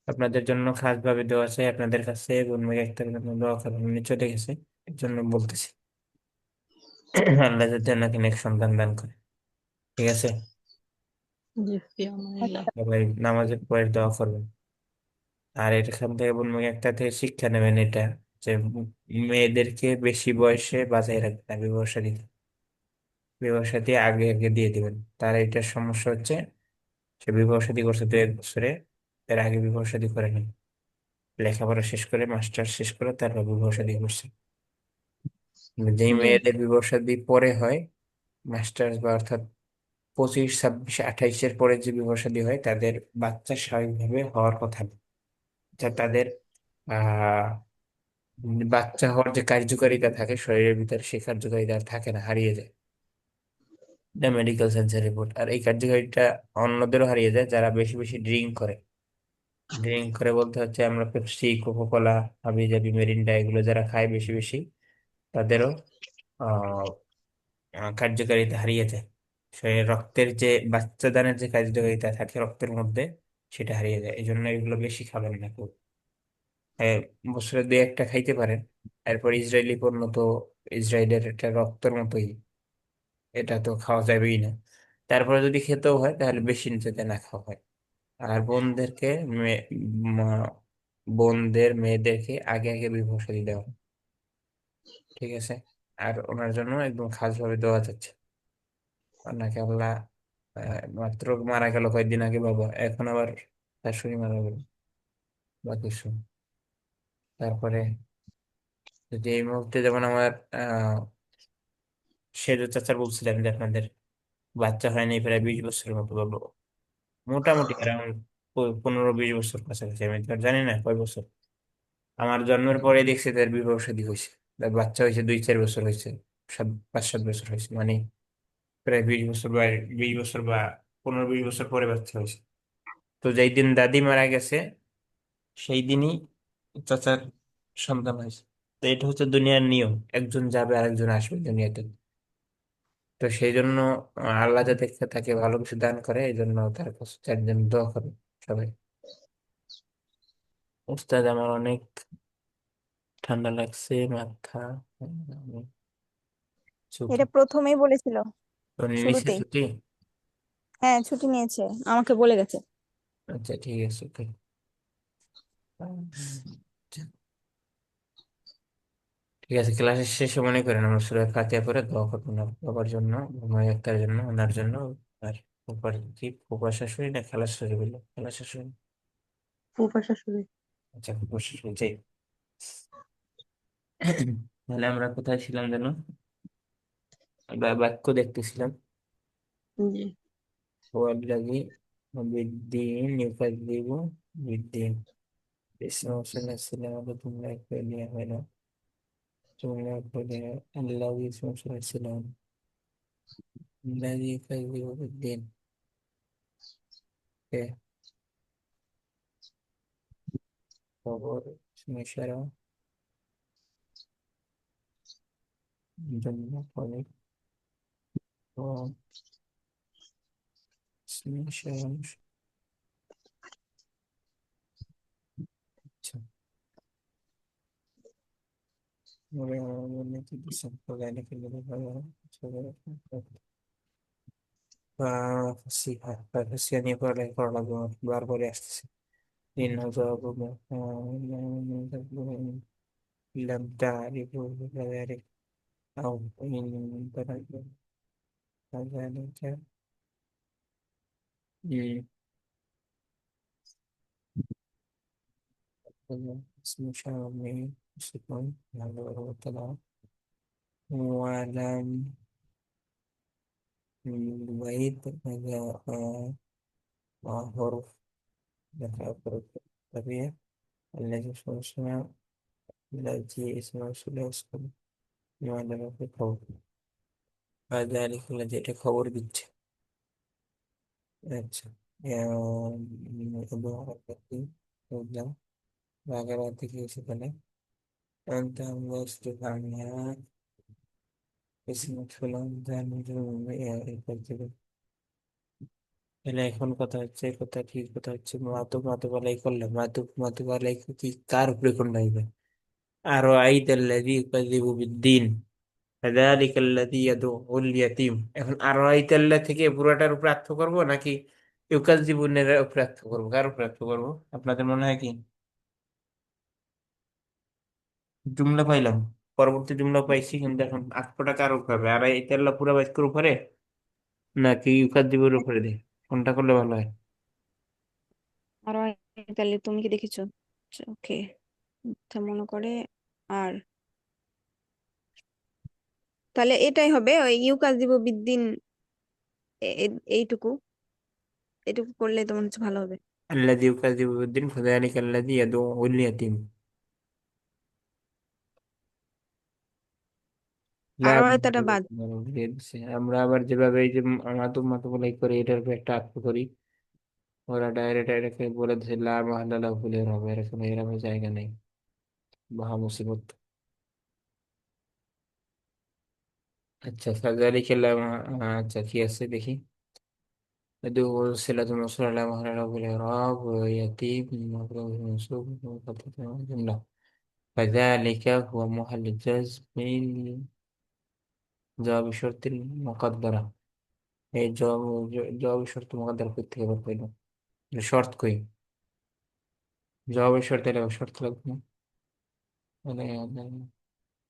আপনাদের জন্য খাস ভাবে দোয়া আছে আপনাদের কাছে, বন মেঘ আক্তারের জন্য দোয়া করবেন, উনি চলে গেছে এর জন্য বলতেছি। আল্লাহ যাতে ওনাকে নেক সন্তান দান করে। ঠিক আছে, জি ফি আমানিল্লাহ। আচ্ছা, সবাই নামাজের পরে দোয়া করবেন। আর এখান থেকে বলবো একটা থেকে শিক্ষা নেবেন, এটা যে মেয়েদেরকে বেশি বয়সে বাঁচাই রাখবেন না, বিবাহ শাদী, বিবাহ শাদী আগে আগে দিয়ে দিবেন। তার এটার সমস্যা হচ্ছে সে বিবাহ শাদী করছে 2 1 বছরে, এর আগে বিবাহ শাদী করে নেই, লেখাপড়া শেষ করে মাস্টার শেষ করে তারপর বিবাহ শাদী করছে। কিন্তু যেই জি মেয়েদের বিবাহ শাদী পরে হয়, মাস্টার্স বা অর্থাৎ 25 26 28-এর পরে যে বিবাহ শাদী হয়, তাদের বাচ্চা স্বাভাবিকভাবে হওয়ার কথা না। যা তাদের আহ বাচ্চা হওয়ার যে কার্যকারিতা থাকে শরীরের ভিতরে, সেই কার্যকারিতা আর থাকে না, হারিয়ে যায়। এটা মেডিকেল সায়েন্সের রিপোর্ট। আর এই কার্যকারিতা অন্যদেরও হারিয়ে যায় যারা বেশি বেশি ড্রিঙ্ক করে। ড্রিঙ্ক করে বলতে হচ্ছে আমরা পেপসি, কোকো কোলা, হাবি জাবি, মেরিন্ডা এগুলো যারা খায় বেশি বেশি তাদেরও আহ কার্যকারিতা হারিয়ে যায়। শরীরে রক্তের যে বাচ্চা দানের যে কার্যকারিতা থাকে রক্তের মধ্যে সেটা হারিয়ে যায়, এই জন্য এগুলো বেশি খাবেন না কেউ। হ্যাঁ, বছরে দুই একটা খাইতে পারেন। এরপর ইসরায়েলি পণ্য তো, ইসরায়েলের এটা রক্তের মতোই, এটা তো খাওয়া যাবেই না। তারপরে যদি খেতেও হয় তাহলে বেশি যাতে না খাওয়া হয়। আর বোনদেরকে মা- বোনদের মেয়েদেরকে আগে আগে বিবাহ শাদী দেওয়া হয়, ঠিক আছে। আর ওনার জন্য একদম খাস ভাবে দেওয়া যাচ্ছে। ওনাকে আল্লাহ মাত্র মারা গেল কয়েকদিন আগে বাবা, এখন আবার শাশুড়ি মারা গেল বা কিছু। তারপরে যে এই মুহূর্তে যেমন আমার সেজু চাচা বলছিলেন যে আপনাদের বাচ্চা হয়নি প্রায় 20 বছরের মতো বাবা, মোটামুটি অ্যারাউন্ড 15-20 বছর কাছাকাছি, আমি তো আর জানি না কয় বছর। আমার জন্মের পরে দেখছি তার বিবাহ শাদী হয়েছে, তার বাচ্চা হয়েছে 2-4 বছর হয়েছে, 5-7 বছর হয়েছে, মানে প্রায় 20 বছর বা 20 বছর বা 15-20 বছর পরে বাচ্চা হয়েছে। তো যেই দিন দাদি মারা গেছে সেই দিনই চাচার সন্তান হয়েছে। তো এটা হচ্ছে দুনিয়ার নিয়ম, একজন যাবে আরেকজন আসবে দুনিয়াতে। তো সেই জন্য আল্লাহ যাতে তাকে ভালো কিছু দান করে এই জন্য তার কাছে চারজন দোয়া করে সবাই। উস্তাদ আমার অনেক ঠান্ডা লাগছে, মাথা, চোখে। এটা প্রথমেই বলেছিল, উনি নিচে শুরুতেই। ছুটি। হ্যাঁ, ছুটি নিয়েছে, আমাকে বলে গেছে। আচ্ছা ঠিক আছে, ওকে। ঠিক আছে, ক্লাসের শেষে মনে করেন আমরা সূরা ফাতিহা করে দোয়া করবেন বাবার জন্য, ঘুমাই আক্তার জন্য, ওনার জন্য। আর ফুফার কি, ফুফা শাশুড়ি না খালা শাশুড়ি বললো, খালা শাশুড়ি। ফুফা শাশুড়ি। আচ্ছা ফুফা শাশুড়ি, যাই হোক। তাহলে আমরা কোথায় ছিলাম যেন, বাক্য দেখতেছিলাম। জি। ওয়াল্লাযী বিদ্দীন ইউকাযযিবু বিদ্দীন। ইসলাম তোমরা করে নেওয়া হয় না, তোমরা করে আল্লাহ ইসলাম الذي يكذب بالدين. ওকে, খবর মিশরা জন্য করে ও মিশরা। আচ্ছা, ওরা মনে কি সম্প্রদায় ফেলে ফার্সিয়া নিয়ে পড়ালেখা করা লাগবে আমার, বারবারই আসতেছে। إنه جواب لم تعرفوا كذلك أو إن ترك كذلك. اسم شامي سكون هذا طلع. ولم الويد هذا حرف ذكر حرف طبيعي. الذي اسمه الذي اسمه ثلاثي يعلم في قول فذلك الذي خبر بيت. আচ্ছা, বুঝলাম। বাগেরহাট থেকে সেখানে أنت واستفهامها اسم فلان তাহলে এখন কথা হচ্ছে, কথা ঠিক কথা হচ্ছে মাতুব মাতুবালাই করলে মাতুব মাতুবালাই কি কার উপরে কোন নাইবে। আর আইতাল্লাযী ইউকাযযিবু বিদ্দীন ফাযালিকাল্লাযী ইয়াদউল ইয়াতীম। এখন আর আইতাল্লাহ থেকে পুরোটার উপরে আত্ম করব নাকি ইউকাযযিবুনের উপরে আত্ম করব, কার উপরে আত্ম করব আপনাদের মনে হয় কি? জুমলা পাইলাম, পরবর্তী জুমলা পাইছি, কিন্তু এখন আত্মটা কার উপরে হবে, আর আইতাল্লাহ পুরো বাক্যের উপরে নাকি ইউকাযযিবুর উপরে দেয়, কোনটা করলে ভালো হয়? আর তাহলে তুমি কি দেখেছো? ওকে, মনে করে। আর তাহলে এটাই হবে, ওই ইউকাযযিবু বিদ্দিন, এইটুকু, এটুকু করলে তোমার হচ্ছে ভালো হবে। الذي يكذب بالدين فذلك الذي يدعو اليتيم. আর লাভ হয়তোটা বাদ। আমরা আবার যেভাবে এই যে মাতুব মাতুবলাই করি এটার উপর একটা আত্ম করি, ওরা ডাইরেক্ট ডাইরেক্ট বলে দিচ্ছে লা মাহাল্লা লাহু ফিল ইরাব, এরকম ইরাবের জায়গা নেই, মহা মুসিবত। আচ্ছা ফাযালিকা লা, আচ্ছা কি আছে দেখি। يدعو صلة الموصول على محل رب الإعراب ويأتي بمفعول منصوب وخطة جملة. فذلك هو محل الجزم من جواب الشرط المقدرة. এই জবাব শর্ত মুকদ্দর কই থেকে বের করলাম? শর্ত কই? জবাবের শর্ত এলে শর্ত লাগবে না? মানে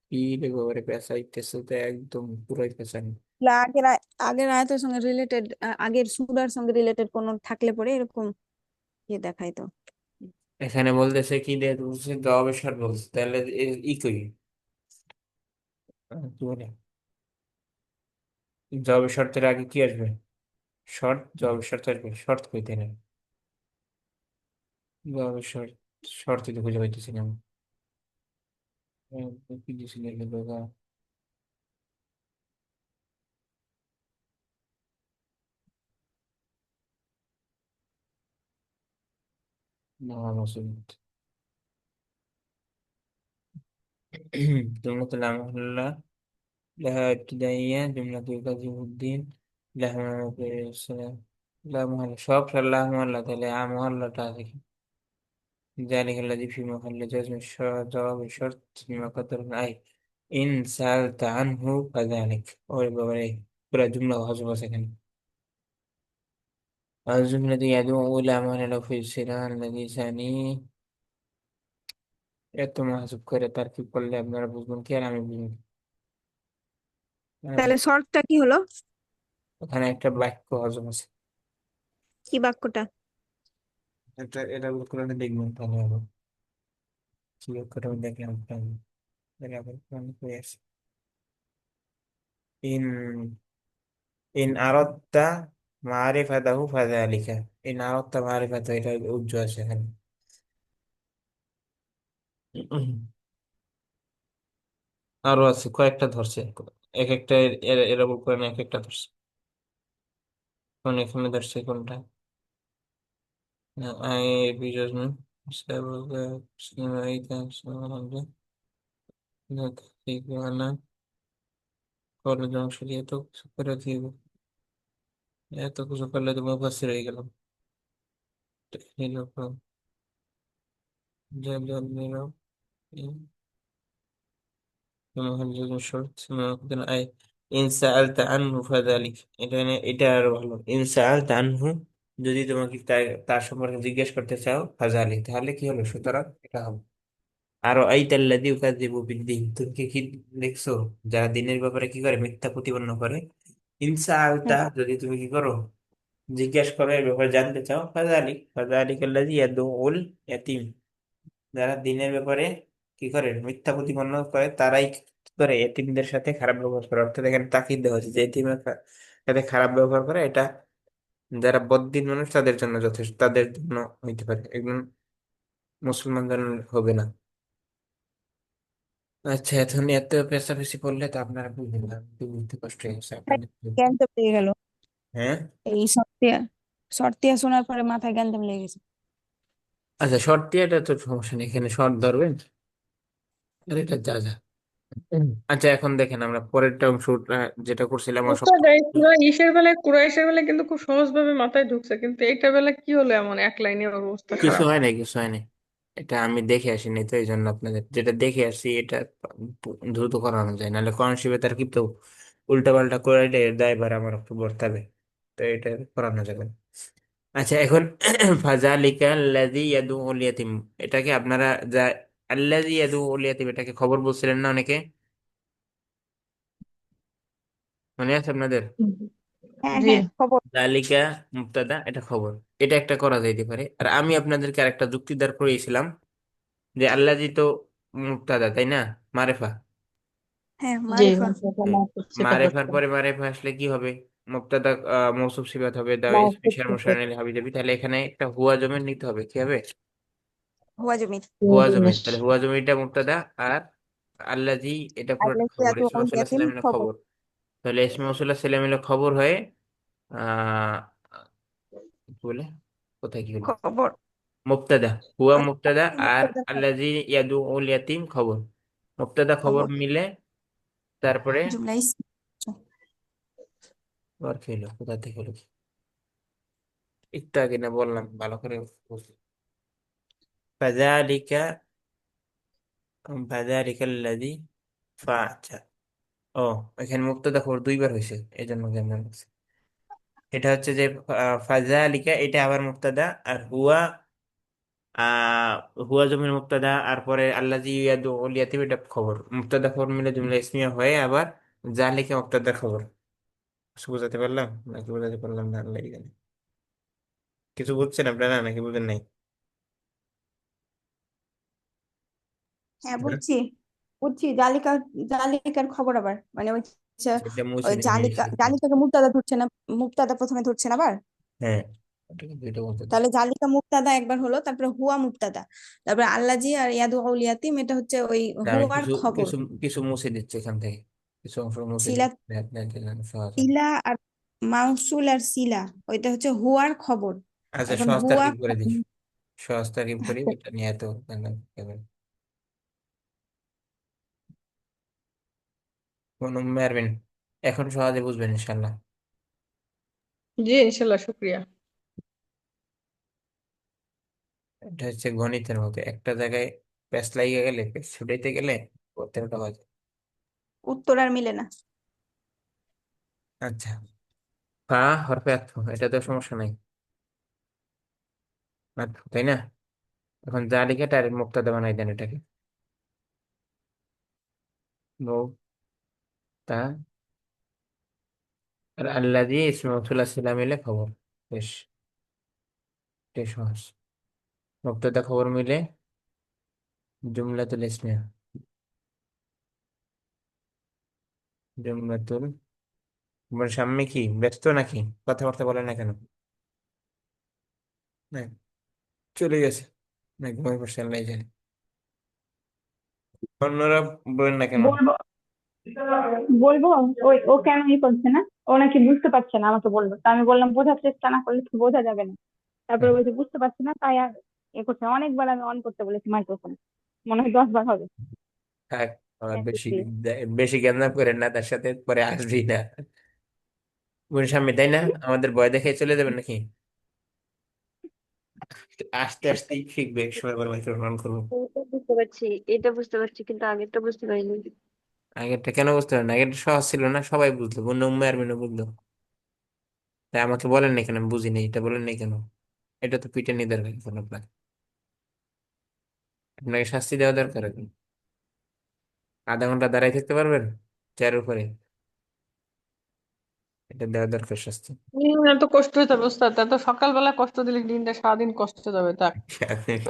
কি লেগে ওরে পেঁচাইতেছে তো, একদম পুরাই পেঁচানি। আগের আগের আয়াতের সঙ্গে রিলেটেড, আগের সূরার সঙ্গে রিলেটেড কোন থাকলে পরে এরকম ইয়ে দেখায় তো। এখানে বলতেছে কি দিয়ে বলছে, জবাবের শর্ত বলছে, তাহলে ই কই কি বলে, জবাবের শর্তের আগে কি আসবে? শর্ত, জবাবের শর্ত আসবে, শর্ত কই তাই না? জবাবের শর্ত, শর্ত তো খুঁজে পাইতেছি না আমি। কি দিছিল এগুলো গা? মহা মুসিবত। জুমলাতুল আমরুল্লাহ لها ابتدائية جملة يكذب الدين لها السلام لا محل شوق لا محل تلي عام محل تعرف ذلك الذي في محل جزم الشرط جواب الشرط بما قدر أي إن سألت عنه فذلك أو بوري بلا جملة وحذف سكن. الجملة يدعو إلى معنى لو في السيران الذي ثاني এত মাহজুব করে তারকিব করলে আপনারা বুঝবেন কি আর আমি বুঝবেন কি? তাহলে শর্তটা কি হলো? ওখানে একটা বাক্য হজম আছে, কি বাক্যটা? এটা কোরআনে দেখবেন তাহলে হবে কি বাক্যটা, আমি দেখলাম আবার কোরআনে কই আছে। ইন ইন আরাদতা মারিফাতাহু ফাযালিকা, ইন আরাদতা মারিফাতাহু, এটা উজ্জ্ব আছে এখানে। আরো আছে কয়েকটা ধরছে, এক একটা এরা কোরআনে এক একটা ধরছে। কোন এখানে ধরছে কোনটা? আই বিজনেস সেবক সিমাইতা সামান্য ঠিকানা কলেজ অংশ দিয়ে এত কিছু করে দিব, এত কিছু করলে তো মুফাসসির হয়ে গেলাম। এরকম জল নিলাম শর্ত আই ইন সাআলতা আনহু ফাযালিক, এটা আরো ভালো। ইন সাআলতা আনহু, যদি তোমাকে তার সম্পর্কে জিজ্ঞেস করতে চাও, ফাযালিক, তাহলে কি হলো, সুতরাং এটা হবে। আর আইতাল্লাযী ইউকাযযিবু বিদ্দীন, তুমি কি দেখছো যারা দিনের ব্যাপারে কি করে, মিথ্যা প্রতিপন্ন করে। ইনসা আলতা, যদি তুমি কি করো, জিজ্ঞেস করো, এর ব্যাপারে জানতে চাও, ফাযালিকাল্লাযী ইয়াদউল ইয়াতীম, যারা দিনের ব্যাপারে কি করে, মিথ্যা প্রতিপন্ন করে, তারাই কি করে, এতিমদের সাথে খারাপ ব্যবহার করে। অর্থাৎ এখানে তাকিদ দেওয়া হচ্ছে যে এতিমের সাথে খারাপ ব্যবহার করে, এটা যারা বদ্দিন মানুষ তাদের জন্য যথেষ্ট, তাদের জন্য হইতে পারে, একজন মুসলমান যেন হবে না। আচ্ছা এখন এত পেঁচাপেচি পড়লে তো আপনারা বুঝবেন না, বুঝতে কষ্ট হয়ে গেছে আপনাদের। গ্যাঞ্জাম লেগে গেল হ্যাঁ এই শর্তিয়া, শর্তিয়া শোনার পরে মাথায় গ্যাঞ্জাম লেগে গেছে। আচ্ছা, শর্ট দিয়ে এটা তো সমস্যা নেই, এখানে শর্ট ধরবেন আর এটা যা যা। আচ্ছা এখন দেখেন আমরা পরেরটা অংশ, যেটা করছিলাম আমরা সব উস্তাদ এই সূরা ইসের বেলায় কুরাইশের বেলায় কিন্তু খুব সহজ ভাবে মাথায় ঢুকছে, কিন্তু এইটার বেলা কি হলো এমন এক লাইনে অবস্থা কিছু খারাপ। হয় নাই, কিছু হয় নাই। এটা আমি দেখে আসিনি তো, এই জন্য আপনাদের যেটা দেখে আসছি এটা দ্রুত করানো যায়, নাহলে কোরআন শিবে তার কি তো উল্টা পাল্টা করে এটা এর দায়ভার আমার একটু বর্তাবে হবে, তো এটা করানো যাবে না। আচ্ছা এখন ফাযালিকা আল্লাযী ইয়াদউল ইয়াতীম, এটাকে আপনারা যা আল্লাযী ইয়াদউল ইয়াতীম এটাকে খবর বলছিলেন না অনেকে, মনে আছে আপনাদের? হ্যাঁ জি। হ্যাঁ, খবর। জালিকা মুবতাদা, এটা খবর, এটা একটা করা যাইতে পারে। আর আমি আপনাদেরকে আরেকটা যুক্তি দাঁড় করিয়েছিলাম যে আল্লাযী তো মুবতাদা তাই না, মারেফা। হ্যাঁ, জি, মারিফা। মারেফার পরে মারেফা আসলে কি হবে, মুবতাদা মৌসুফ সিফাত হবে, দা ইসমিশার মুশার হাবি যাবি, তাহলে এখানে একটা হুয়া জমির নিতে হবে, কি হবে, হুয়া জমি। হুয়া জমির। তাহলে হুয়া জমিটা মুবতাদা, আর আল্লাযী এটা পুরোটা আল্লাযী খবর, ইসমে ইয়াদউল মাউসূলা ইয়াতীম সালাম মিলে খবর। খবর। তাহলে ইসমে মাউসূলা সালাম মিলে খবর হয়ে আহ কি বলে কোথায় কি হলো? খবর। মুবতাদা, হুয়া আচ্ছা, মুবতাদা, আর মুবতাদা খবর। আল্লাযী ইয়াদউল ইয়াতীম খবর। মুবতাদা খবর খবর মিলে তারপরে জুমলা আবার কি হলো? কোথা থেকে হলো? একটু আগে না বললাম, ভালো করে বুঝ- ফাযালিকা ফাযালিকাল্লাযী ফাআতা। ও, এখানে মুবতাদা খবর দুইবার হয়েছে, এই জন্য কেমন লাগছে। এটা হচ্ছে যে ফাযালিকা, এটা আবার মুবতাদা, আর হুয়া আহ হুয়া জমির মুবতাদা, আর পরে আল্লাযী ইয়াদউল ইয়াতীম এটা খবর। মুবতাদা খবর মিলে জুমলা ইসমিয়া হয়ে আবার জালিকা মুবতাদা খবর। কিছু বোঝাতে পারলাম নাকি বোঝাতে পারলাম না, আল্লাহ জানে। কিছু বুঝছেন আপনারা নাকি বুঝেন নাই? হ্যাঁ হ্যাঁ? বুঝছি, বুঝছি। জালিকার খবর আবার মানে ওই সেটা মুছে ওই নিয়ে আমি লিখেছি। জালিকাকে মুবতাদা ধরছে না, মুবতাদা প্রথমে ধরছেন আবার। হ্যাঁ, ওটা কিন্তু এটা বলতে তাহলে জালিকা মুবতাদা একবার হলো, তারপরে হুয়া মুবতাদা, তারপরে আল্লাজি আর ইয়াদু আউল ইয়াতিম এটা হচ্ছে ওই আমি হুয়ার কিছু খবর। কিছু কিছু মুছে দিচ্ছি এখান থেকে, কিছু অংশ মুছে সিলা, দিচ্ছি আপনার জন্য সহজ হবে। সিলা আর মাউসুল আর সিলা ওইটা হচ্ছে হুয়ার খবর। আচ্ছা, এখন সহজ হুয়া তারকিব করে দিচ্ছি, সহজ তারকিব করি, এটা নিয়ে এত কোন মারবেন, এখন সহজে বুঝবেন ইনশাল্লাহ। জি ইনশাল্লাহ, শুক্রিয়া। এটা হচ্ছে গণিতের মতো, একটা জায়গায় প্যাঁচ লাগিয়ে গেলে, প্যাঁচ ছুটাইতে গেলে করতে ওটা হয়। উত্তর আর মিলে না। আচ্ছা, ফা হরফে আতফ, এটা তো সমস্যা নাই, আতফ, তাই না? এখন যা লিখে তার মুক্তাদা বানাই দেন এটাকে, তা, আর আল্লাযী ইসমে মওসূল ছিলা মিলে খবর। বেশ, বেশ সহজ। মুক্তাদা খবর মিলে জুমলাতুল ইসমিয়া, জুমলাতুল, তোমার সামনে কি ব্যস্ত নাকি? কথাবার্তা বলে না কেন? না, চলে গেছে না, ঘুমাই পড়ছে, আল্লাহ জানে। অন্যরা বলেন না কেন? বলবো, বলবো। ওই ও কেন করছে না, ও নাকি বুঝতে পারছে না, আমাকে বললো। তা আমি বললাম বোঝার চেষ্টা না করলে তো বোঝা যাবে না। তারপরে হ্যাঁ, বলছে বুঝতে পারছে না, তাই আর এ করছে না। অনেকবার আমি অন করতে বলেছি মাইক্রোফোন, মনে হয় 10 বার হবে। থাক, আমার Thank you, বেশি please. বেশি জ্ঞান না করেন না, তার সাথে পরে আসবি না। বোন সামনে, তাই না? আমাদের ভয় দেখে চলে যাবেন নাকি? আস্তে আস্তেই শিখবে, সময় পর মাইক্রোফোন করবো। এটা বুঝতে পারছি, এটা বুঝতে পারছি, কিন্তু আগেরটা বুঝতে পারিনি। আগেরটা কেন বুঝতে পারেন? আগেরটা সহজ ছিল না, সবাই বুঝলো, বন্য উম্মে আর মিনু বুঝলো। তাই আমাকে বলেন না কেন আমি বুঝি নাই, এটা বলেন নাই কেন? এটা তো পিটে নিয়ে দরকার এখন আপনাকে, আপনাকে শাস্তি দেওয়া দরকার এখন। আধা ঘন্টা দাঁড়াই থাকতে পারবেন চেয়ারের উপরে? এটা দেওয়া দরকার শাস্তি। এত কষ্ট হতে হবে ওস্তাদ, এত সকালবেলা কষ্ট দিলে দিনটা সারাদিন কষ্ট যাবে। থাক,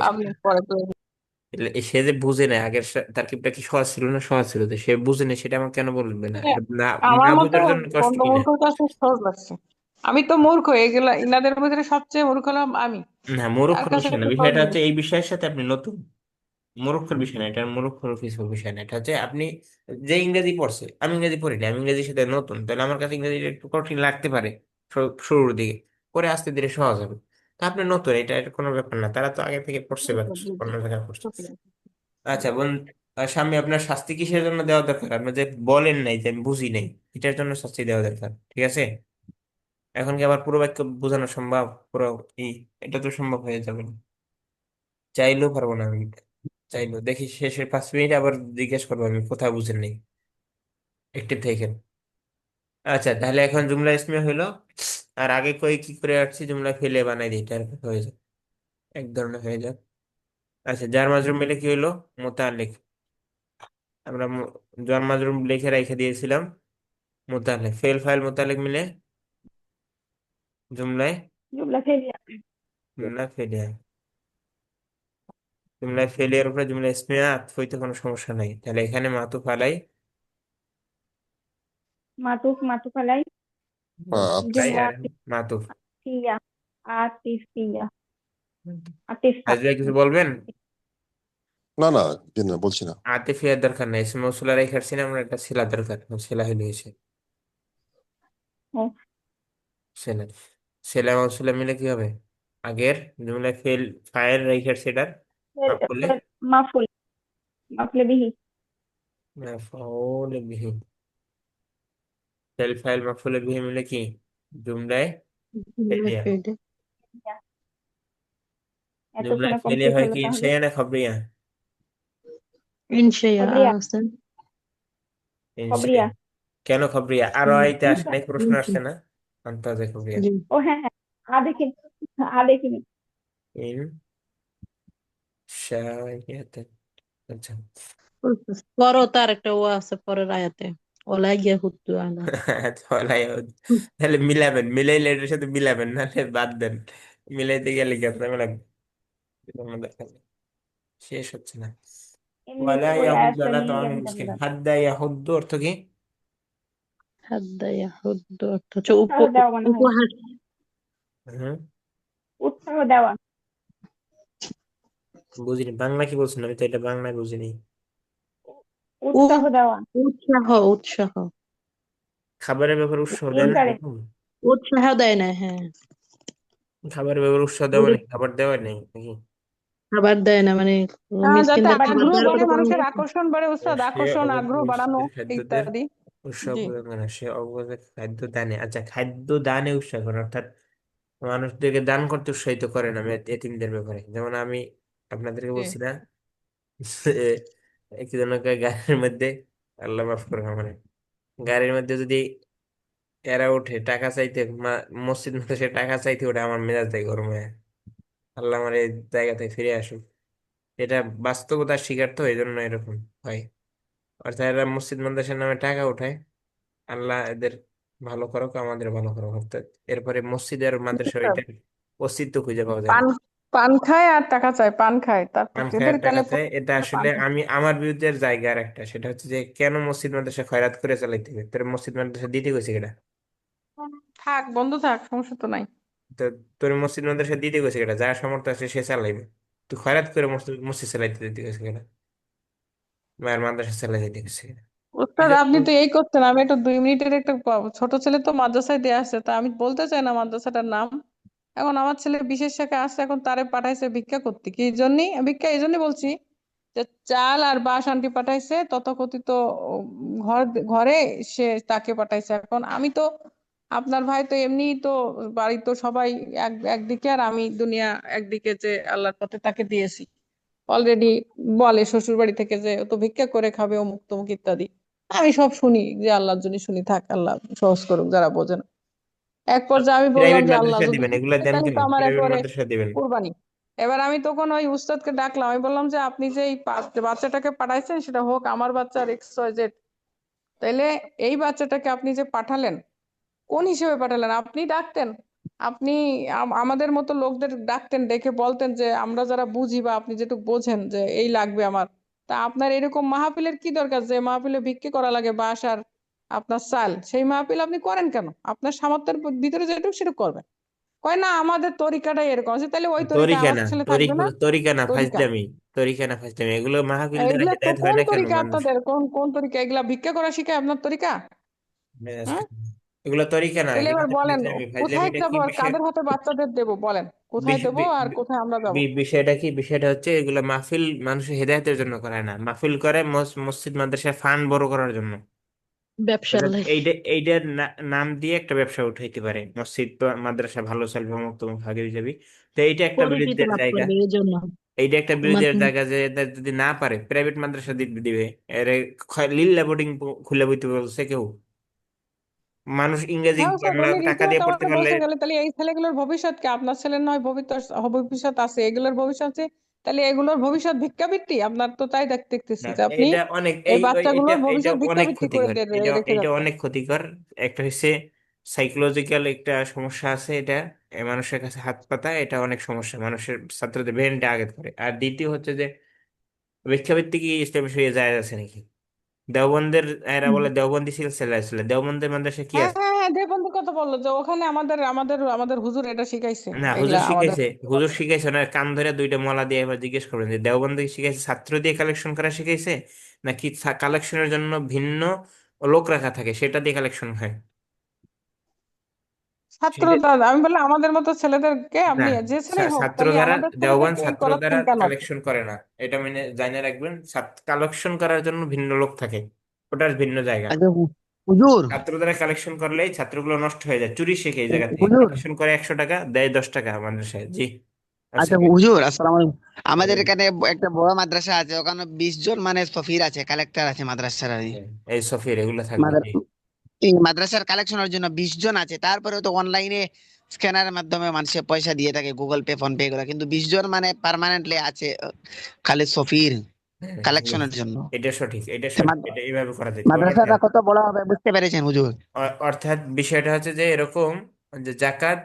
আপনি পরে তো। সে যে বুঝে নেয় আগের তারকিবটা কি সহজ ছিল না সহজ ছিল, তো সে বুঝে নেয়, সেটা আমাকে কেন বলবে না? হ্যাঁ, এটা না, না আমার মতো বোঝার জন্য কষ্ট বন্ধ কি না? মূর্খর কাছে সহজ লাগছে। আমি তো মূর্খ, এগুলা ইনাদের মধ্যে সবচেয়ে মূর্খ হলাম আমি। না, তার মূর্খর কাছে বিষয় না, একটু সহজ বিষয়টা হচ্ছে লাগছে। এই বিষয়ের সাথে আপনি নতুন। মূর্খের বিষয় না এটা, মূর্খর কিছু বিষয় না, এটা হচ্ছে আপনি যে ইংরেজি পড়ছে, আমি ইংরেজি পড়িনি, আমি ইংরেজির সাথে নতুন, তাহলে আমার কাছে ইংরেজি একটু কঠিন লাগতে পারে শুরুর দিকে, পরে আস্তে ধীরে সহজ হবে। তা আপনি নতুন, এটা কোনো ব্যাপার না, তারা তো আগে থেকে পড়ছে বা অন্য জায়গায় পড়ছে। শুক্রিয়া। আচ্ছা বোন, স্বামী, আপনার শাস্তি কিসের জন্য দেওয়া দরকার? আপনি যে বলেন নাই যে আমি বুঝি নাই, এটার জন্য শাস্তি দেওয়া দরকার, ঠিক আছে? এখন কি আবার পুরো বাক্য বোঝানো সম্ভব? পুরো ই, এটা তো সম্ভব হয়ে যাবে না, চাইলেও পারবো না আমি। চাইলেও দেখি শেষের 5 মিনিট আবার জিজ্ঞেস করবো আমি কোথায় বুঝেন নাই, একটিভ থাকেন। আচ্ছা, তাহলে এখন জুমলা ইসমিয়া হইলো, আর আগে কই কি করে আসছি, জুমলা ফেলে বানাই দিই, এটা হয়ে যায়, এক ধরনের হয়ে যায়। আচ্ছা, যার মাজরুম মিলে কি হইলো? মোতালেক। আমরা যার মাজরুম লিখে রেখে দিয়েছিলাম মোতালেক, ফেল ফাইল মোতালেক মিলে জুমলায়, জুমলা ফেলিয়া। জুমলা ফেলিয়া। জুমলা ফেলিয়ার উপরে জুমলা ইসমিয়া আতফ হইতে কোনো সমস্যা নাই, তাহলে এখানে মাতুফ আলাই, মাতুফ, মাতুফ আলাই। তাই, জুমলা আর মাতুফ। আতিফিয়া, আতিফিয়া, আতিফা। আজ ভাই কিছু বলবেন? না না, জি না, বলছি না। আতিফিয়ার দরকার নাই, ইসমে মৌসুলা রেখাচ্ছি না আমরা, একটা ছেলা দরকার, ছেলা হইলে হয়েছে। ও, ছেলে, ছেলা মৌসুলা মিলে কি হবে? আগের জুমলায় ফাইল রেখে সেটার মাফুলে মাফুল মাফুলে বিহি মাফউল বিহি ফাইল মাফুলে বিহি মিলে কি জুমলায় জুমলা ফেলিয়া। ফেলে জুমলায় এতক্ষণে ফেলিয়া কমপ্লিট হয় হলো কি তাহলে ইনশাইয়া না খবরিয়া? ইনশাইয়া খবরিয়া আছে ইনশাইয়া। খবরিয়া কেন খবরিয়া? আরো আইতে আসে নাই, প্রশ্ন আসছে ইনশাইয়া না? আন্তাজে খবরিয়া। জি ও হ্যাঁ হ্যাঁ দেখিনি দেখিনি ইন শাইয়াতে। আচ্ছা। পরও তার একটা ও আছে পরের আয়াতে ওলা গিয়া হুদ্দু আলা তাহলে মিলাবেন, মিলাইলে এটার সাথে মিলাবেন, নাহলে বাদ দেন। মিলাইতে গেলে কি আপনার লাগবে? আমাদের কাছে শেষ হচ্ছে না। ওয়ালা এমনিতে ওই ইয়াহুদ্দু আয়াতটা আলা নিয়ে তাআমিল আমি মিসকিন। জানতাম হাদ্দা ইয়াহুদ্দু অর্থ কি? হাদ্দা ইয়াহুদ্দু অর্থ হচ্ছে উৎসাহ দেওয়া মনে হয় উপহার হুম, উৎসাহ দেওয়া বুঝিনি বাংলা কি বলছেন, আমি তো এটা বাংলায় বুঝিনি। উৎসাহ দেওয়া উৎসাহ উৎসাহ খাবারের ব্যাপারে উৎসাহ দেন ইনকারেক্ট এরকম? উৎসাহ দেয় না হ্যাঁ খাবারের ব্যাপারে উৎসাহ দেওয়া নেই, খাবার দেওয়া নেই নাকি? খাবার দেয় না মানে যাতে মিসকিনদের খাবার খাবার আগ্রহ দিয়ে দেওয়ার বাড়ে, কোনো কারণ মানুষের নেই আকর্ষণ বাড়ে, উস্তাদ সে আকর্ষণ অবৈধ আগ্রহ বাড়ানো মসজিদের খাদ্যদের ইত্যাদি। উৎসাহ জি প্রদান করে, সে অবৈধ খাদ্য দানে, আচ্ছা খাদ্য দানে উৎসাহ করে, অর্থাৎ মানুষদেরকে দান করতে উৎসাহিত করেন। আমি এতিমদের ব্যাপারে যেমন আমি আপনাদেরকে জি বলছি না যে কি যেন কয়, গাড়ির মধ্যে, আল্লাহ মাফ করবে মানে, গাড়ির মধ্যে যদি এরা উঠে টাকা চাইতে, মসজিদ মধ্যে সে টাকা চাইতে ওঠে, আমার মেজাজটাই গরম হয়। আল্লাহ আমার এই জায়গা থেকে ফিরে আসুক। এটা বাস্তবতার শিকার, তো এই জন্য এরকম হয়। অর্থাৎ এরা মসজিদ মাদ্রাসার নামে টাকা উঠায়, আল্লাহ এদের ভালো করুক, আমাদের ভালো করুক। অর্থাৎ এরপরে মসজিদ আর মাদ্রাসা উস্তাদ, এটার অস্তিত্ব খুঁজে পাওয়া যায় না। পান পান খায় আর টাকা চায়, পান খায়, তারপর পান এদের খায়ের টাকা তাহলে চায়, এটা আসলে পান খায়। আমি আমার বিরুদ্ধে জায়গার একটা, সেটা হচ্ছে যে কেন মসজিদ মাদ্রাসা খয়রাত করে চালাইতে হবে? তোর মসজিদ মাদ্রাসা দিতে গেছে কেটা? থাক, বন্ধ থাক, সমস্যা তো নাই। তো তোর মসজিদ মাদ্রাসা দিতে গেছে কেটা? যার সামর্থ্য আছে সে চালাইবে। তুই খয়রাত করে মসজিদ মসজিদ চালাইতে দিতে গেছে কেটা? মায়ের মাদ্রাসা চালাই দিতে গেছে কেটা? এই উস্তাদ যে আপনি তো এই করছেন, আমি একটা 2 মিনিটের একটা ছোট ছেলে তো মাদ্রাসায় দিয়ে আসছে, তা আমি বলতে চাই না মাদ্রাসাটার নাম। এখন আমার ছেলে বিশেষ শাখা আসছে, এখন তারে পাঠাইছে ভিক্ষা করতে, কি জন্য ভিক্ষা? এই জন্য বলছি যে চাল আর বাঁশ আন্টি পাঠাইছে তথাকথিত ঘর ঘরে, সে তাকে পাঠাইছে। এখন আমি তো, আপনার ভাই তো এমনি তো বাড়ি তো সবাই একদিকে, আর আমি দুনিয়া একদিকে, যে আল্লাহর পথে তাকে দিয়েছি অলরেডি। বলে শ্বশুর বাড়ি থেকে যে ও তো ভিক্ষা করে খাবে, অমুক তমুক ইত্যাদি। আমি সব শুনি, যে আল্লাহর জন্য শুনি, থাক আল্লাহ সহজ করুক যারা বোঝে না। এক পর্যায়ে আমি বললাম প্রাইভেট যে আল্লাহ মাদ্রাসা যদি দিবেন, এগুলা চায় দেন তাহলে কেন? তো আমার প্রাইভেট একবারে মাদ্রাসা দিবেন। কুরবানি। এবার আমি তখন ওই উস্তাদকে ডাকলাম, আমি বললাম যে আপনি যে এই বাচ্চাটাকে পাঠাইছেন, সেটা হোক আমার বাচ্চার XYZ, তাইলে এই বাচ্চাটাকে আপনি যে পাঠালেন, কোন হিসেবে পাঠালেন? আপনি ডাকতেন, আপনি আমাদের মতো লোকদের ডাকতেন, ডেকে বলতেন যে আমরা যারা বুঝি, বা আপনি যেটুকু বোঝেন যে এই লাগবে আমার। তা আপনার এরকম মাহফিলের কি দরকার, যে মাহফিলে ভিক্ষে করা লাগে বাঁশ আর আপনার চাল, সেই মাহফিল আপনি করেন কেন? আপনার সামর্থ্যের ভিতরে যেটুকু সেটুকু করবেন। কয় না আমাদের তরিকাটাই এরকম আছে, তাহলে ওই তরিকা তরিকা আমার না, ছেলে থাকবে না। তরিকা না তরিকা, ফাজলামি। তরিকা না ফাজলামি, এগুলো মাহফিল দ্বারা এগুলা তো হেদায়েত হয় কোন না কেন তরিকা মানুষ? আপনাদের? কোন কোন তরিকা? এগুলা ভিক্ষা করা শিখায় আপনার তরিকা? মেজাজ হ্যাঁ, খারাপ। এগুলো তরিকা না, তাহলে এগুলো এবার তো বলেন ফাজলামি। কোথায় ফাজলামিটা কি দেবো, আর বিষয়? কাদের হাতে বাচ্চাদের দেবো? বলেন কোথায় দেবো আর কোথায় আমরা যাবো? বিষয়টা কি? বিষয়টা হচ্ছে এগুলো মাহফিল মানুষের হেদায়েতের জন্য করায় না, মাহফিল করে মসজিদ মাদ্রাসা ফান্ড বড় করার জন্য। ব্যবসার অর্থাৎ লাই এইটার নাম দিয়ে একটা ব্যবসা উঠাইতে পারে, মসজিদ বা মাদ্রাসা ভালো চলবে, মুক্ত ভাগে যাবি। তো এইটা একটা পরিচিতি বিরুদ্ধের লাভ জায়গা। করবে এই জন্য এইটা একটা মানে বিরোধীর জায়গা, যে এদের যদি না পারে প্রাইভেট মাদ্রাসা দিবে। এর লিল্লা বোর্ডিং খুলে বইতে বলছে কেউ? মানুষ ইংরেজি হ্যাঁ স্যার, বাংলা উনি টাকা দিয়ে রীতিমতো পড়তে আমাকে পারলে। বলতে গেলে, তাহলে এই ছেলেগুলোর ভবিষ্যৎ কি? আপনার ছেলের নয় ভবিষ্যৎ আছে, এগুলোর ভবিষ্যৎ আছে, তাহলে এগুলোর ভবিষ্যৎ ভিক্ষাবৃত্তি? আপনার তো তাই দেখতেছি না, যে আপনি এটা অনেক এই এটা বাচ্চাগুলোর এটা ভবিষ্যৎ অনেক ভিক্ষাবৃত্তি করে ক্ষতিকর, এটা রেখে এটা যাচ্ছেন। অনেক ক্ষতিকর। একটা হচ্ছে সাইকোলজিক্যাল একটা সমস্যা আছে, এটা মানুষের কাছে হাত পাতা, এটা অনেক সমস্যা, মানুষের ছাত্রদের ব্রেনটা আঘাত করে। আর দ্বিতীয় হচ্ছে যে ভিক্ষাবৃত্তি কি ইসলামী শরীয়তে জায়েজ আছে নাকি? দেওবন্দের, এরা বলে দেওবন্দি সিলসিলা ছিল, দেওবন্দের মাদ্রাসা কি হ্যাঁ আছে? হ্যাঁ হ্যাঁ, দেবন্ধু কথা বললো যে ওখানে আমাদের আমাদের আমাদের হুজুর এটা শিখাইছে, না, এগুলা হুজুর আমাদের। শিখাইছে, হুজুর শিখাইছে না, কান ধরে দুইটা মলা দিয়ে এবার জিজ্ঞেস করবেন যে দেওবন্দি শিখাইছে ছাত্র দিয়ে কালেকশন করা শিখাইছে, নাকি কালেকশনের জন্য ভিন্ন লোক রাখা থাকে সেটা দিয়ে কালেকশন হয়? ছাত্র সেটা আমি বললাম আমাদের মতো ছেলেদেরকে না, আপনি যে ছেলেই হোক ছাত্র তাহলে দ্বারা আমাদের দেওবন্দ ছেলেদেরকে ছাত্র দ্বারা করাচ্ছেন কেন? কালেকশন করে না, এটা মানে জানে রাখবেন। কালেকশন করার জন্য ভিন্ন লোক থাকে, ওটার ভিন্ন জায়গা। আচ্ছা হুজুর, ছাত্র দ্বারা কালেকশন করলেই ছাত্রগুলো নষ্ট হয়ে যায়, চুরি শেখে এই জায়গা থেকে। হুজুর, কালেকশন করে 100 টাকা, দেয় 10 টাকা মাদ্রাসায়। জি, আচ্ছা আচ্ছা কি হুজুর, আসসালামু আলাইকুম। আমাদের বলেন। এখানে একটা বড় মাদ্রাসা আছে, ওখানে 20 জন মানে সফির আছে, কালেক্টর আছে মাদ্রাসার আর কি। এই সফির এগুলো থাকবে, জি। এই মাদ্রাসার কালেকশনের জন্য 20 জন আছে, তারপরে তো অনলাইনে স্ক্যানারের মাধ্যমে মানুষের পয়সা দিয়ে থাকে, গুগল পে, ফোন পে এগুলো, কিন্তু 20 জন মানে পার্মানেন্টলি আছে খালি সফির হ্যাঁ, কালেকশনের জন্য। এটা সঠিক, এটা তো সঠিক, এটা এইভাবে করা যেতে পারে। মাদ্রাসাটা কত বড় হবে বুঝতে পেরেছেন হুজুর? অর্থাৎ বিষয়টা হচ্ছে যে এরকম, যে জাকাত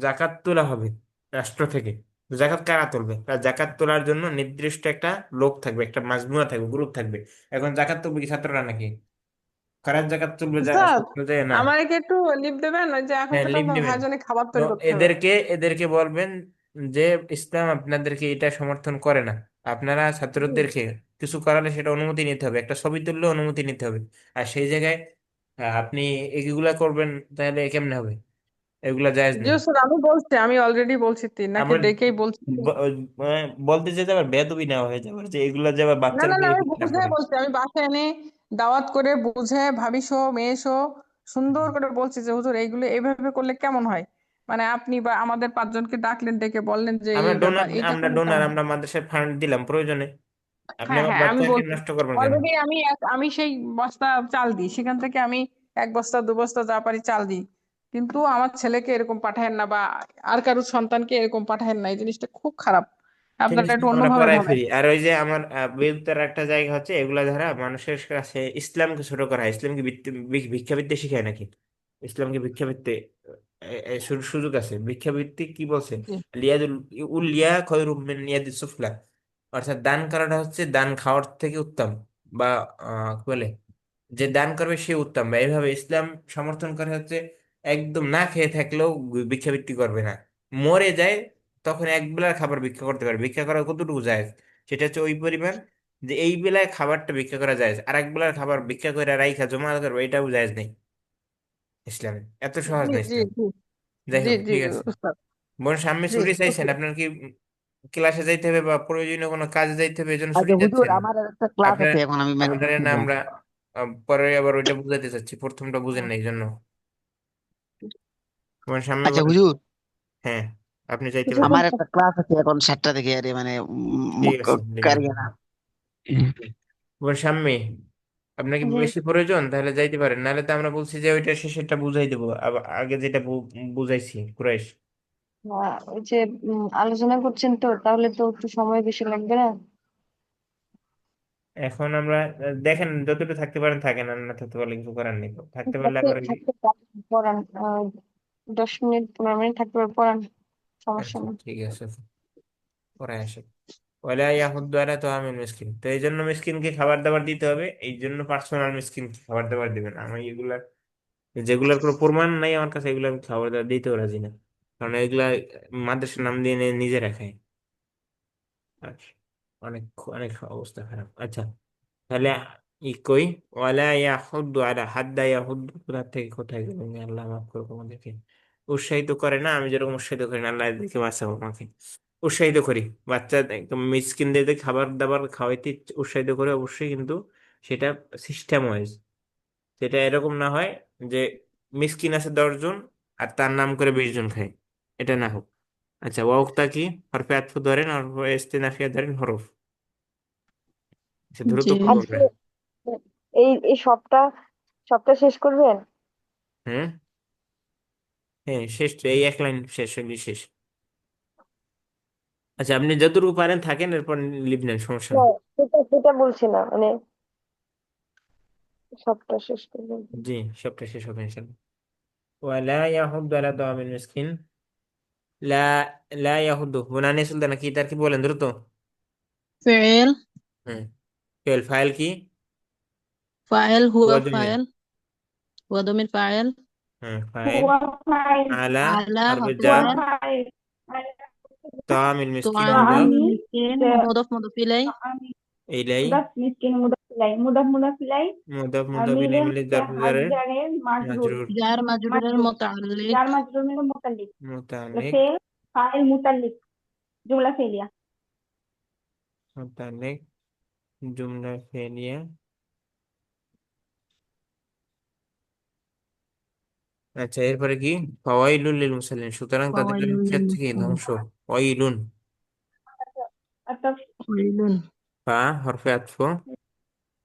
জাকাত তোলা হবে রাষ্ট্র থেকে। জাকাত কারা তুলবে? তার জাকাত তোলার জন্য নির্দিষ্ট একটা লোক থাকবে, একটা মাজমুয়া থাকবে, গ্রুপ থাকবে। এখন জাকাত তুলবে কি ছাত্ররা নাকি? কারা জাকাত তুলবে? স্যার, ছাত্র যে না। আমাকে একটু লিভ দেবেন? ওই যে এখন হ্যাঁ, তো লিভ একটা নেবেন। ভাইজানি খাবার তো তৈরি করতে হবে। এদেরকে বলবেন যে ইসলাম আপনাদেরকে এটা সমর্থন করে না। আপনারা ছাত্রদেরকে কিছু করালে সেটা অনুমতি নিতে হবে, একটা ছবি তুললে অনুমতি নিতে হবে। আর সেই জায়গায় আপনি এগুলা করবেন, তাহলে কেমনে হবে? এগুলা জায়েজ জি নেই। স্যার, আমি বলছি, আমি অলরেডি বলছি, তিনাকে আমার ডেকেই বলছি। বলতে যেতে আবার বেয়াদবি নেওয়া হয়ে যাবে, যে এগুলা যে আবার না বাচ্চারা না না, দিয়ে আমি শিক্ষা বুঝে করে। বলছি, আমি বাসায় এনে দাওয়াত করে বুঝে ভাবি সহ মেয়ে সহ সুন্দর করে বলছি যে হুজুর এইগুলো এইভাবে করলে কেমন হয়। মানে আপনি বা আমাদের 5 জনকে ডাকলেন, ডেকে বললেন যে এই আমরা এই ডোনার ব্যাপার, এইটা আমরা করলে ডোনার কেমন হয়? আমরা মাদ্রাসায় ফান্ড দিলাম প্রয়োজনে। আপনি হ্যাঁ আমার হ্যাঁ, আমি বাচ্চাকে বলছি, নষ্ট করবেন কেন? অলরেডি আমি সেই বস্তা চাল দিই, সেখান থেকে আমি 1 বস্তা 2 বস্তা যা পারি চাল দিই, কিন্তু আমার ছেলেকে এরকম পাঠায়েন না, বা আর কারোর সন্তানকে এরকম পাঠায়েন না, এই জিনিসটা খুব খারাপ। আপনারা একটু জিনিসটা আমরা অন্যভাবে পড়ায় ভাবেন। ফিরি। আর ওই যে আমার বিরুদ্ধের একটা জায়গা হচ্ছে, এগুলা দ্বারা মানুষের কাছে ইসলামকে ছোট করা হয়। ইসলামকে ভিক্ষাবৃত্তি শিখায় নাকি? ইসলামকে ভিক্ষাবৃত্তি সুযোগ আছে। ভিক্ষাবৃত্তি কি বলছে? জি লিয়াদুল উলিয়া খয়রুম মিন ইয়াদিস সুফলা। অর্থাৎ দান করাটা হচ্ছে দান খাওয়ার থেকে উত্তম, বা কি বলে, যে দান করবে সে উত্তম। বা এইভাবে ইসলাম সমর্থন করে হচ্ছে একদম না খেয়ে থাকলেও ভিক্ষাবৃত্তি করবে না, মরে যায় তখন এক বেলার খাবার ভিক্ষা করতে পারে। ভিক্ষা করা কতটুকু যায়? সেটা হচ্ছে ওই পরিমাণ যে এই বেলায় খাবারটা ভিক্ষা করা যায়, আর এক বেলার খাবার ভিক্ষা করে রাইখা জমা করবে, এটাও জায়েজ নেই ইসলামে। এত সহজ জি না জি ইসলাম। জি যাই জি হোক, জি ঠিক আছে। উস্তাদ, বোন, সামনে জি ছুটি চাইছেন? শুক্রিয়া। আপনার কি ক্লাসে যাইতে হবে বা প্রয়োজনীয় কোনো কাজে যাইতে হবে, এই জন্য ছুটি আচ্ছা হুজুর, যাচ্ছেন? আমার একটা ক্লাস আপনার আছে এখন, আমি আপনার ম্যানেজ না করবো। আমরা পরে আবার ওইটা বুঝাইতে চাচ্ছি, প্রথমটা বুঝেন না এই জন্য। বোন, সামনে আচ্ছা বলেন। হুজুর, হ্যাঁ, আপনি চাইতে কিছু পারেন। আমার একটা ক্লাস আছে এখন 7টা থেকে, আরে মানে ঠিক আছে, দিলাম। কারিগর। বোন সাম্মি, আপনার কি জি। বেশি প্রয়োজন? তাহলে যাইতে পারেন, নাহলে তো আমরা বলছি যে ওইটা শেষেরটা বুঝাই দেবো, আগে যেটা বুঝাইছি কুরাইশ। ওই যে আলোচনা করছেন তো, তাহলে তো একটু সময় বেশি লাগবে না? এখন আমরা দেখেন যতটুকু থাকতে পারেন থাকেন, আর না থাকতে পারলে কিছু করার নেই। তো থাকতে পারলে থাকতে আবার থাকতে পারেন, পড়ান 10 মিনিট 15 মিনিট থাকতে পড়ান, সমস্যা আচ্ছা, নেই। ঠিক আছে, পরে আসে। ওয়ালা ইয়াহুদ্দু আলা তাআমিল মিসকিন। তো এই জন্য মিসকিনকে খাবার দাবার দিতে হবে, এই জন্য পার্সোনাল মিসকিনকে খাবার দাবার দিবেন। আমি এগুলা যেগুলোর কোনো প্রমাণ নাই আমার কাছে, এগুলো আমি খাবার দাবার দিতেও রাজি না, কারণ এগুলা মাদ্রাসার নাম দিয়ে নিজে রাখায়। আচ্ছা, অনেক অনেক অবস্থা খারাপ। আচ্ছা, তাহলে কই, ওয়ালা ইয়াহুদ্দু আলা হাদ্দা ইয়াহুদ্দু, কোথা থেকে কোথায় গেলেন? আল্লাহ মাফ করুক আমাদেরকে। উৎসাহিত করে না, আমি যেরকম উৎসাহিত করি না, আল্লাহ এদেরকে বাঁচাবো আমাকে। উৎসাহিত করি বাচ্চা মিসকিনদের খাবার দাবার খাওয়াইতে উৎসাহিত করে অবশ্যই, কিন্তু সেটা সিস্টেম ওয়াইজ। সেটা এরকম না হয় যে মিসকিন আছে 10 জন আর তার নাম করে 20 জন খায়, এটা না হোক। আচ্ছা, ওয়াক্তা কি? হরফে আতফ ধরেন, আর ইস্তেনাফিয়া ধরেন, হরফ। আচ্ছা, দ্রুত জি করবো আজকে আমরা। এই সবটা শেষ করবেন? হ্যাঁ, হ্যাঁ, শেষ তো, এই এক লাইন শেষ হলে শেষ। আচ্ছা, আপনি যতটুকু পারেন থাকেন, এরপর লিভ নেন, সমস্যা না, নেই। সেটা বলছি না, মানে সবটা শেষ করবেন। জি, সবটা শেষ হবে ইনশাল্লাহ। ওয়ালা ইয়াহুদ্দু আলা তাআমিল মিসকিন। লা লা ইয়াহুদ্দু বুনানি সুলতানা কি, তার কি বলেন দ্রুত? فعل হ্যাঁ, ফেল ফাইল কি? فاعل هو ওয়াজমির। فاعل وضمير فاعل হ্যাঁ, ফাইল। هو فاعل. আলা على হরফে حرف هو জার। جر فاعل. তাআমিল মিসকিন طعام মুদাফ طعامي المسكين مضاف إليه طعامي ইলাই। مضاف مسكين مضاف ইলাই মুদাফ ইলাই মুদাফ আর মুদাফ মিলে ইলাইহি মিলে হচ্ছে জারফ জারের হাজারের মাজরুর মাজরুর যার মাজরুরের মাজরুর মোতাল্লিক যার মাজরুর মিলে মুতাল্লিক মুতাল্লিক ফেল ফাইল মুতাল্লিক জুমলা ফেলিয়া মুতাল্লিক জুমলা ফেলিয়া। আচ্ছা, এরপরে কি? ফাওয়াইলুল লিল মুসাল্লিন, সুতরাং তাদের জন্য ফাওয়াইলুল লিল থেকে মুসাল্লিন ধ্বংস। ওয়াইলুন, অর্থাৎ ওয়াইলুন ফা হরফে আতফ,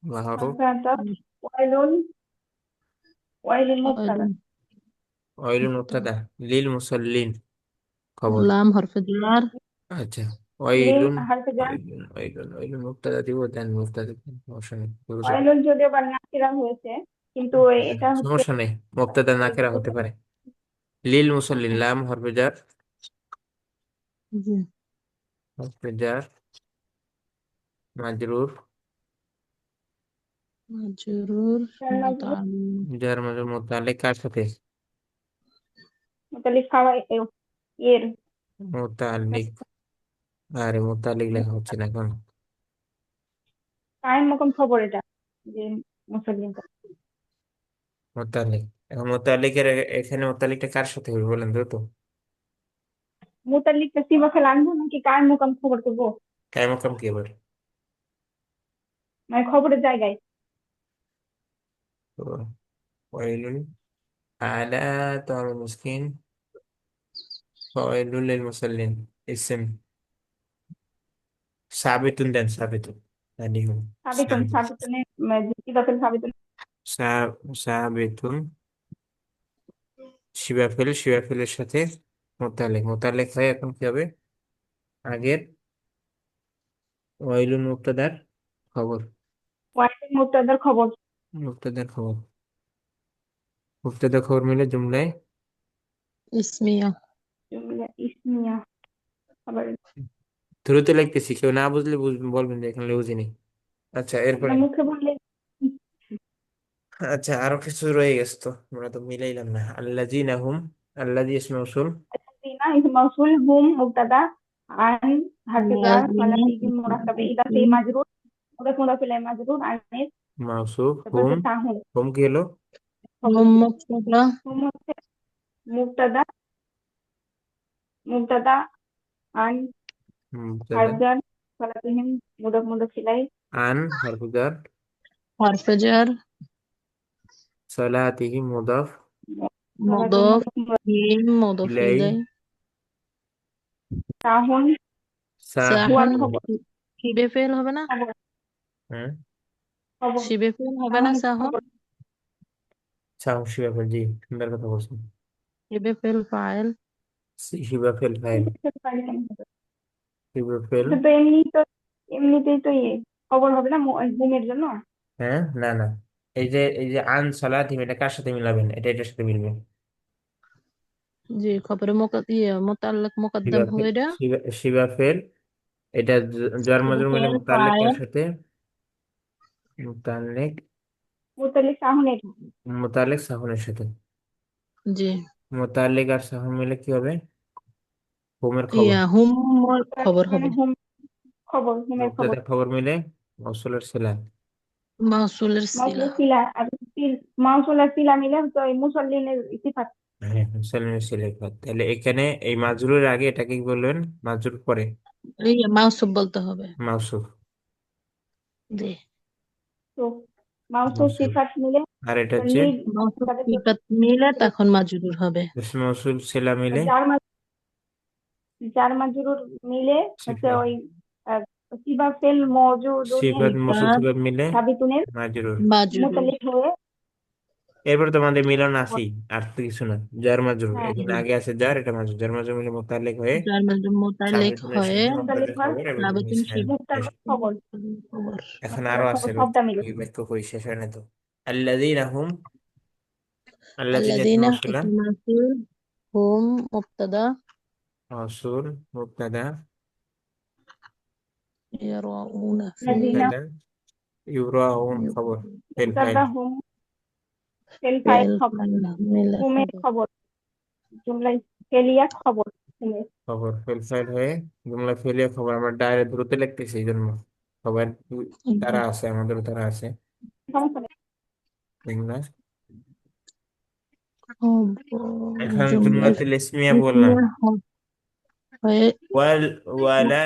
বা হরফ ওয়াইলুন ওয়াইলুল মুবতাদা ওয়াইলুন ওয়াইলুন মুবতাদা, লিল মুসাল্লিন খবর। লাম হরফে জার আচ্ছা, লিল ওয়াইলুন হারফে জার ওয়াইলুন মুবতাদা দিব, দেন মুবতাদা সমস্যা নেই, ওয়াইলুন যদিও বা নাকিরা হয়েছে কিন্তু এটা হচ্ছে সমস্যা নেই, মুবতাদা নাকিরা হতে পারে। লিল মুসাল্লিন, লাম হরফে জার, জি হরফে জার মাজরুর, মাজরুর মুতাল্লিক জার মাজরুর মুতাল্লিক কার সাথে? মুতাল্লিক ফাওয়াই এর মুতাল্লিক। আরে মুতাল্লিক লেখা হচ্ছে না এখন। কায়েম মকম খবর এটা যে মুসলিম মুতাল্লিক, এখন মুতাল্লিকের এখানে মুতাল্লিকটা কার সাথে হবে বলেন তো? মুতাল্লিকটা সিবা ফেল আনবো নাকি কায়েম মকম খবর করবো কায়েম মাকাম কি এবার? মানে খবরের জায়গায় তো ওয়াইলুন আলা তাআল মিসকিন, ওয়াইলুল লিল মুসাল্লিন, ইসম সাবিতুন, দেন সাবিতুন, আলিহুম সাবিতুনে সিবা ফেল সাবিতুন সাবিতুন, শিবা ফেলের সাথে মোতালেক হয়। এখন কি হবে? আগের ওয়াইলুন মুবতাদার খবর, ওয়াইলুন মুবতাদার খবর মুবতাদার খবর, মুবতাদা খবর মিলে জুমলায় ইসমিয়া জুমলা ইসমিয়া আবার দ্রুত লিখতেছি, কেউ না বুঝলে বলবেন যে এখানে বুঝিনি। আচ্ছা, এরপরে মুখে বললে আচ্ছা আরো কিছু রয়ে গেছে, তো আমরা তো মিলাইলাম না। আল্লাযীনা হুম, আল্লাযী ইসমে মাউসুল, الذين اسم موصول هم مبتدا عن حرف جر ولا في مركب اضافي مجرور مضاف اليه مجرور عن মাউসুফ, তারপর হুম, হচ্ছে তাহুম হুম কি হলো? হুম মুবতাদা হুম হচ্ছে মুবতাদা মুবতাদা আন মুবতাদা হারফ জার ওয়ালা ফিহিম মুদাফ ইলাইহি আন হরফে জার, হরফে জার সালাতিহি মুদাফ মুদাফ মুদাফ ইলাই, ইলাই তাহুন হুয়া সাহুন খবর শিবে ফেল হবে না খবর হ্যাঁ খবর শিবে ফেল হবে না সাহুন খবর শিবা ফেল, জি সুন্দর কথা বলছেন। শিবে ফেল ফাইল শিবা ফেল ফাইল, শিবা ফেল, এটা তো এমনিতেই তো খবর হবে না ঘুমের জন্য হ্যাঁ না না, এই যে আন সালাতিহিম, এটা কার সাথে মিলাবেন? এটার সাথে মিলবে। জি খবরে মোতাল্লাক শিবা মুকদ্দম ফেল, হইরা শিবা ফেল, এটা জার শিবে মাজরুর মিলে ফেল মুতাল্লিক ফাইল কার সাথে? মুতাল্লিক, মুতাল্লিক তাহুনের মুতাল্লিক সাহুনের সাথে। জি মুতাল্লিক আর সাহুন মিলে কি হবে? হুমের খবর। হুম খবর মানে হবে হুম খবর হুমের খবর মুবতাদার খবর মিলে মাউসুলের সিলা। মাউসুলের সিলা মাউসুলের সিলা আর মাউসুলের সিলা মিলে তো এই মুসল্লিনের সিফাত হ্যাঁ, মুসলিমের সিলেফাত। তাহলে এখানে এই মাজরুরের আগে এটাকে কি বলবেন? মাজরুর পরে এই মাউসুব বলতে হবে মাউসুফ, জি তো মাউসুল মাউসুফ। সিফাত মিলে আর এটা হচ্ছে লিড মাউসুব তাদের জন্য সিফাত মিলে তখন মাজরুর হবে ইসমে মাউসুল সিলা মিলে যার যার মাজরুর মিলে হচ্ছে সিফাত, ওই সিবা ফেল মওজুদুনের সিফাত মৌসুল সিফাত সিফাত মিলে সাবিতুনের মাজরুর। মাজরুর মুতাল্লিক হয়ে এরপর তো আমাদের মিলন আছি, আর তো কিছু না। জার মাজরুর, হ্যাঁ এখানে আগে আছে জার, এটা মাজরুর, জার মাজরুর মিলে মুতাল্লিক হয়ে যার মধ্যে মোতালেক সাবিতুনের হয়ে সাথে মুতাল্লিক মুবতাদার হয় খবর এবং সাবিতুন ইসমের মুবতাদার খবর খবর এখন মুবতাদার আরো খবর আছে, সবটা মিলে এই বাক্য কই শেষ হয় না তো। আল্লাযীনা হুম, আল্লাযীনা ইসমে আল্লাযীনা মাউসুলা, ইসম মাউসুল হুম মুবতাদা মাউসুল মুবতাদা, ইয়ারাউনা ফিল الذين মুবতাদা ইউরাউন খবর, ফেল ফাইল, মুবতাদা হুম ফেল ফাইল ফেল খবর মিলে হুমের খবর খবর জুমলায় ফেলিয়া খবর হুমের খবর ফেল ফাইল হয়ে জুমলা ফেলিয়া খবর। আমরা ডাইরেক্ট দ্রুত লিখতেছি এই জন্য। সবার তারা আছে, আমাদেরও তারা আছে, সমস্যা নেই। ঠিক না? خب এখন جملة জুমলাতুল ইসমিয়া বললাম। اسمها ওয়াল ওয়ালা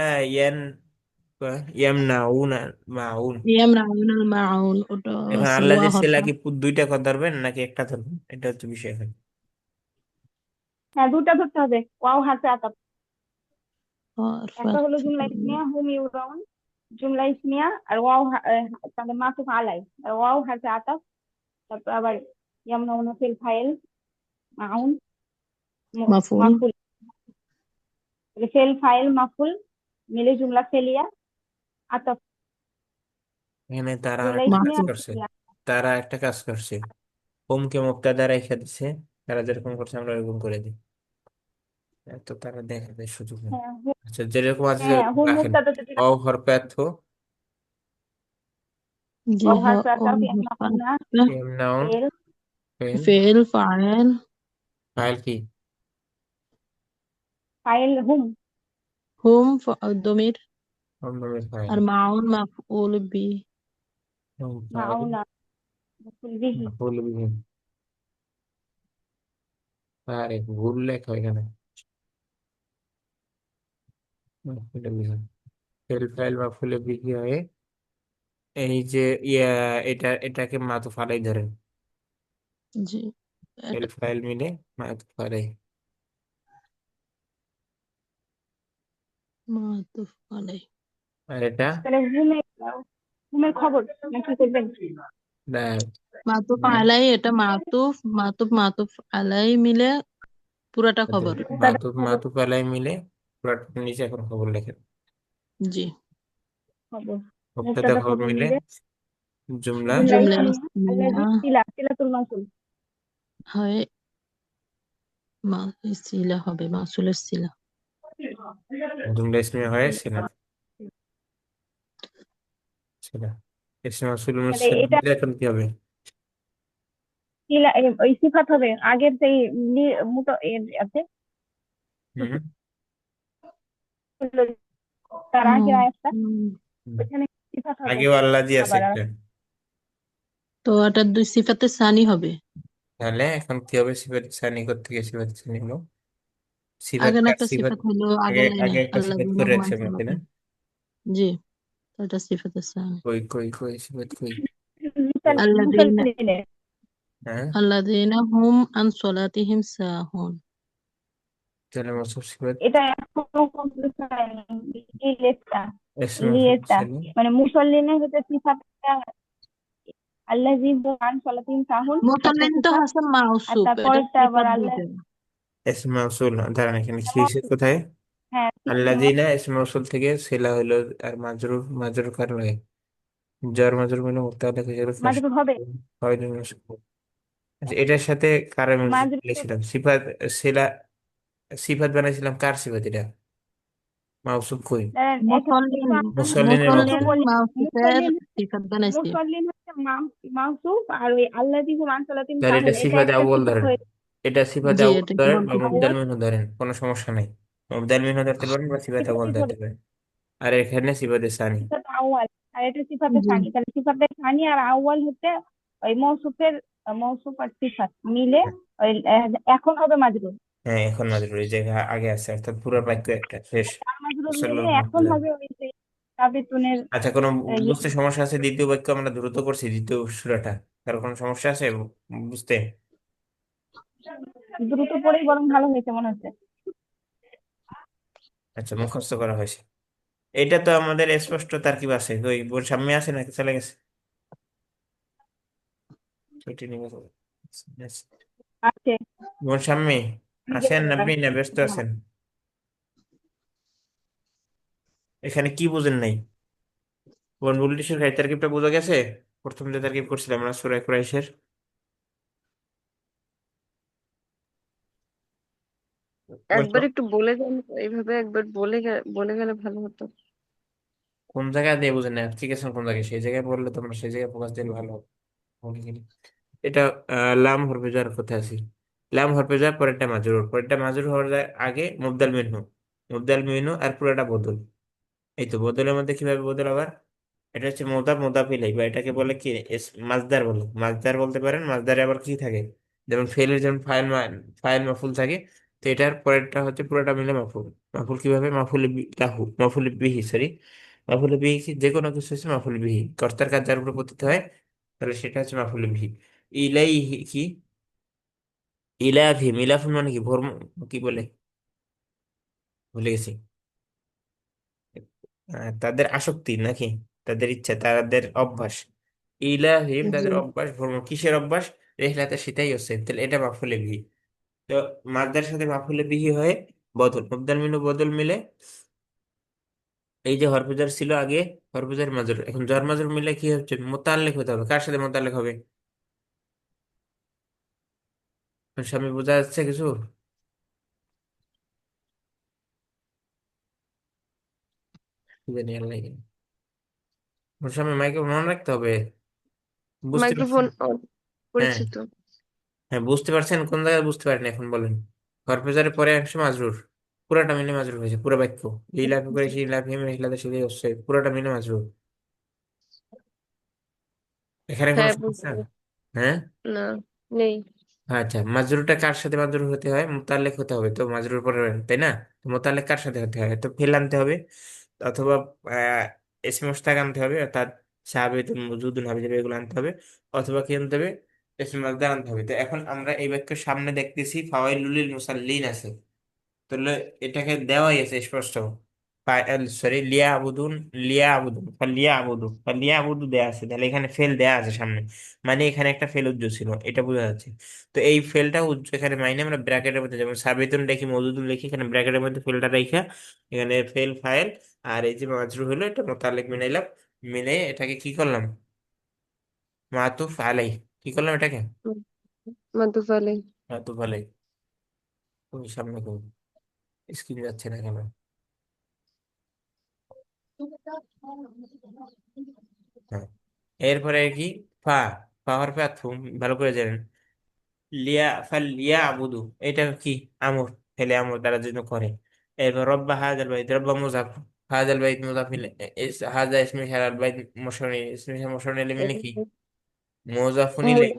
ইয়ামনাউনা মাউন। يمنعون الماعون ওটা এখন আল্লাহ ওয়া যে সেলা হরফা কি দুইটা কথা ধরবেন নাকি একটা ধরবেন, এটা হচ্ছে বিষয় এখন। হ্যাঁ, দুটা ধরতে হবে। ওয়াও হারফে আতাফ। হরফা একটা হলো জুমলা ইসমিয়া হুম ইউরাউন, জুমলা ইসমিয়া, আর ওয়াও তাহলে মাতুফ আলাই, আর ওয়াও হারফে আতাফ। তারপর আবার ইয়ামনাউনা ফিল ফাইল মাউন মাফুল মাফুল, ফেল ফাইল মাফুল মিলে জুমলা ফেলিয়া আতাফ। এখানে তারা জুমলা একটা কাজ ইসমিয়া মাফুল করছে, তারা একটা কাজ করছে, হোমকে মুক্তাদা রেখে দিচ্ছে, তারা যেরকম করছে আমরা এরকম করে দিই, তো তারা দেখা যায় সুযোগ নেই। হ্যাঁ আচ্ছা যেরকম আছে হ্যাঁ, যেরকম হুম রাখেন। মুক্তাদা যদি অ হরফাথ জি ওয়াও হ্যাঁ হারফে আতাফ ইয়ামনাউনা ইয়ামনাউন ফেল ফেল ফেল ফাইল ফাইল কি ফাইল হুম হুম দমির অন্যমের ফাইল আর মাউন মাফউল বি ফাইল মাউনা মাফুল বিহি। ভুল বিহীন। আরে ভুল লেখা এখানে, মাফুলে বিহীন। ফেল ফাইল মাফুলে বিহীন হয়ে এই যে ইয়া, এটাকে মাতুফ আলাই ধরেন, জি ফেল এটা ফাইল মিলে মাতুফ আলাই। মাতুফ আলাই আর এটা তাহলে হুমের খবর নাকি করবেন? মাতুফ আলাই এটা মাতুফ মাতুফ মাতুফ আলাই মিলে পুরাটা খবর তাদের মাতুফ খবর মাতুফ আলাই মিলে পুরাটা নিচে এখন খবর লেখেন। জি খবর মুক্তাদা মুক্তাদা খবর খবর মিলে মিলে জুমলা জুমলা জুমলা ইসমিয়া ইসমিয়া আল্লাযী সিলাতুল মাউসুল। হয় সিলা হবে মাসুলের সিলা জুমলা ইসমিয়া হয় সেনা সেনা ইসমা সুলুম তাহলে সেনা এটা মিলে এখন কি হবে? ওই সিফাত হবে আগের সেই আছে হুম তার আগে আয়াতটা, হুম। ওইখানে সিফাত হবে আগেও আল্লাহ জি আছে আবার। আর একটা, তো এটা দুই সিফাতে সানি হবে তাহলে এখন কি হবে? সিফাত সানি করতে গিয়ে সিফাত সানি হলো সিফাত আগে না কার একটা সিফাত, সিফাত হলো আগে আগের লাইনে আগে একটা আল্লাহ সিফাত করে রাখছে আমরা তাই না? জি তো এটা সিফাতে সানি কই কই কই সিফাত কই? আল্লাযীনা মুসাল্লিনে হ্যাঁ আল্লাযীনা হুম আন সলাতিহিম সাহুন তাহলে মৌসুফ সিফাত এটা এখনো কমপ্লিট হয়নি। এই লেখটা ইসমা লিয়েটা ছিল মানে মুসল্লিনে হচ্ছে সিফাতটা আল্লাযী আন সালাতিন সাহুন একটা মুতাল্লিন তো সিফাত, হাসান আর মাউসুফ এটা তারপরেরটা আবার সিফাত আল্লাহ। দুইটা ইসমা মাউসুল দাঁড়ান এখানে কি হয়েছে মওসুফ, কোথায়? হ্যাঁ আল্লাযীনা ইসমা মাউসুল থেকে সেলা হইলো, আর মাজরুর মাজরুর কার লাগে জার মাজরুর মানে মুক্তাদা থেকে ফার্স্ট মাজরুর হবে। হয়। আচ্ছা এটার সাথে কার আমি মাজরুর বলেছিলাম সিফাত সেলা, সিফাত বানাইছিলাম কার সিফাত এটা? মাউসুফ কই? এখানে মুতাল্লিন কিছু আছে না, মুসল্লিনের মুতাল্লিন মাউসুফ। মাউসুফের মুসল্লিন সিফাত বানাইছি মুসল্লিন হচ্ছে মাউসুফ, আর ওই আল্লাযী আন সালাতিন তাহলে এটা সাহুন এটা সিফাতে একটা আউয়াল সিফাত ধরেন, হয়ে এটা সিফাতে জি আউয়াল এটা কি ধরেন বা বলতেছে মুবদাল আউয়াল মিনহু ধরেন, কোনো সমস্যা নাই। মুবদাল মিনহু ধরতে পারেন বা সিফাতে আউয়াল সিফাতে ধরতে ধরে পারেন। আর এখানে সিফাতে সানি। সিফাত আউয়াল, আর এটা সিফাতে জি সানি। তাহলে সিফাতে সানি আর আউয়াল হচ্ছে ওই মৌসুফ আর সিফাত মিলে ওই এখন হবে মাজরুর। হ্যাঁ এখন মাজরুর এই জায়গায় আগে আছে, অর্থাৎ পুরো বাক্য একটা শেষ। আর মাজরুর মিলে সাল্লাল্লাহু এখন আলাইহি। হবে ওই যে সাবিতুনের আচ্ছা কোনো ইয়ে। বুঝতে সমস্যা আছে? দ্বিতীয় বাক্য আমরা দ্রুত করছি, দ্বিতীয় সূরাটা, কারো কোনো সমস্যা আছে বুঝতে? দ্রুত পড়েই বরং ভালো হয়েছে মনে হচ্ছে। আচ্ছা মুখস্থ করা হয়েছে, এটা তো আমাদের স্পষ্ট তারকিব আছে। ওই বোর সামনে আছে নাকি চলে গেছে? ছুটি নিয়ে গেছে। আছে বোর সামনে আছেন এবার। আপনি, না ব্যস্ত আছেন? এখানে কি বুঝেন নাই? বোন বুলটিসের খাই তারকিবটা বোঝা গেছে? প্রথম যে তারকিব করছিলাম আমরা সূরা কুরাইশের, একবার একটু বলে দেন, এইভাবে একবার বলে গেলে ভালো হতো। কোন জায়গায় দিয়ে বুঝেন না? ঠিক আছে কোন জায়গায়, সেই জায়গায় বললে তোমরা সেই জায়গায় ফোকাস দিলে ভালো হবে। বলি কি? এটা লাম হরফে জার কোথায় আছে? লাম হরফে জার পরেরটা মাজরুর, পরেরটা মাজরুর হওয়ার আগে মুবদাল মিনহু, মুবদাল মিনহু আর পুরোটা বদল। এই তো বদলের মধ্যে কিভাবে বদল আবার? এটা হচ্ছে মুদাফ মুদাফ ইলাইহি, বা এটাকে বলে কি মাজদার বলে, মাজদার বলতে পারেন। মাজদারে আবার কি থাকে, যেমন ফেলের যেমন ফাইল মাফুল থাকে, তো এটার পরেরটা হচ্ছে পুরোটা মিলে মাফুল। মাফুল কিভাবে, মাফুল লাহু, মাফুল বিহি, সরি, মাফুল বিহি যে কোনো কিছু হচ্ছে মাফুল বিহি, কর্তার কাজ যার উপর পতিত হয়, তাহলে সেটা হচ্ছে মাফুল বিহি। ইলাইহি কি, ইলাফি, মিলাফুল মানে কি, কি বলে, ভুলে গেছি। তাদের আসক্তি নাকি, তাদের ইচ্ছা, তাদের অভ্যাস। ইলাহিম জি। তাদের অভ্যাস, ভ্রমণ কিসের অভ্যাস, রেহলাতে সেটাই হচ্ছে, তাহলে এটা মাফুলে বিহি। তো মাদ্দার সাথে মাফুলে বিহি হয়ে বদল, মুবদাল মিনু বদল মিলে, এই যে হরফুজার ছিল আগে, হরফুজার মাজরুর, এখন জর মাজরুর মিলে কি হচ্ছে, মোতাল্লেক হতে হবে। কার সাথে মোতাল্লেক হবে, স্বামী, বোঝা যাচ্ছে কিছু, কি জানি আল্লাহ জানে। ওর সামনে মাইকে মনে রাখতে হবে, বুঝতে মাইক্রোফোন পারছেন? অন হ্যাঁ, করেছি তো। হ্যাঁ, বুঝতে পারছেন, কোন জায়গায় বুঝতে পারেন এখন বলেন। হরফেজারের পরে অংশ মাজরুর, পুরাটা মিলে মাজরুর হয়েছে, পুরো বাক্য। লিলাফি করে সেই লাভ হিম হিলাতে সেটাই হচ্ছে, পুরাটা মিলে মাজরুর। এখানে কোনো হ্যাঁ সমস্যা, বুঝতে হ্যাঁ? না, নেই। আচ্ছা, মাজরুরটা কার সাথে মাজরুর হতে হয়, মুতাল্লিক হতে হবে তো মাজরুর পরে, তাই না? তো মুতাল্লিক কার সাথে হতে হয়, তো ফেল আনতে হবে, অথবা ইসমে মুশতাক আনতে হবে, অর্থাৎ সাহাবিতুল মুজুদুল হাবিজাবি এগুলো আনতে হবে, অথবা কি আনতে হবে, ইসমে মাসদার আনতে হবে। তো এখন আমরা এই বাক্যের সামনে দেখতেছি ফাওয়াইলুল লিল মুসাল্লিন আছে, তাহলে এটাকে দেওয়াই আছে স্পষ্ট, সরি, লিয়া আবুদুন, লিয়া আবুদুন, লিয়া আবুদু, লিয়া আবুদু দেয়া আছে, তাহলে এখানে ফেল দেয়া আছে সামনে, মানে এখানে একটা ফেল উজ্জ ছিল, এটা বোঝা যাচ্ছে। তো এই ফেলটা উজ্জ এখানে মাইনে আমরা ব্র্যাকেটের মধ্যে, যেমন সাবিতুন লিখি, মওজুদুন লিখি, এখানে ব্র্যাকেটের মধ্যে ফেলটা রেখা, এখানে ফেল ফাইল, আর এই যে মাজরুর হলো এটা মোতালেক মিলাইলাম, মিলে এটাকে কি করলাম, মাতুফ আলাই, কি করলাম এটাকে, মাতুফ আলাই। মাতুফ আলাই। ওই সামনে করুন, স্ক্রিন যাচ্ছে না কেন, হ্যাঁ। এরপরে কি, ফা, ফা হরফে আতফু, ভালো করে জানেন। লিয়া আবুদু, এটা কি, আমর, ফেলে আমর দ্বারা জন্য করে। এরপর রব্বা হাজাল বাইত, রব্বা মুজাফ, হাজাল বাইত মুজাফ হাজা ইসমি হালাল বাইত মশরনি, ইসমি মশরনি মানে কি, মুজাফুন ইলাই,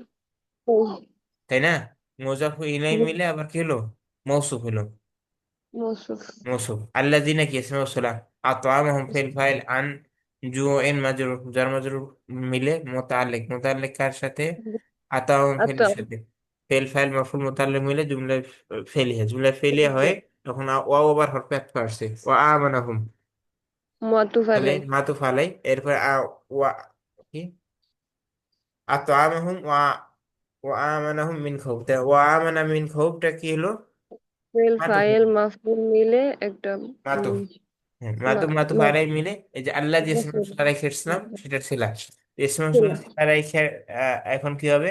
তাই না? মুজাফু ইলাই মিলে আবার কি হলো, মৌসুফ হলো, মৌসুফ। মৌসুফ। আল্লাযিনা কি ইসমে মৌসুলা, আতআমহুম ফিল ফাইল আন জুইন মাজরুর, জার মাজরুর মিলে মুতাআল্লিক, মুতাআল্লিক কার সাথে, আতাউম আচ্ছা, ফেলের সাথে, ফেল ফাইল মাফুল মুতাআল্লিক মিলে জুমলা ফেলিয়া, জুমলা ফেলিয়া হয়, তখন ওয়াও আবার হরফে আতফ আসছে, ওয়া আমানাহুম, মাতুফ তাহলে আলাই। মাতুফ আলাই। এরপর ওয়া কি, আতআমহুম ওয়া আমানাহুম মিন খাউফ, ওয়া আমানা মিন খাউফটা কি হলো, ফেল মাতুফ ফাইল হলো, মাফুল মিলে একটা মাতুফ, হ্যাঁ, মাতুফ, মা- মাতুফ মা- আলাই মিলে, এই যে আল্লাহ যে ইসমে মাফুল। মুশতারা রেখেছিলাম সেটা ছিলা, ইসমে মুশতারা ছিলা রেখে, এখন কি হবে,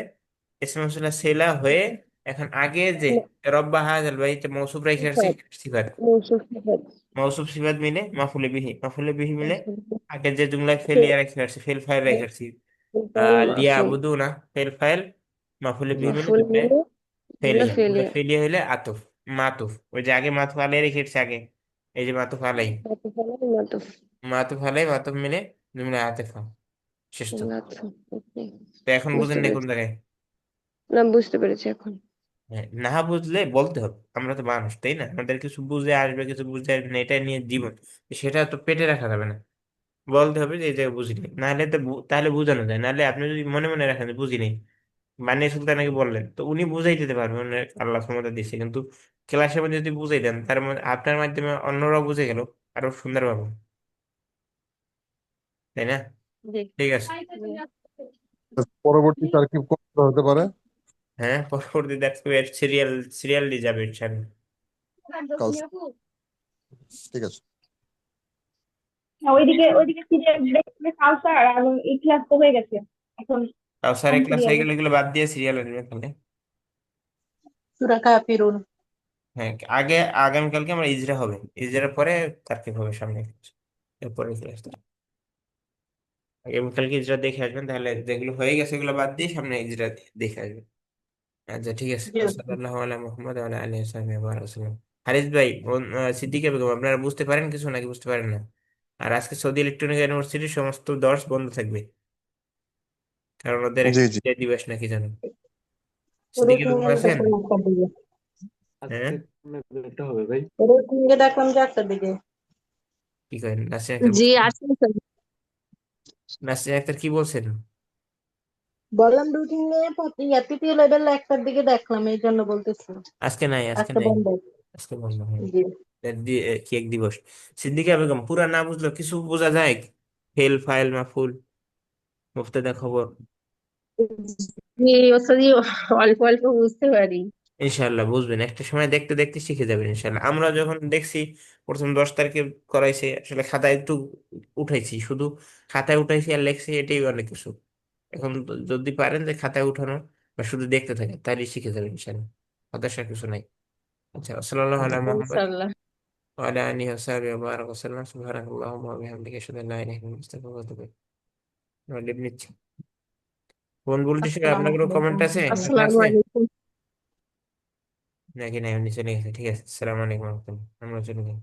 ইসমে মুশতারা ছিলা হয়ে, এখন আগে যে রব্বা হাজাল বাইত মৌসুফ রেখে আসছি, সিফাত, সিফাত, মৌসুফ সিফাত। মৌসুফ সিফাত মিলে মাফুলে বিহি, মাফুলে বিহি মিলে আগে যে জুমলায় ফেলিয়া রেখে আসছি, ফেল ফাইল রেখে আসছি, ফেল ফাইল লিয়া মাফুল, আবুদু না, ফেল ফাইল মাফুলে বিহি মিলে মাফুল জুমলায় মিলে জুমলা ফেলিয়া, জুমলায় ফেলিয়া। ফেলিয়া হইলে আতুফ, মাতুফ, ওই যে আগে মাতুফ আলাই রেখে এসছি আগে, এই যে মাতুফ আলাই, মাতুফ আলাই মাতুফ। মাতুফ আলাই মাতুফ মিলে জুমলায় আতিফা, শেষ তো। আচ্ছা, okay, তো এখন বুঝতে বুঝেন না কোন পেরেছি। জায়গায়, না, বুঝতে পেরেছি এখন। হ্যাঁ, না বুঝলে বলতে হবে, আমরা তো মানুষ, তাই না? আমাদের কিছু বুঝে আসবে, কিছু বুঝতে আসবে না, এটা নিয়ে জীবন, সেটা তো পেটে রাখা যাবে না, বলতে হবে যে এই জায়গায় বুঝিনি, নাহলে তো তাহলে বোঝানো যায়, নাহলে আপনি যদি মনে মনে রাখেন যে বুঝিনি, মানে সুলতান নাকি বললেন, তো উনি বুঝাই দিতে পারবেন, উনি আল্লাহ ক্ষমতা দিচ্ছে, কিন্তু ক্লাসের মধ্যে যদি বুঝাই দেন, তার মধ্যে আপনার মাধ্যমে অন্যরাও বুঝে গেল, আরো সুন্দর পাবো, তাই না? জি। ঠিক আছে, পরবর্তী আর কি করতে হতে পারে, হ্যাঁ, পরবর্তী দেখো সিরিয়াল, দিয়ে যাবে ইনশাআল্লাহ। কাজ, ঠিক আছে। হ্যাঁ, ওইদিকে ওইদিকে সিরিয়াল দেখতে কাউসার আর এই ক্লাস তো হয়ে গেছে এখন। কাউসারে কোন ক্লাস সিরিয়াল? হয়ে গেলে এগুলো বাদ দিয়ে সিরিয়াল আসবে তাহলে। সূরা কাফিরুন। হ্যাঁ, আগে আগামীকালকে আমরা ইজরা হবে, ইজরার পরে তারকিব হবে সামনে, এরপরে ক্লাস। আগামীকালকে ইজরা দেখে আসবেন, তাহলে যেগুলো হয়ে গেছে এগুলো বাদ দিয়ে সামনে ইজরা দেখে আসবেন। আচ্ছা, ঠিক আছে। জি আচ্ছা। সাল্লাল্লাহু আলা মুহাম্মদ ওয়া আলা আলিহি ওয়া সাহবিহি ওয়া সাল্লাম। হারিস ভাই, সিদ্দিকা বেগম, আপনারা বুঝতে পারেন কিছু নাকি বুঝতে পারেন না? আর আজকে সৌদি ইলেকট্রনিক ইউনিভার্সিটির সমস্ত দর্স বন্ধ থাকবে, কারণ ওদের জি একটা জি বিজয় দিবস নাকি জানো। সিদ্দিকি রুটিন রুম আছেন? দেখলাম 1টার দিকে। হ্যাঁ, রুটিন দেখলাম যে 1টার দিকে। কি করেন নাসরিন আক্তার জি বলছেন? আছে স্যার। নাসরিন আক্তার কি বলছেন? বললাম রুটিন নিয়ে তৃতীয় লেভেল 1টার দিকে দেখলাম, এই জন্য বলতেছি। আজকে নাই, আজকে আজকে নাই, বন্ধ। আজকে বন্ধ। হ্যাঁ, জি কি এক দিবস। সিদ্দিকা বেগম পুরা না বুঝলো কিছু বোঝা যায়? ফেল ফাইল মাফুল মুফতেদা খবর জি ওস্তাদি, অল্প অল্প বুঝতে পারি। ইনশাল্লাহ বুঝবেন, একটা সময় দেখতে দেখতে শিখে যাবেন ইনশাল্লাহ। আমরা যখন দেখছি প্রথম 10 তারিখে করাইছে, আসলে খাতায় একটু উঠাইছি, শুধু খাতায় উঠাইছি আর লেখছি, এটাই অনেক কিছু। এখন যদি পারেন যে খাতায় উঠানো বা শুধু দেখতে থাকেন, তাহলে শিখে যাবেন ইনশাল্লাহ, হতাশার কিছু নাই। আচ্ছা, সাল্লাল্লাহু আলা মুহাম্মদ ইনশাআল্লাহ। ওয়া আলা আলিহি ওয়া সাহবিহি ওয়া বারাকা ওয়া সাল্লাম। সুবহানাকাল্লাহুম্মা ওয়া বিহামদিকা আশহাদু আল্লা ইলাহা ইল্লা আনতা আস্তাগফিরুকা ওয়া আতুবু ইলাইক। লিভ নিচ্ছি। ফোন বলতেছি, আসসালামু আপনার কোনো আলাইকুম। কমেন্ট আছে না আসসালামু ক্লাসে আলাইকুম। নাকি? নাই, উনি চলে গেছে। ঠিক আছে, আসসালামু আলাইকুম ওয়া রাহমাতুল্লাহ। আমরা চলে যাই।